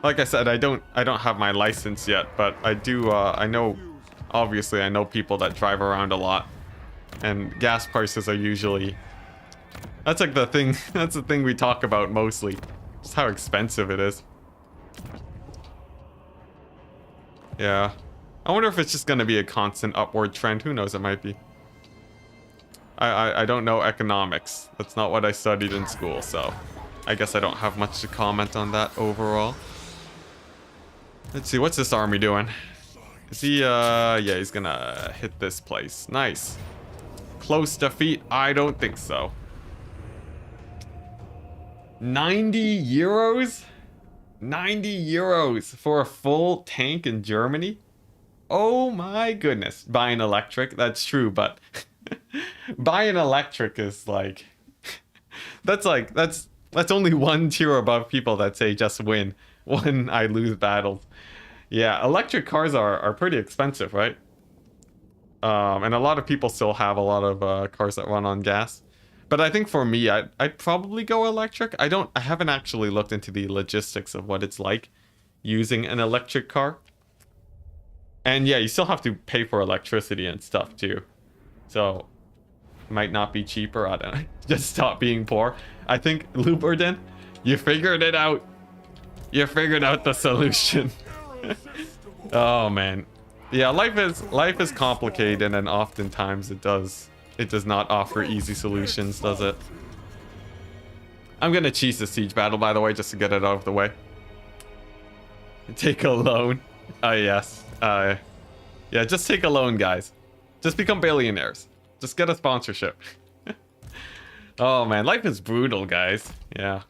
Like I said, I don't have my license yet, but I do I know people that drive around a lot, and gas prices are usually, that's like the thing that's the thing we talk about mostly, just how expensive it is. Yeah, I wonder if it's just gonna be a constant upward trend. Who knows, it might be. I don't know economics. That's not what I studied in school, so I guess I don't have much to comment on that overall. Let's see, what's this army doing? Is he, yeah, he's gonna hit this place. Nice. Close defeat? I don't think so. 90 euros? 90 euros for a full tank in Germany? Oh my goodness. Buying electric, that's true, but buying electric is like, that's only one tier above people that say just win when I lose battles. Yeah, electric cars are pretty expensive, right? And a lot of people still have a lot of cars that run on gas. But I think for me, I'd probably go electric. I haven't actually looked into the logistics of what it's like using an electric car. And yeah, you still have to pay for electricity and stuff too. So, it might not be cheaper. I don't know. Just stop being poor. I think, Luberden, you figured it out. You figured out the solution. Oh man. Yeah, life is complicated, and oftentimes it does not offer easy solutions, does it? I'm gonna cheese the siege battle, by the way, just to get it out of the way. Take a loan. Yes. Yeah, just take a loan, guys. Just become billionaires. Just get a sponsorship. Oh man, life is brutal, guys. Yeah.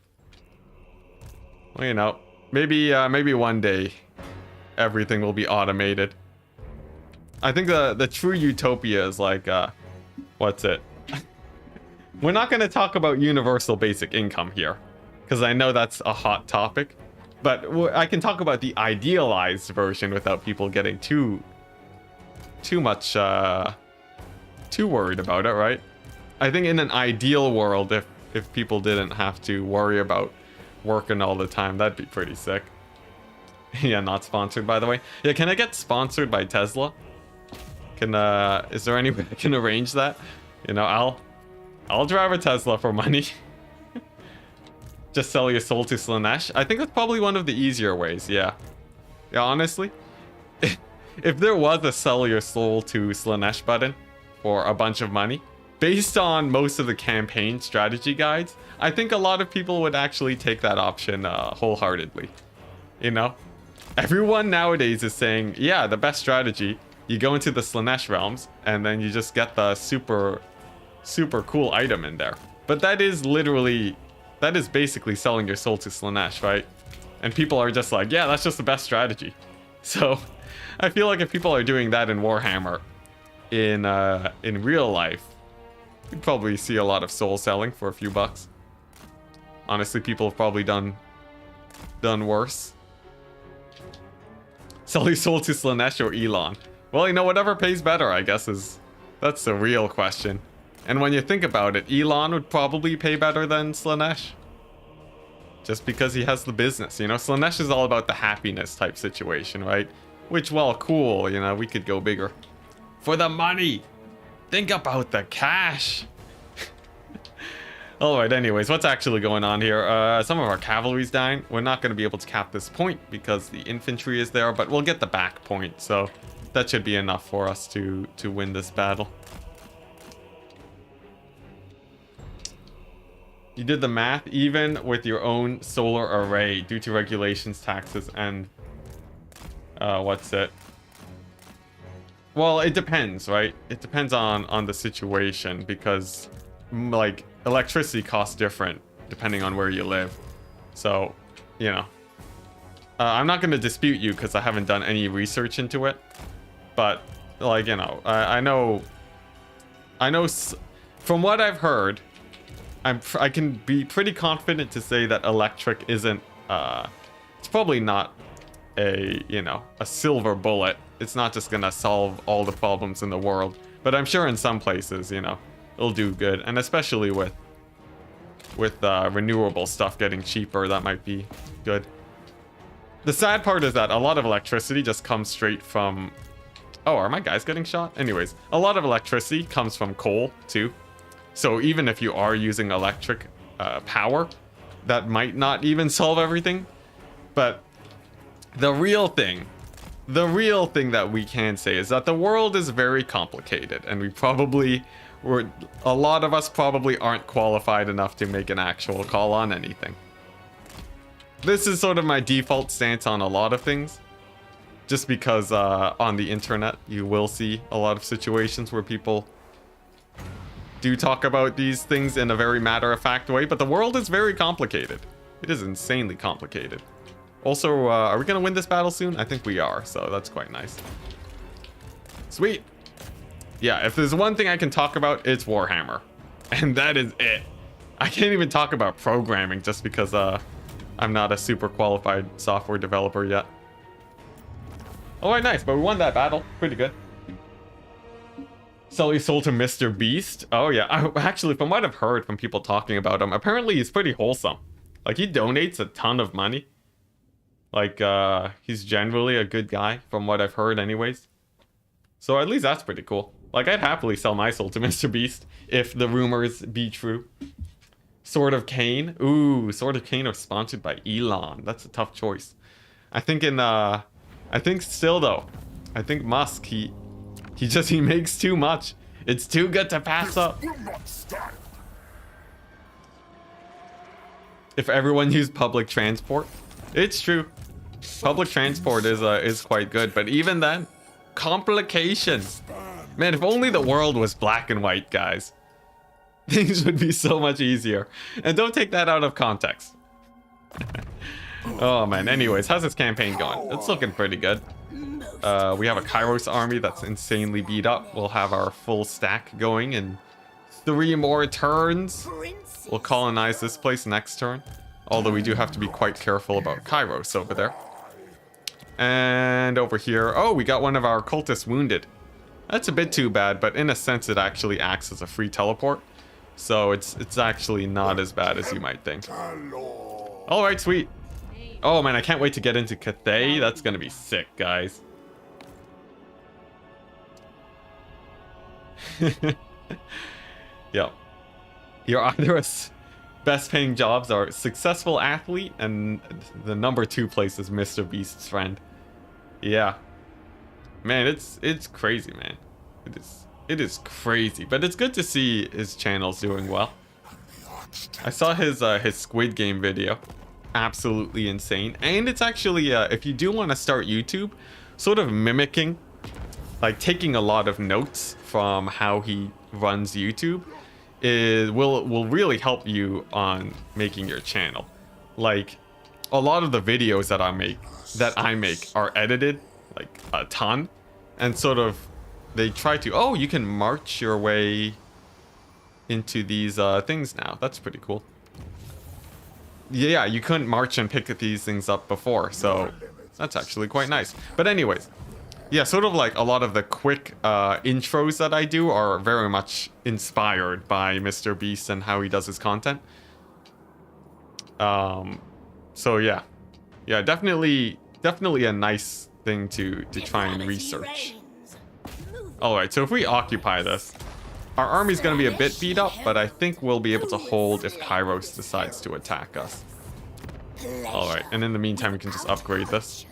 Well, you know, maybe one day everything will be automated. I think the true utopia is like, what's it? We're not going to talk about universal basic income here, because I know that's a hot topic. But I can talk about the idealized version without people getting too much, too worried about it, right? I think in an ideal world, if people didn't have to worry about working all the time, that'd be pretty sick. Yeah, not sponsored, by the way. Yeah, can I get sponsored by Tesla? Is there any way I can arrange that? You know, I'll drive a Tesla for money. Just sell your soul to Slaanesh. I think that's probably one of the easier ways, yeah. Yeah, honestly, if there was a sell your soul to Slaanesh button for a bunch of money, based on most of the campaign strategy guides, I think a lot of people would actually take that option wholeheartedly. You know? Everyone nowadays is saying, yeah, the best strategy, you go into the Slaanesh realms, and then you just get the super cool item in there. But that is basically selling your soul to Slaanesh, right? And people are just like, yeah, that's just the best strategy. So, I feel like if people are doing that in Warhammer, in real life, you'd probably see a lot of soul selling for a few bucks. Honestly, people have probably done worse. Sell your soul to Slaanesh or Elon? Well, you know, whatever pays better, I guess, that's the real question. And when you think about it, Elon would probably pay better than Slaanesh. Just because he has the business, you know? Slaanesh is all about the happiness type situation, right? Which, well, cool, you know, we could go bigger. For the money! Think about the cash! Alright, anyways, what's actually going on here? Some of our cavalry's dying. We're not going to be able to cap this point because the infantry is there, but we'll get the back point, so that should be enough for us to win this battle. You did the math even with your own solar array due to regulations, taxes, and what's it? Well, it depends, right? It depends on the situation, because like electricity costs different depending on where you live. So, you know, I'm not going to dispute you because I haven't done any research into it. But like, you know, I know from what I've heard, I can be pretty confident to say that electric isn't it's probably not a silver bullet. It's not just gonna solve all the problems in the world, but I'm sure in some places, you know, it'll do good. And especially with renewable stuff getting cheaper, that might be good. The sad part is that a lot of electricity just comes straight from... Oh, are my guys getting shot? Anyways, a lot of electricity comes from coal too. So even if you are using electric power, that might not even solve everything. But the real thing that we can say is that the world is very complicated, and a lot of us probably aren't qualified enough to make an actual call on anything. This is sort of my default stance on a lot of things. Just because on the internet you will see a lot of situations where people do talk about these things in a very matter-of-fact way, but the world is very complicated. It is insanely complicated. Also, are we gonna win this battle soon? I think we are, so that's quite nice. Sweet. Yeah, if there's one thing I can talk about, it's Warhammer. And that is it. I can't even talk about programming just because I'm not a super qualified software developer yet. Alright, nice, but we won that battle. Pretty good. Sell your soul to Mr. Beast. Oh yeah, actually, from what I've heard from people talking about him, apparently he's pretty wholesome. Like, he donates a ton of money. Like, he's generally a good guy, from what I've heard anyways. So at least that's pretty cool. Like, I'd happily sell my soul to Mr. Beast, if the rumors be true. Sword of Cain. Ooh, Sword of Cain are sponsored by Elon. That's a tough choice. I think still though, I think Musk, he makes too much. It's too good to pass up. If everyone used public transport, it's true. Public transport is quite good, but even then, complications. Man, if only the world was black and white, guys. Things would be so much easier. And don't take that out of context. Oh man, anyways, how's this campaign going? It's looking pretty good. We have a Kairos army that's insanely beat up. We'll have our full stack going in 3 more turns. We'll colonize this place next turn. Although we do have to be quite careful about Kairos over there. And over here, oh, we got one of our cultists wounded. That's a bit too bad, but in a sense it actually acts as a free teleport. So it's actually not as bad as you might think. Alright, sweet. Oh man, I can't wait to get into Cathay. That's gonna be sick, guys. Yep. You're either best paying jobs are successful athlete, and the number 2 place is Mr. Beast's friend. Yeah. Man, it's crazy, man. It is crazy, but it's good to see his channel's doing well. I saw his Squid Game video. Absolutely insane. And it's actually, if you do want to start YouTube, sort of mimicking, like taking a lot of notes from how he runs YouTube, will really help you on making your channel. Like, a lot of the videos that I make are edited, like a ton, and sort of they try to, oh, you can march your way into these things now. That's pretty cool. Yeah, you couldn't march and pick these things up before, so that's actually quite nice. But anyways, yeah, sort of like a lot of the quick intros that I do are very much inspired by Mr. Beast and how he does his content. So yeah, definitely a nice thing to try and research. Alright, so if we occupy this, our army's gonna be a bit beat up, but I think we'll be able to hold if Kairos decides to attack us. Alright, and in the meantime we can just upgrade this.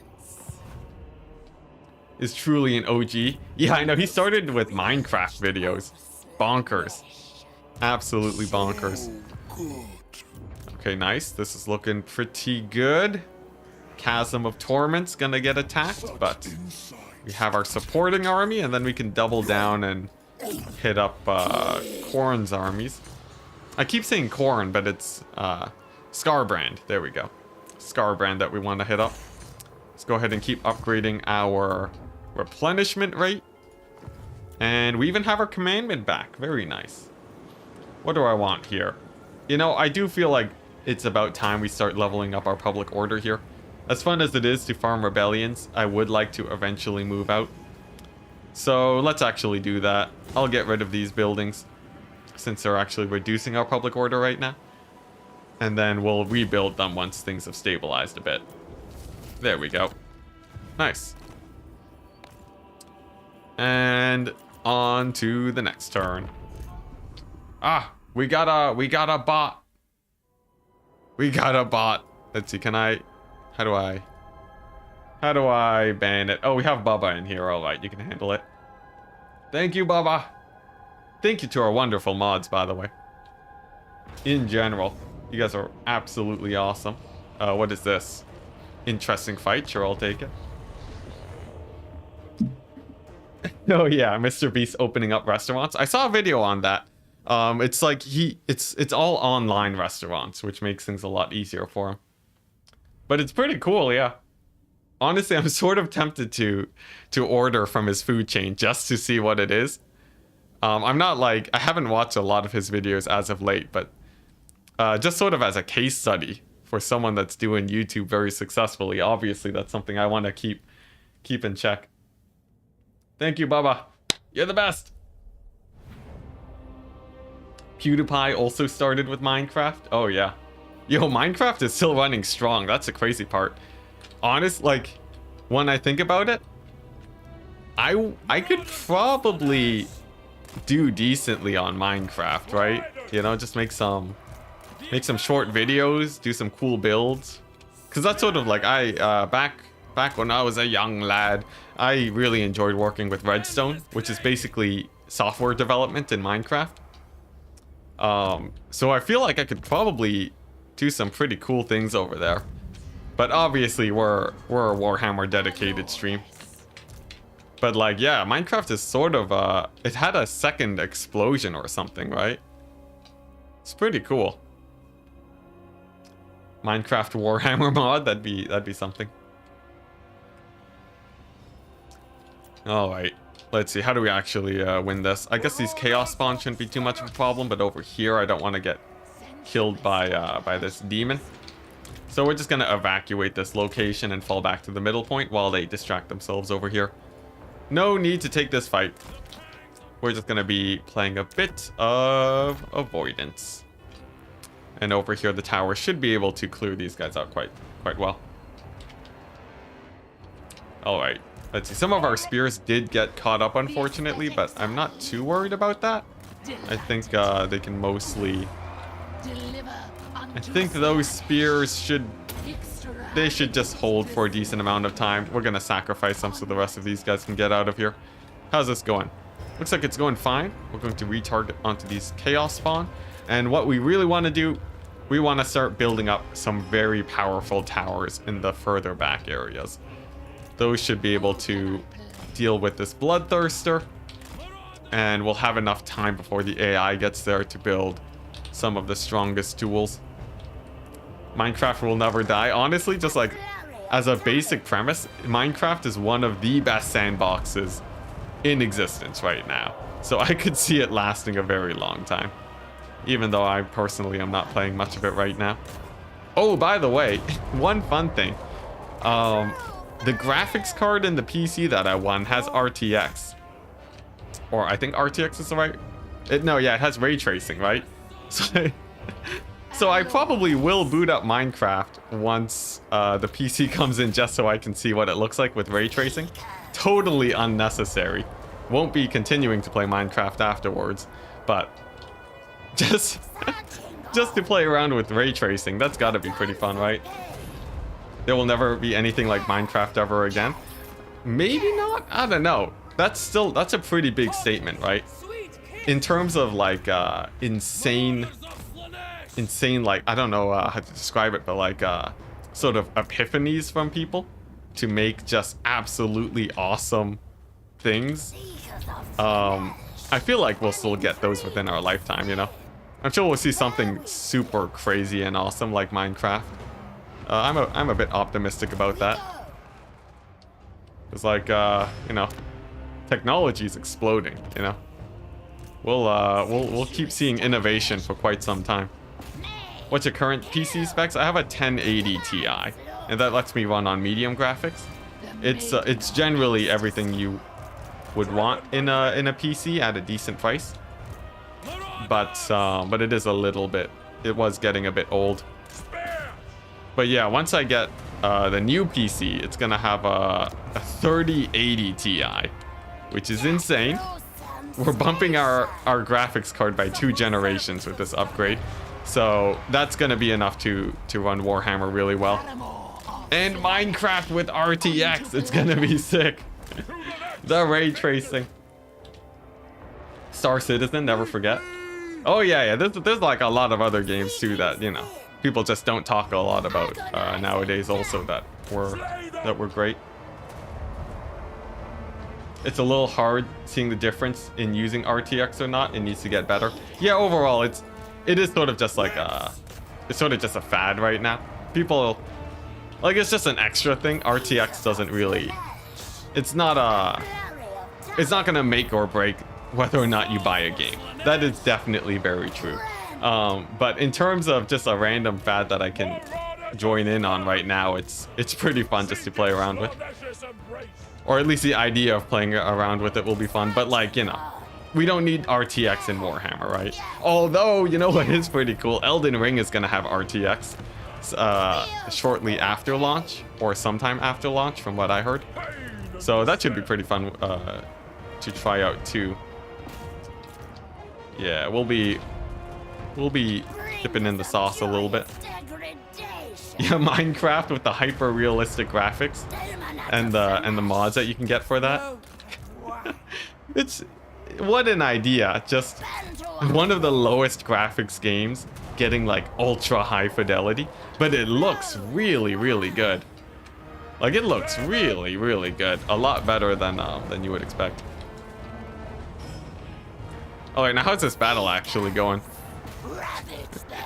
Is truly an OG. Yeah, I know, he started with Minecraft videos. Bonkers. Absolutely bonkers. Okay, nice. This is looking pretty good. Chasm of Torment's gonna get attacked, but we have our supporting army, and then we can double down and hit up Khorne's armies. I keep saying Khorne, but it's Skarbrand. There we go. Skarbrand that we want to hit up. Let's go ahead and keep upgrading our replenishment rate. And we even have our commandment back. Very nice. What do I want here? You know, I do feel like it's about time we start leveling up our public order here. As fun as it is to farm rebellions, I would like to eventually move out. So let's actually do that. I'll get rid of these buildings, since they're actually reducing our public order right now. And then we'll rebuild them once things have stabilized a bit. There we go. Nice. And on to the next turn. Ah, we got a bot. We got a bot. Let's see, how do I ban it? Oh, we have Bubba in here. All right, you can handle it. Thank you, Bubba. Thank you to our wonderful mods, by the way. In general, you guys are absolutely awesome. What is this? Interesting fight. Sure, I'll take it. Oh yeah, Mr. Beast opening up restaurants. I saw a video on that. It's like it's all online restaurants, which makes things a lot easier for him. But it's pretty cool, yeah. Honestly, I'm sort of tempted to order from his food chain just to see what it is. I'm not like, I haven't watched a lot of his videos as of late, but just sort of as a case study for someone that's doing YouTube very successfully. Obviously, that's something I want to keep in check. Thank you, Bubba. You're the best. PewDiePie also started with Minecraft. Oh, yeah. Yo, Minecraft is still running strong. That's the crazy part. Honest, like, when I think about it, I could probably do decently on Minecraft, right? You know, just make some short videos, do some cool builds. Because that's sort of like, back when I was a young lad, I really enjoyed working with Redstone, which is basically software development in Minecraft. So I feel like I could probably do some pretty cool things over there. But obviously we're a Warhammer dedicated stream. But like, yeah, Minecraft is sort of it had a second explosion or something, right? It's pretty cool. Minecraft Warhammer mod, that'd be something. All right, let's see. How do we actually win this? I guess these chaos spawns shouldn't be too much of a problem, but over here, I don't want to get killed by this demon. So we're just gonna evacuate this location and fall back to the middle point while they distract themselves over here. No need to take this fight. We're just gonna be playing a bit of avoidance. And over here, the tower should be able to clear these guys out quite well. All right. Let's see, some of our spears did get caught up, unfortunately, but I'm not too worried about that. I think they can mostly... I think those spears should just hold for a decent amount of time. We're going to sacrifice them so the rest of these guys can get out of here. How's this going? Looks like it's going fine. We're going to retarget onto these chaos spawn. And what we really want to do, we want to start building up some very powerful towers in the further back areas. Those should be able to deal with this bloodthirster, and we'll have enough time before the AI gets there to build some of the strongest tools. Minecraft will never die. Honestly, just like as a basic premise, Minecraft is one of the best sandboxes in existence right now. So I could see it lasting a very long time, even though I personally am not playing much of it right now. Oh, by the way, one fun thing. The graphics card in the PC that I won has RTX. Or I think RTX is the right... No, yeah, it has ray tracing, right? So I probably will boot up Minecraft once the PC comes in, just so I can see what it looks like with ray tracing. Totally unnecessary. Won't be continuing to play Minecraft afterwards, but just to play around with ray tracing, that's gotta be pretty fun, right? There will never be anything like Minecraft ever again. Maybe not? I don't know. That's a pretty big statement, right? In terms of like insane, like, I don't know how to describe it, but like sort of epiphanies from people to make just absolutely awesome things. I feel like we'll still get those within our lifetime, you know? I'm sure we'll see something super crazy and awesome like Minecraft. I'm a bit optimistic about that. It's like, you know, technology is exploding, you know? We'll keep seeing innovation for quite some time. What's your current PC specs? I have a 1080 Ti, and that lets me run on medium graphics. It's generally everything you would want in a PC at a decent price. But it is a little bit, it was getting a bit old. But yeah, once I get the new PC, it's gonna have a 3080 Ti, which is insane. We're bumping our graphics card by 2 generations with this upgrade. So that's gonna be enough to run Warhammer really well. And Minecraft with RTX, it's gonna be sick. The ray tracing. Star Citizen, never forget. Oh yeah, there's like a lot of other games too that, you know, people just don't talk a lot about nowadays also that were great. it's a little hard seeing the difference in using RTX or not. It needs to get better. Yeah, overall, it is sort of just like it's sort of just a fad right now. People, like, it's just an extra thing. RTX doesn't really, it's not gonna make or break whether or not you buy a game. That is definitely very true. But in terms of just a random fad that I can join in on right now, it's pretty fun just to play around with. Or at least the idea of playing around with it will be fun. But, like, you know, we don't need RTX in Warhammer, right? Although, you know what is pretty cool? Elden Ring is going to have RTX shortly after launch, or sometime after launch, from what I heard. So that should be pretty fun to try out too. Yeah, we'll be dipping in the sauce a little bit. Yeah, Minecraft with the hyper realistic graphics and the mods that you can get for that. It's, what an idea. Just one of the lowest graphics games getting like ultra high fidelity, but it looks really, really good. Like, it looks really, really good. A lot better than you would expect. Alright, now how's this battle actually going?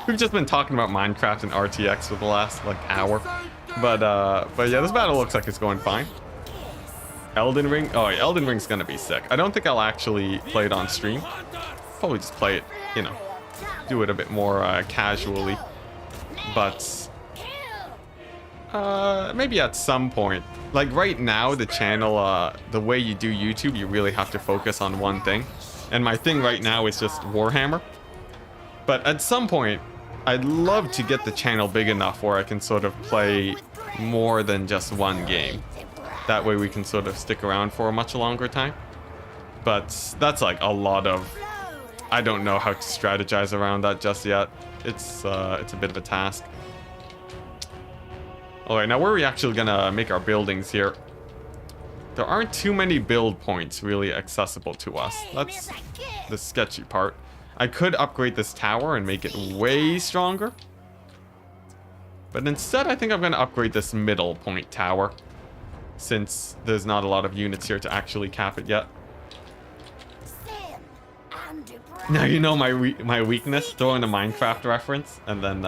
We've just been talking about Minecraft and RTX for the last, like, hour. But yeah, this battle looks like it's going fine. Elden Ring? Oh, yeah, Elden Ring's gonna be sick. I don't think I'll actually play it on stream. Probably just play it, you know, do it a bit more casually. But maybe at some point. Like, right now, the channel, the way you do YouTube, you really have to focus on one thing. And my thing right now is just Warhammer. But at some point, I'd love to get the channel big enough where I can sort of play more than just one game. That way we can sort of stick around for a much longer time. But that's like a lot of... I don't know how to strategize around that just yet. It's a bit of a task. Alright, now where are we actually gonna make our buildings here? There aren't too many build points really accessible to us. That's the sketchy part. I could upgrade this tower and make it way stronger. But instead, I think I'm going to upgrade this middle point tower, since there's not a lot of units here to actually cap it yet. Now you know my weakness, throwing a Minecraft reference, and then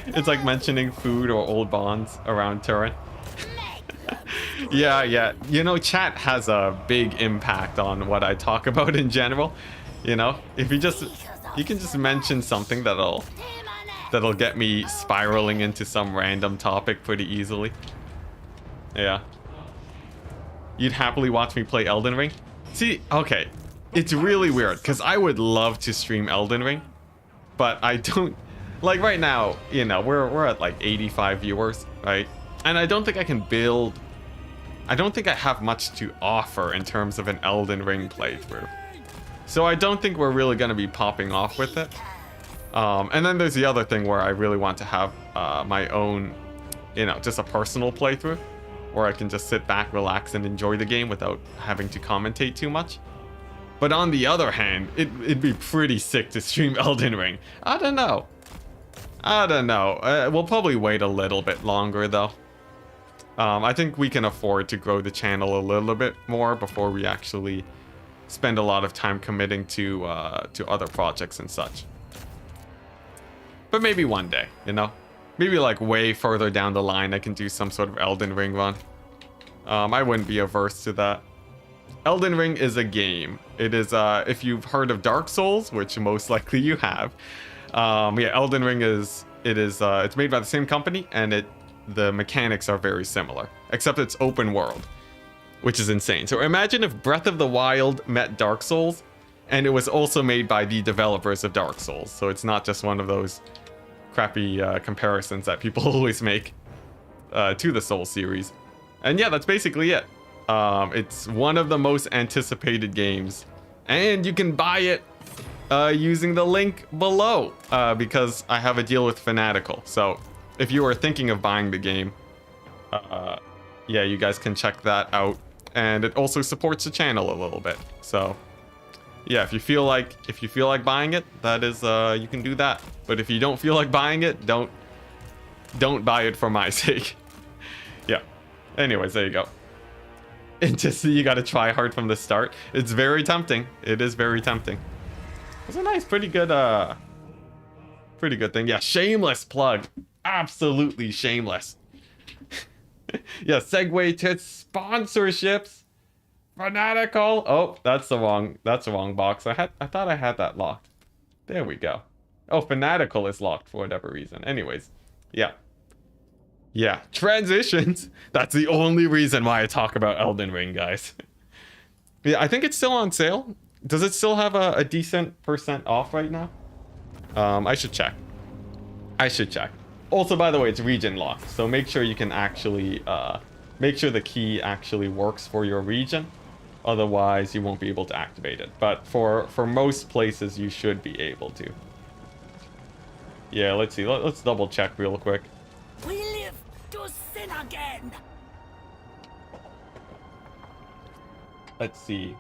it's like mentioning food or old bonds around Turin. Yeah. You know, chat has a big impact on what I talk about in general. You know, if you can just mention something that'll get me spiraling into some random topic pretty easily. Yeah. You'd happily watch me play Elden Ring? See, okay. It's really weird, because I would love to stream Elden Ring, but I don't... Like, right now, you know, we're at like 85 viewers, right? And I don't think I can build... I don't think I have much to offer in terms of an Elden Ring playthrough. So I don't think we're really going to be popping off with it. And then there's the other thing where I really want to have my own, you know, just a personal playthrough, where I can just sit back, relax, and enjoy the game without having to commentate too much. But on the other hand, it'd be pretty sick to stream Elden Ring. I don't know. We'll probably wait a little bit longer, though. I think we can afford to grow the channel a little bit more before we actually spend a lot of time committing to other projects and such. But maybe one day, you know? Maybe like way further down the line I can do some sort of Elden Ring run. I wouldn't be averse to that. Elden Ring is a game. It is, if you've heard of Dark Souls, which most likely you have. Yeah, Elden Ring it's made by the same company, and the mechanics are very similar, except it's open world, which is insane. So imagine if Breath of the Wild met Dark Souls, and it was also made by the developers of Dark Souls. So it's not just one of those crappy comparisons that people always make to the Souls series. And yeah, that's basically it. It's one of the most anticipated games, and you can buy it using the link below, because I have a deal with Fanatical. So if you are thinking of buying the game, yeah, you guys can check that out. And it also supports the channel a little bit. So yeah, if you feel like buying it, that is, you can do that. But if you don't feel like buying it, don't buy it for my sake. Yeah. Anyways, there you go. And just you got to try hard from the start. It's very tempting. It is very tempting. It's a nice, pretty good thing. Yeah, shameless plug. Absolutely shameless. Yeah, segue to sponsorships. Fanatical. Oh, that's the wrong box. I thought I had that locked. There we go. Oh, Fanatical is locked for whatever reason. Anyways, yeah. Yeah, transitions. That's the only reason why I talk about Elden Ring, guys. Yeah, I think it's still on sale. Does it still have a decent % off right now? I should check. Also, by the way, it's region locked, so make sure you can actually, make sure the key actually works for your region. Otherwise, you won't be able to activate it. But for most places, you should be able to. Yeah, let's see. Let's double check real quick. We live to sin again. Let's see.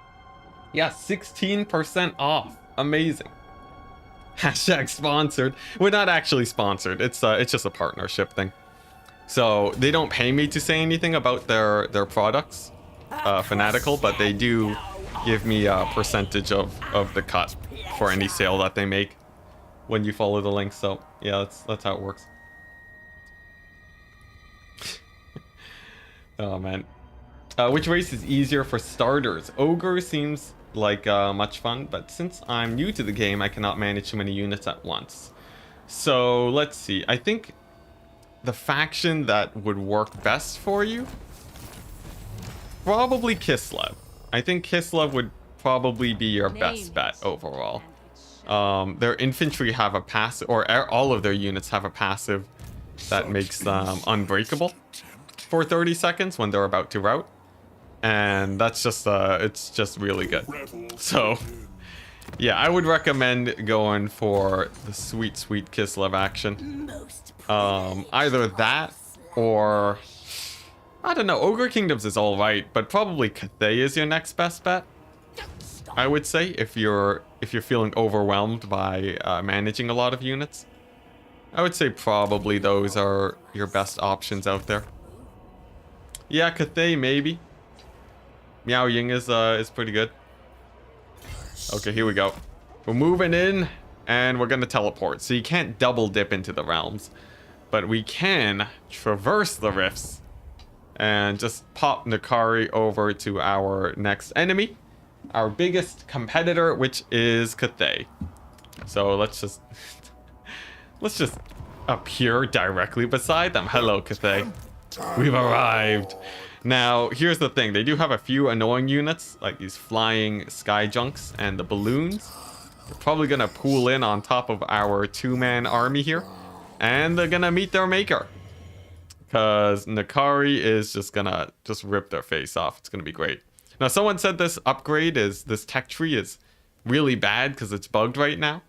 Yeah, 16% off. Amazing. Hashtag sponsored. We're not actually sponsored. It's just a partnership thing. So they don't pay me to say anything about their products, Fanatical, but they do give me a percentage of the cut for any sale that they make when you follow the link. So yeah, that's how it works. Oh man. Which race is easier for starters? Ogre seems like much fun, but since I'm new to the game, I cannot manage too many units at once. So let's see. I think the faction that would work best for you, probably Kislev. I think Kislev would probably be your best bet overall. Their infantry have a passive, or all of their units have a passive that makes them unbreakable for 30 seconds when they're about to rout. And that's just, it's just really good. So, yeah, I would recommend going for the sweet Kislev action. Either that or, I don't know, Ogre Kingdoms is alright, but probably Cathay is your next best bet. I would say, if you're feeling overwhelmed by managing a lot of units. I would say probably those are your best options out there. Yeah, Cathay maybe. Miao Ying is pretty good. Okay, here we go. We're moving in, and we're gonna teleport. So you can't double dip into the realms, but we can traverse the rifts and just pop Nakari over to our next enemy, our biggest competitor, which is Cathay. So let's just appear directly beside them. Hello, Cathay. We've arrived. Now, here's the thing. They do have a few annoying units, like these flying sky junks and the balloons. They're probably going to pool in on top of our two-man army here. And they're going to meet their maker. Because Nakari is just going to rip their face off. It's going to be great. Now, someone said this tech tree is really bad because it's bugged right now.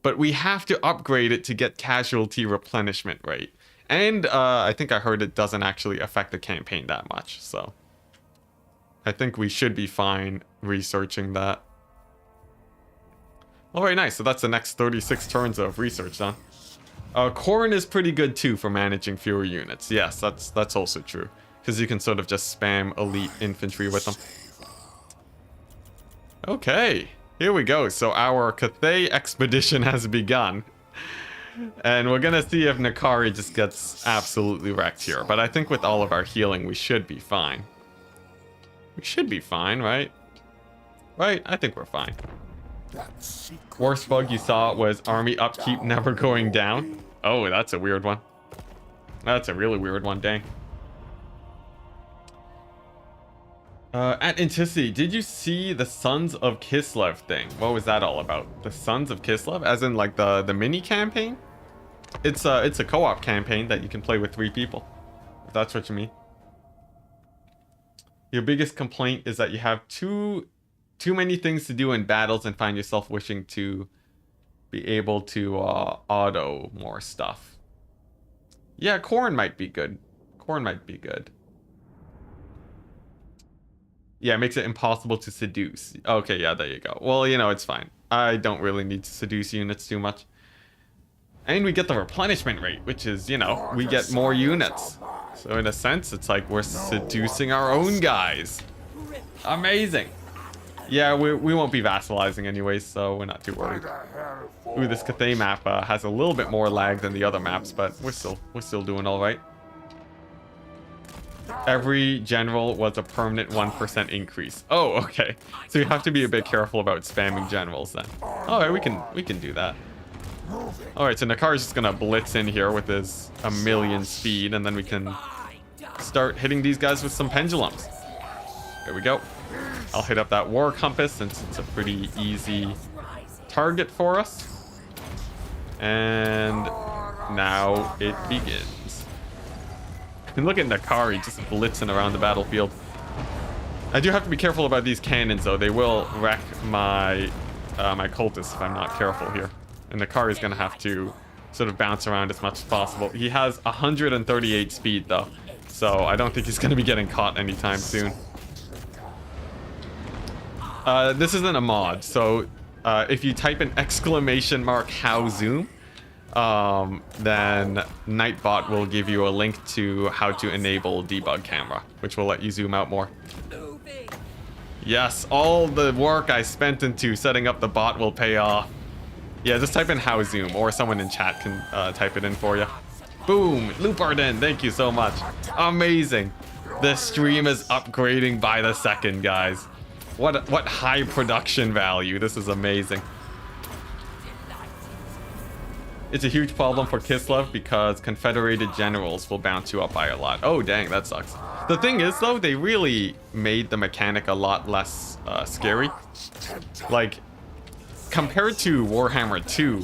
But we have to upgrade it to get casualty replenishment rate. And I think I heard it doesn't actually affect the campaign that much, so I think we should be fine researching that. Alright, nice. So that's the next 36 turns of research done. Corn is pretty good too for managing fewer units. Yes, that's also true, because you can sort of just spam elite infantry with them. Okay, here we go. So our Cathay expedition has begun. And we're gonna see if Nakari just gets absolutely wrecked here. But I think with all of our healing, we should be fine. We should be fine, right? Right? I think we're fine. Worst bug you saw was army upkeep never going down. Oh, that's a weird one. That's a really weird one, dang. At Enticity, did you see the Sons of Kislev thing? What was that all about? The Sons of Kislev? As in like the mini campaign? It's a co-op campaign that you can play with 3 people. If that's what you mean. Your biggest complaint is that you have too many things to do in battles and find yourself wishing to be able to auto more stuff. Yeah, corn might be good. Corn might be good. Yeah, it makes it impossible to seduce. Okay, yeah, there you go. Well, you know, it's fine. I don't really need to seduce units too much. And we get the replenishment rate, which is, you know, we get more units. So in a sense, it's like we're seducing our own guys. Amazing. Yeah, we won't be vassalizing anyways, so we're not too worried. Ooh, this Cathay map has a little bit more lag than the other maps, but we're still doing all right. Every general was a permanent 1% increase. Oh, okay. So you have to be a bit careful about spamming generals then. All right, we can do that. All right, so Nakari's just gonna blitz in here with his 1,000,000 speed, and then we can start hitting these guys with some pendulums. There we go. I'll hit up that war compass since it's a pretty easy target for us. And now it begins. And look at Nakari just blitzing around the battlefield. I do have to be careful about these cannons though. They will wreck my my cultists if I'm not careful here. And Nakari is going to have to sort of bounce around as much as possible. He has 138 speed though, so I don't think he's going to be getting caught anytime soon. This isn't a mod, so if you type an ! how zoom, then Nightbot will give you a link to how to enable debug camera, which will let you zoom out more. Yes, all the work I spent into setting up the bot will pay off. Yeah, just type in how zoom, or someone in chat can type it in for you. Boom, Lupardin, thank you so much. Amazing. This stream is upgrading by the second, guys. What high production value. This is amazing. It's a huge problem for Kislev because Confederated generals will bounce you up by a lot. Oh, dang, that sucks. The thing is, though, they really made the mechanic a lot less scary. Like, compared to Warhammer 2,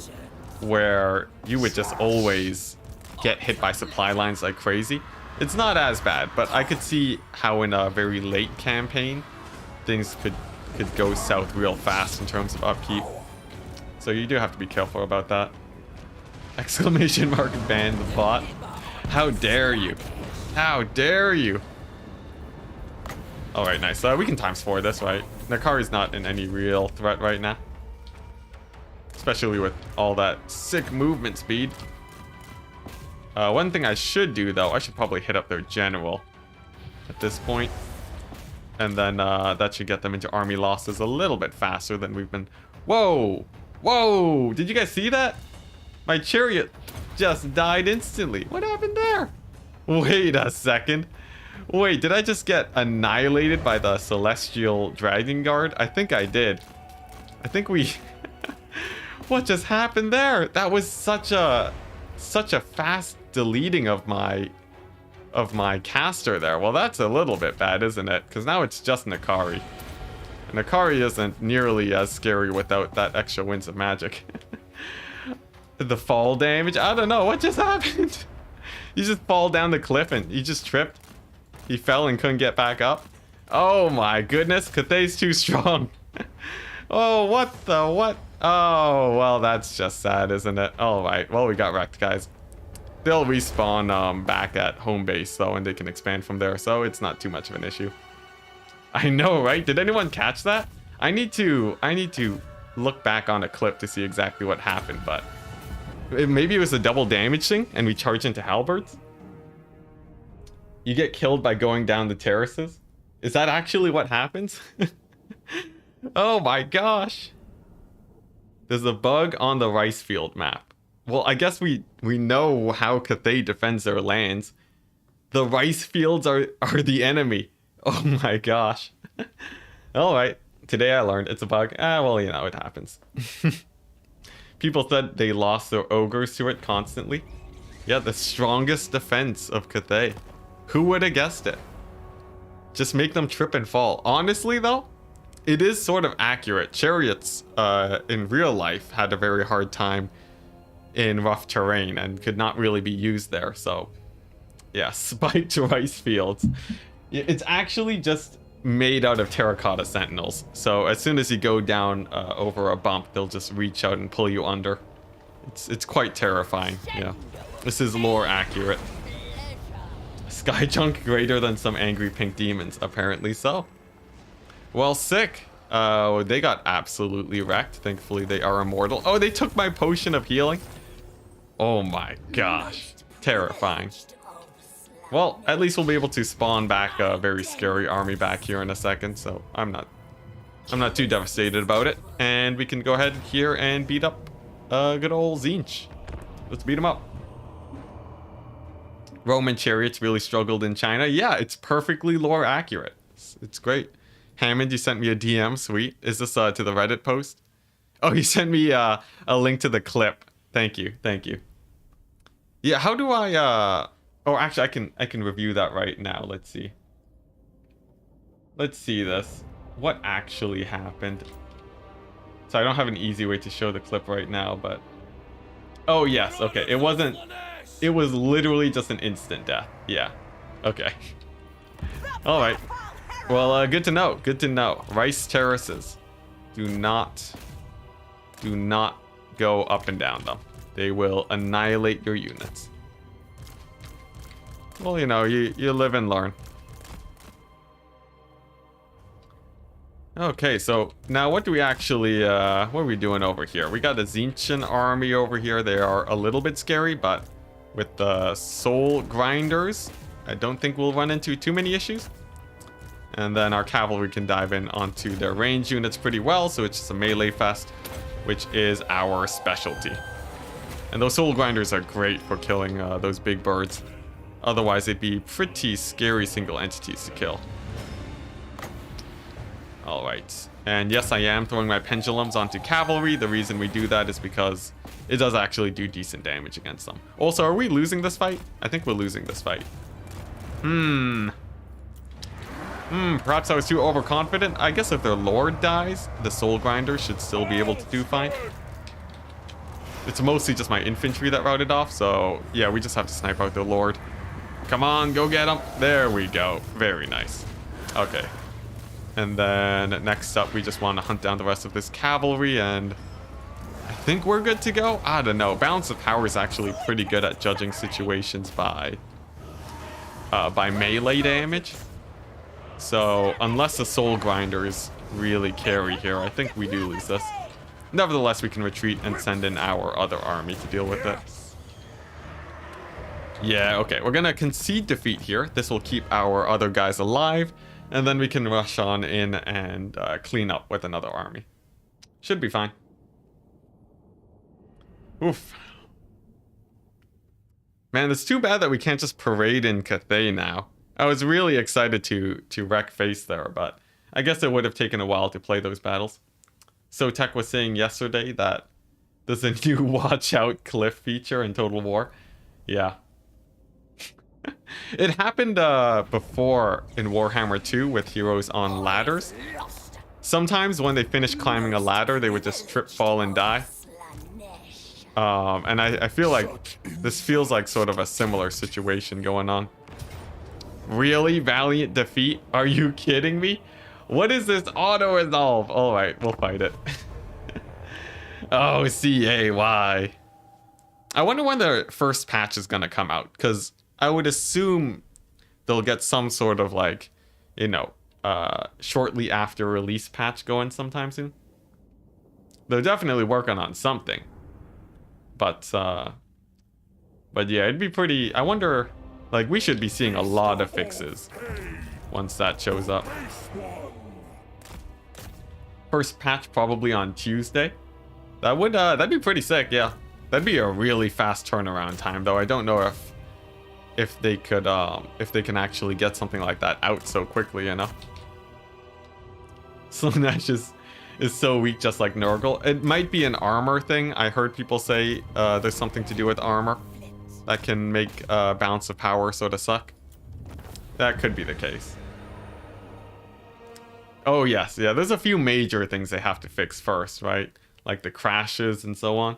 where you would just always get hit by supply lines like crazy, it's not as bad, but I could see how in a very late campaign, things could go south real fast in terms of upkeep. So you do have to be careful about that. ! Ban the bot. How dare you? How dare you? Alright, nice. We can ×4 this, right? Nakari's not in any real threat right now. Especially with all that sick movement speed. One thing I should do, though, I should probably hit up their general at this point. And then that should get them into army losses a little bit faster than we've been. Whoa! Whoa! Did you guys see that? My chariot just died instantly. What happened there? Wait a second. Wait, did I just get annihilated by the Celestial Dragon Guard? I think I did. I think we... What just happened there? That was such a fast deleting of my caster there. Well, that's a little bit bad, isn't it? Because now it's just Nakari. And Nakari isn't nearly as scary without that extra winds of magic. The fall damage? I don't know. What just happened? You just fall down the cliff and he just tripped. He fell and couldn't get back up. Oh my goodness. Cathay's too strong. Oh, what the what? Oh, well, that's just sad, isn't it? All right. Well, we got wrecked, guys. They'll respawn back at home base, though, and they can expand from there, so it's not too much of an issue. I know, right? Did anyone catch that? I need to look back on a clip to see exactly what happened, but maybe it was a double damage thing, and we charge into halberds? You get killed by going down the terraces? Is that actually what happens? Oh my gosh. There's a bug on the rice field map. Well, I guess we know how Cathay defends their lands. The rice fields are the enemy. Oh my gosh. Alright. Today I learned it's a bug. Well, you know, it happens. People said they lost their ogres to it constantly. Yeah, the strongest defense of Cathay. Who would have guessed it? Just make them trip and fall. Honestly, though, it is sort of accurate. Chariots in real life had a very hard time in rough terrain and could not really be used there. So, yeah, spiked rice fields. It's actually just made out of terracotta sentinels. So as soon as you go down over a bump, they'll just reach out and pull you under. It's quite terrifying. Yeah, this is lore accurate. Sky chunk greater than some angry pink demons, apparently so. Well, sick. They got absolutely wrecked. Thankfully, they are immortal. Oh, they took my potion of healing. Oh my gosh. Terrifying. Well, at least we'll be able to spawn back a very scary army back here in a second, so I'm not too devastated about it. And we can go ahead here and beat up good old Tzeentch. Let's beat him up. Roman chariots really struggled in China. Yeah, it's perfectly lore accurate. It's great. Hammond, you sent me a DM. Sweet. Is this to the Reddit post? Oh, you sent me a link to the clip. Thank you. Thank you. Yeah, how do I oh, actually I can review that right now. Let's see. Let's see this. What actually happened? So I don't have an easy way to show the clip right now, but oh, yes. Okay. It wasn't. It was literally just an instant death. Yeah. Okay. All right. Well, good to know. Good to know. Rice terraces. Do not go up and down them. They will annihilate your units. Well, you know, you live and learn. Okay, so now what do we actually, what are we doing over here? We got a Tzeentchian army over here. They are a little bit scary, but with the soul grinders, I don't think we'll run into too many issues. And then our cavalry can dive in onto their range units pretty well, so it's just a melee fest, which is our specialty. And those soul grinders are great for killing those big birds. Otherwise, they'd be pretty scary single entities to kill. All right. And yes, I am throwing my pendulums onto cavalry. The reason we do that is because it does actually do decent damage against them. Also, are we losing this fight? I think we're losing this fight. Perhaps I was too overconfident. I guess if their lord dies, the soul grinder should still be able to do fine. It's mostly just my infantry that routed off, so yeah, we just have to snipe out their lord. Come on, go get him. There we go. Very nice. Okay. And then next up, we just want to hunt down the rest of this cavalry, and I think we're good to go. I don't know. Balance of Power is actually pretty good at judging situations by melee damage. So unless the soul grinders really carry here, I think we do lose this. Nevertheless, we can retreat and send in our other army to deal with it. Yeah, okay. We're going to concede defeat here. This will keep our other guys alive. And then we can rush on in and clean up with another army. Should be fine. Oof. Man, it's too bad that we can't just parade in Cathay now. I was really excited to wreck face there, but I guess it would have taken a while to play those battles. So Tech was saying yesterday that there's a new watch out cliff feature in Total War. Yeah. It happened before in Warhammer 2 with heroes on ladders. Sometimes when they finished climbing a ladder, they would just trip, fall, and die. And I feel like this feels like sort of a similar situation going on. Really? Valiant defeat? Are you kidding me? What is this auto-resolve? Alright, we'll fight it. Oh, C-A-Y. I wonder when the first patch is gonna come out, because I would assume they'll get some sort of, like, you know, shortly after release patch going sometime soon. They're definitely working on something. But yeah, it'd be pretty... I wonder... Like, we should be seeing a lot of fixes once that shows up. First patch probably on Tuesday. That would, that'd be pretty sick, yeah. That'd be a really fast turnaround time, though. I don't know if they could, if they can actually get something like that out so quickly, you know? Slaanesh is so weak, just like Nurgle. It might be an armor thing. I heard people say there's something to do with armor that can make balance of power sort of suck. That could be the case. Oh yes, yeah, there's a few major things they have to fix first, right? Like the crashes and so on.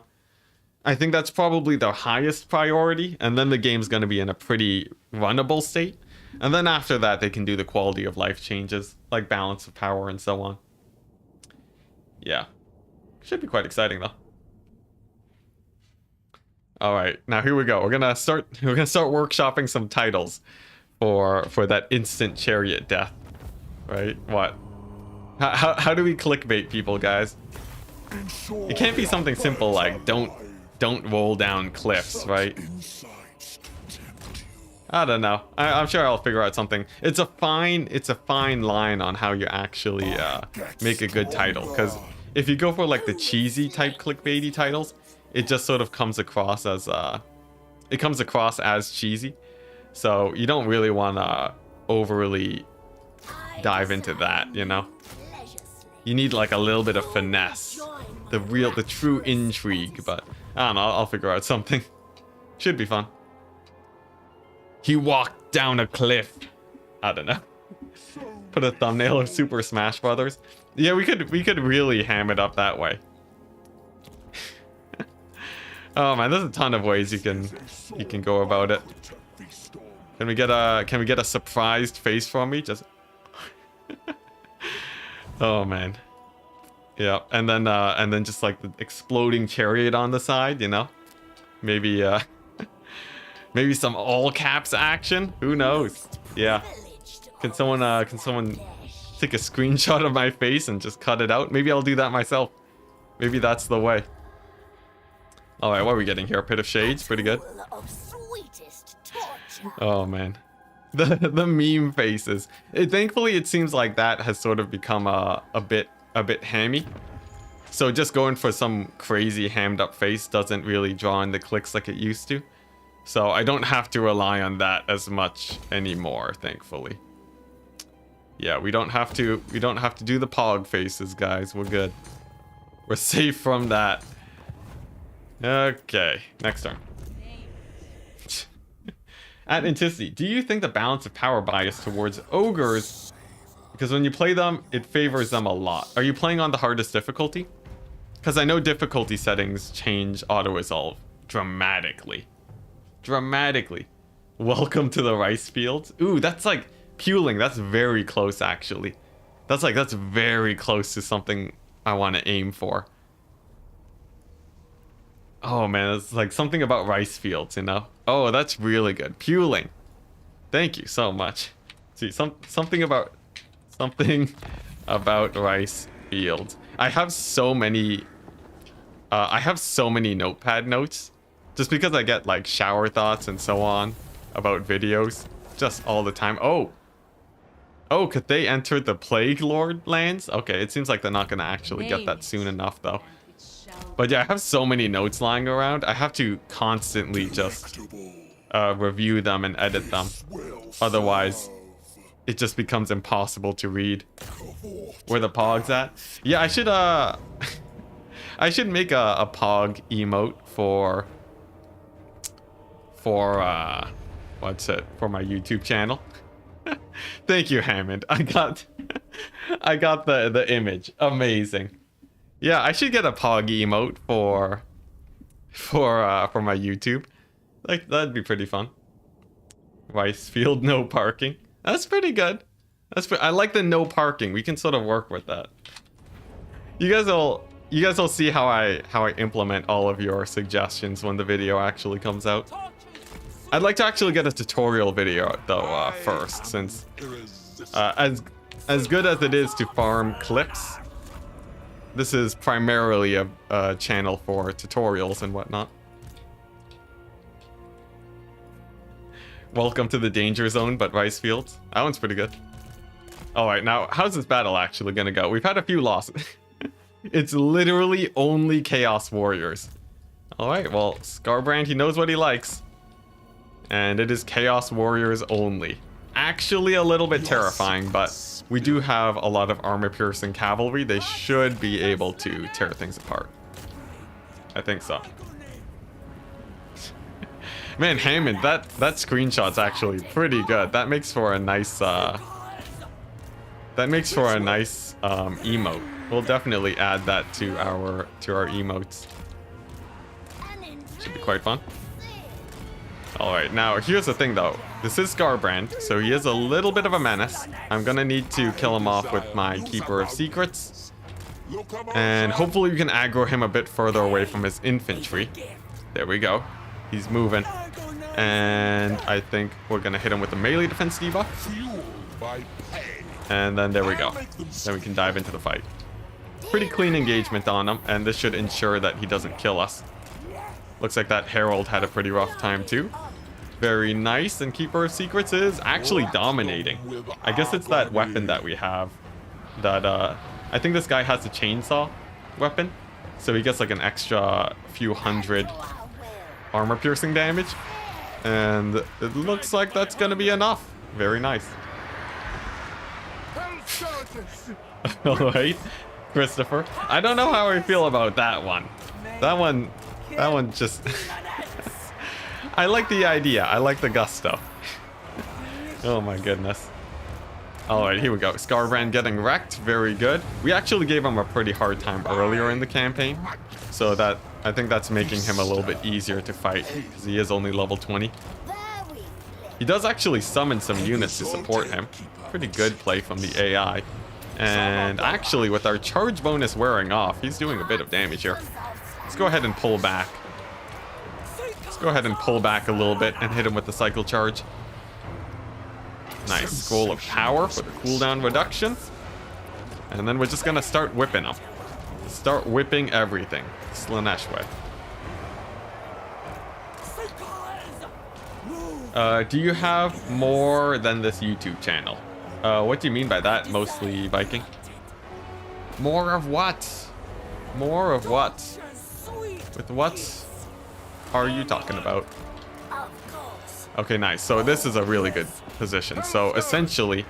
I think that's probably the highest priority, and then the game's going to be in a pretty runnable state. And then after that, they can do the quality of life changes, like balance of power and so on. Yeah. Should be quite exciting though. All right, now here we go. We're gonna start workshopping some titles for that instant chariot death, right? What? How do we clickbait people, guys? It can't be something simple like don't roll down cliffs, right? I don't know. I'm sure I'll figure out something. It's a fine line on how you actually make a good title. Because if you go for like the cheesy type clickbaity titles, it just sort of comes across as cheesy. So you don't really want to overly dive into that, you know? You need like a little bit of finesse, the true intrigue. But I don't know. I'll figure out something. Should be fun. He walked down a cliff. I don't know. Put a thumbnail of Super Smash Brothers. Yeah, we could really ham it up that way. Oh man, there's a ton of ways you can go about it. Can we get a surprised face from me? Just oh man. Yeah, and then just like the exploding chariot on the side, you know? Maybe maybe some all caps action? Who knows? Yeah. Can someone take a screenshot of my face and just cut it out? Maybe I'll do that myself. Maybe that's the way. Alright, what are we getting here? Pit of Shades, pretty good. Oh man. The meme faces. Thankfully it seems like that has sort of become a bit hammy. So just going for some crazy hammed up face doesn't really draw in the clicks like it used to. So I don't have to rely on that as much anymore, thankfully. Yeah, we don't have to do the pog faces, guys. We're good. We're safe from that. Okay, next turn. At Enticity, do you think the balance of power bias towards ogres, because when you play them, it favors them a lot. Are you playing on the hardest difficulty? Because I know difficulty settings change auto-resolve dramatically. Dramatically. Welcome to the rice fields. Ooh, that's like puling. That's very close, actually. That's very close to something I want to aim for. Oh man, it's like something about rice fields, you know? Oh, that's really good. Puling. Thank you so much. See, something about rice fields. I have so many notepad notes just because I get like shower thoughts and so on about videos just all the time. Oh, Cathay entered the Plague Lord lands? Okay, it seems like they're not gonna actually get that soon enough though. But yeah, I have so many notes lying around. I have to constantly just review them and edit them. Otherwise, it just becomes impossible to read. Where the pog's at? Yeah, I should I should make a pog emote for what's it? For my YouTube channel. Thank you, Hammond. I got the image. Amazing. Yeah, I should get a pog emote for my YouTube. Like that'd be pretty fun. Rice field, no parking. That's pretty good. I like the no parking. We can sort of work with that. You guys will see how I implement all of your suggestions when the video actually comes out. I'd like to actually get a tutorial video though first, since as good as it is to farm clips, this is primarily a channel for tutorials and whatnot. Welcome to the danger zone, but rice fields. That one's pretty good. Alright, now, how's this battle actually gonna go? We've had a few losses. It's literally only Chaos Warriors. Alright, well, Scarbrand, he knows what he likes. And it is Chaos Warriors only. Actually a little bit terrifying, but we do have a lot of armor-piercing cavalry. They should be able to tear things apart. I think so. Man, Hammond, that screenshot's actually pretty good. That makes for a nice emote. We'll definitely add that to our emotes. Should be quite fun. Alright, now here's the thing though. This is Scarbrand, so he is a little bit of a menace. I'm gonna need to kill him off with my Keeper of Secrets. And hopefully we can aggro him a bit further away from his infantry. There we go. He's moving. And I think we're gonna hit him with a melee defense debuff. And then there we go. Then we can dive into the fight. Pretty clean engagement on him, and this should ensure that he doesn't kill us. Looks like that Herald had a pretty rough time too. Very nice. And Keeper of Secrets is actually dominating. I guess it's that weapon that we have. That, I think this guy has a chainsaw weapon. So he gets like an extra few hundred armor piercing damage. And it looks like that's gonna be enough. Very nice. Alright, Christopher. I don't know how I feel about that one. That one just... I like the idea. I like the gusto. Oh my goodness. Alright, here we go. Scarbrand getting wrecked. Very good. We actually gave him a pretty hard time earlier in the campaign. So that, I think that's making him a little bit easier to fight. Because he is only level 20. He does actually summon some units to support him. Pretty good play from the AI. And actually, with our charge bonus wearing off, he's doing a bit of damage here. Let's go ahead and pull back. Let's go ahead and pull back a little bit and hit him with the cycle charge. Nice. Scroll of Power for the cooldown reduction. And then we're just going to start whipping him. Start whipping everything. Slaanesh way. Do you have more than this YouTube channel? What do you mean by that, mostly, Viking? More of what? More of what? With what are you talking about? Okay, nice. So this is a really good position. So essentially,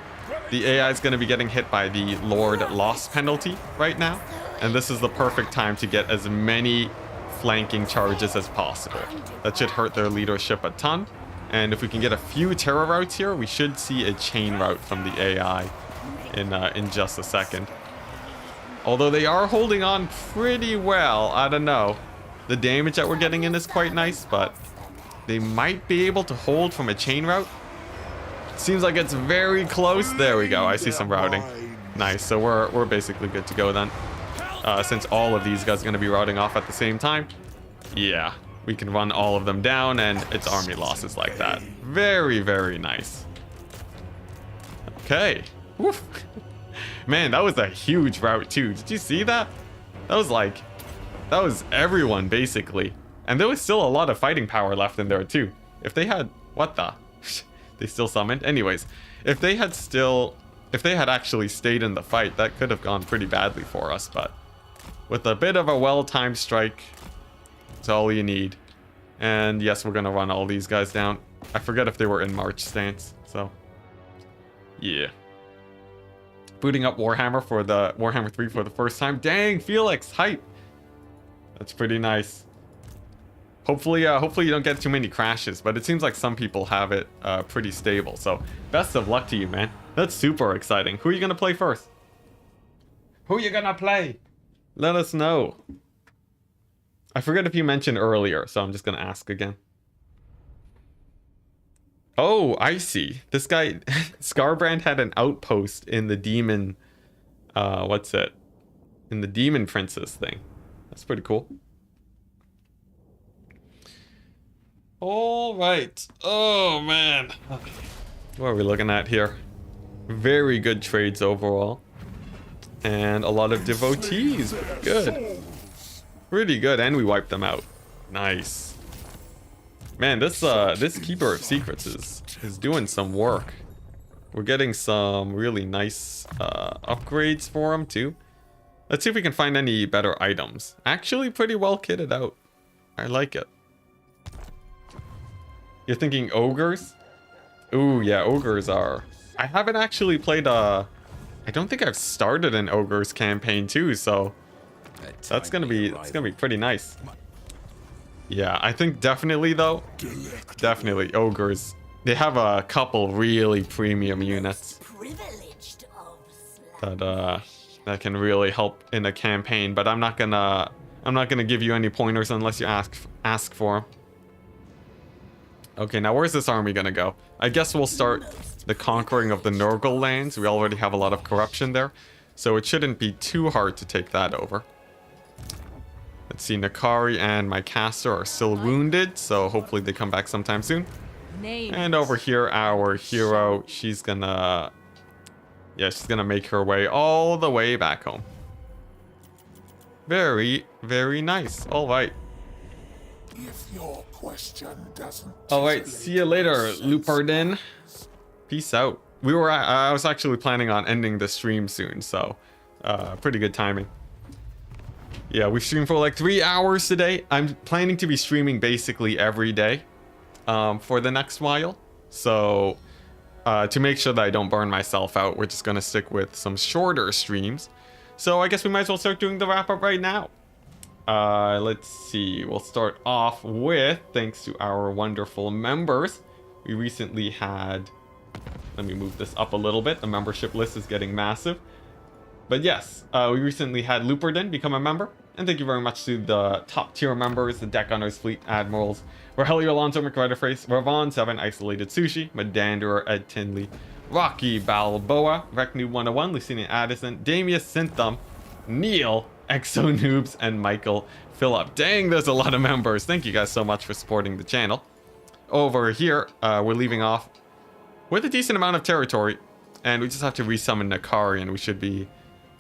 the AI is going to be getting hit by the Lord loss penalty right now. And this is the perfect time to get as many flanking charges as possible. That should hurt their leadership a ton. And if we can get a few terror routes here, we should see a chain route from the AI in just a second. Although they are holding on pretty well. I don't know. The damage that we're getting in is quite nice, but they might be able to hold from a chain route. Seems like it's very close. There we go. I see some routing. Nice. So we're basically good to go then. Since all of these guys are going to be routing off at the same time. Yeah. We can run all of them down, and it's army losses like that. Very, very nice. Okay. Woof. Man, that was a huge route, too. Did you see that? That was everyone, basically. And there was still a lot of fighting power left in there, too. If they had... What the? They still summoned? Anyways, if they had actually stayed in the fight, that could have gone pretty badly for us, but... With a bit of a well-timed strike... That's all you need. And yes, we're gonna run all these guys down. I forget if they were in March stance, so yeah. Booting up Warhammer for the Warhammer 3 for the first time. Dang, Felix, hype. That's pretty nice. Hopefully you don't get too many crashes, but it seems like some people have it pretty stable. So best of luck to you, man. That's super exciting. Who are you gonna play first? Who are you gonna play? Let us know. I forget if you mentioned earlier, so I'm just gonna ask again. Oh, I see. This guy, Scarbrand had an outpost in the demon, what's it? In the demon princess thing. That's pretty cool. All right. Oh, man. Okay. What are we looking at here? Very good trades overall. And a lot of devotees. Good. Pretty good, and we wiped them out. Nice. Man, this Keeper of Secrets is doing some work. We're getting some really nice upgrades for him too. Let's see if we can find any better items. Actually, pretty well kitted out. I like it. You're thinking ogres? Ooh, yeah, ogres are... I haven't actually played I don't think I've started an ogres campaign too, so... It's gonna be pretty nice. Yeah, I think definitely though. Definitely ogres. They have a couple really premium units that can really help in a campaign. But I'm not gonna give you any pointers unless you ask for them. Okay, now where's this army gonna go? I guess we'll start the conquering of the Nurgle lands. We already have a lot of corruption there, so it shouldn't be too hard to take that over. Let's see, Nakari and my caster are still wounded, so hopefully they come back sometime soon. And over here, our hero, she's gonna make her way all the way back home. Very, very nice. All right. If your question doesn't. All right, see you later, Lupardin. Peace out. I was actually planning on ending the stream soon, so pretty good timing. Yeah, we streamed for like 3 hours today. I'm planning to be streaming basically every day for the next while. So to make sure that I don't burn myself out, we're just gonna stick with some shorter streams. So I guess we might as well start doing the wrap up right now. Let's see. We'll start off with, thanks to our wonderful members, we recently had, let me move this up a little bit. The membership list is getting massive. But yes, we recently had Lupardin become a member. And thank you very much to the top tier members, the Deck Gunners, Fleet Admirals, Rogelio Alonso, McRiderface, Ravon 7, Isolated Sushi, Medanderer, Ed Tinley, Rocky Balboa, Reknu 101, Lucina Addison, Damius Synthum, Neil, Exo Noobs, and Michael Phillip. Dang, there's a lot of members. Thank you guys so much for supporting the channel. Over here, we're leaving off with a decent amount of territory, and we just have to resummon Nakari, and we should be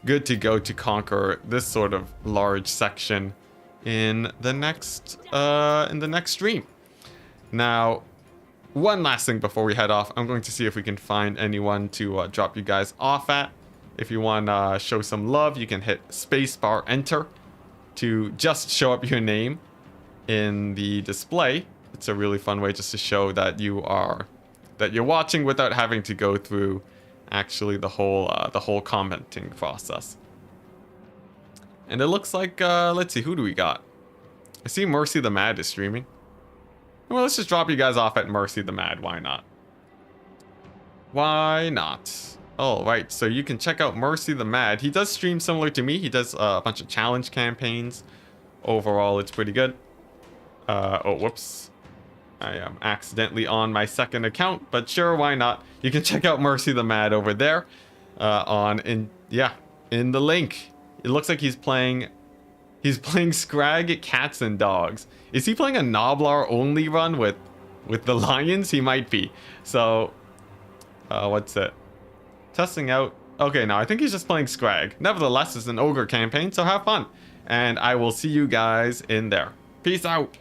good to go to conquer this sort of large section in the next stream. Now, one last thing before we head off, I'm going to see if we can find anyone to drop you guys off at. If you want to show some love, you can hit spacebar enter to just show up your name in the display. It's a really fun way just to show that you're watching without having to go through actually the whole commenting process. And it looks like let's see, who do we got? I see Mercy the Mad is streaming. Well, let's just drop you guys off at Mercy the Mad. Why not? Why not? All right, so you can check out Mercy the Mad. He does stream similar to me. He does a bunch of challenge campaigns. Overall, it's pretty good. Oh, whoops. I am accidentally on my second account, but sure, why not? You can check out Mercy the Mad over there in the link. It looks like he's playing Scrag, Cats, and Dogs. Is he playing a Noblar only run with the Lions? He might be. So, what's it? Testing out. Okay, no, I think he's just playing Scrag. Nevertheless, it's an Ogre campaign, so have fun. And I will see you guys in there. Peace out.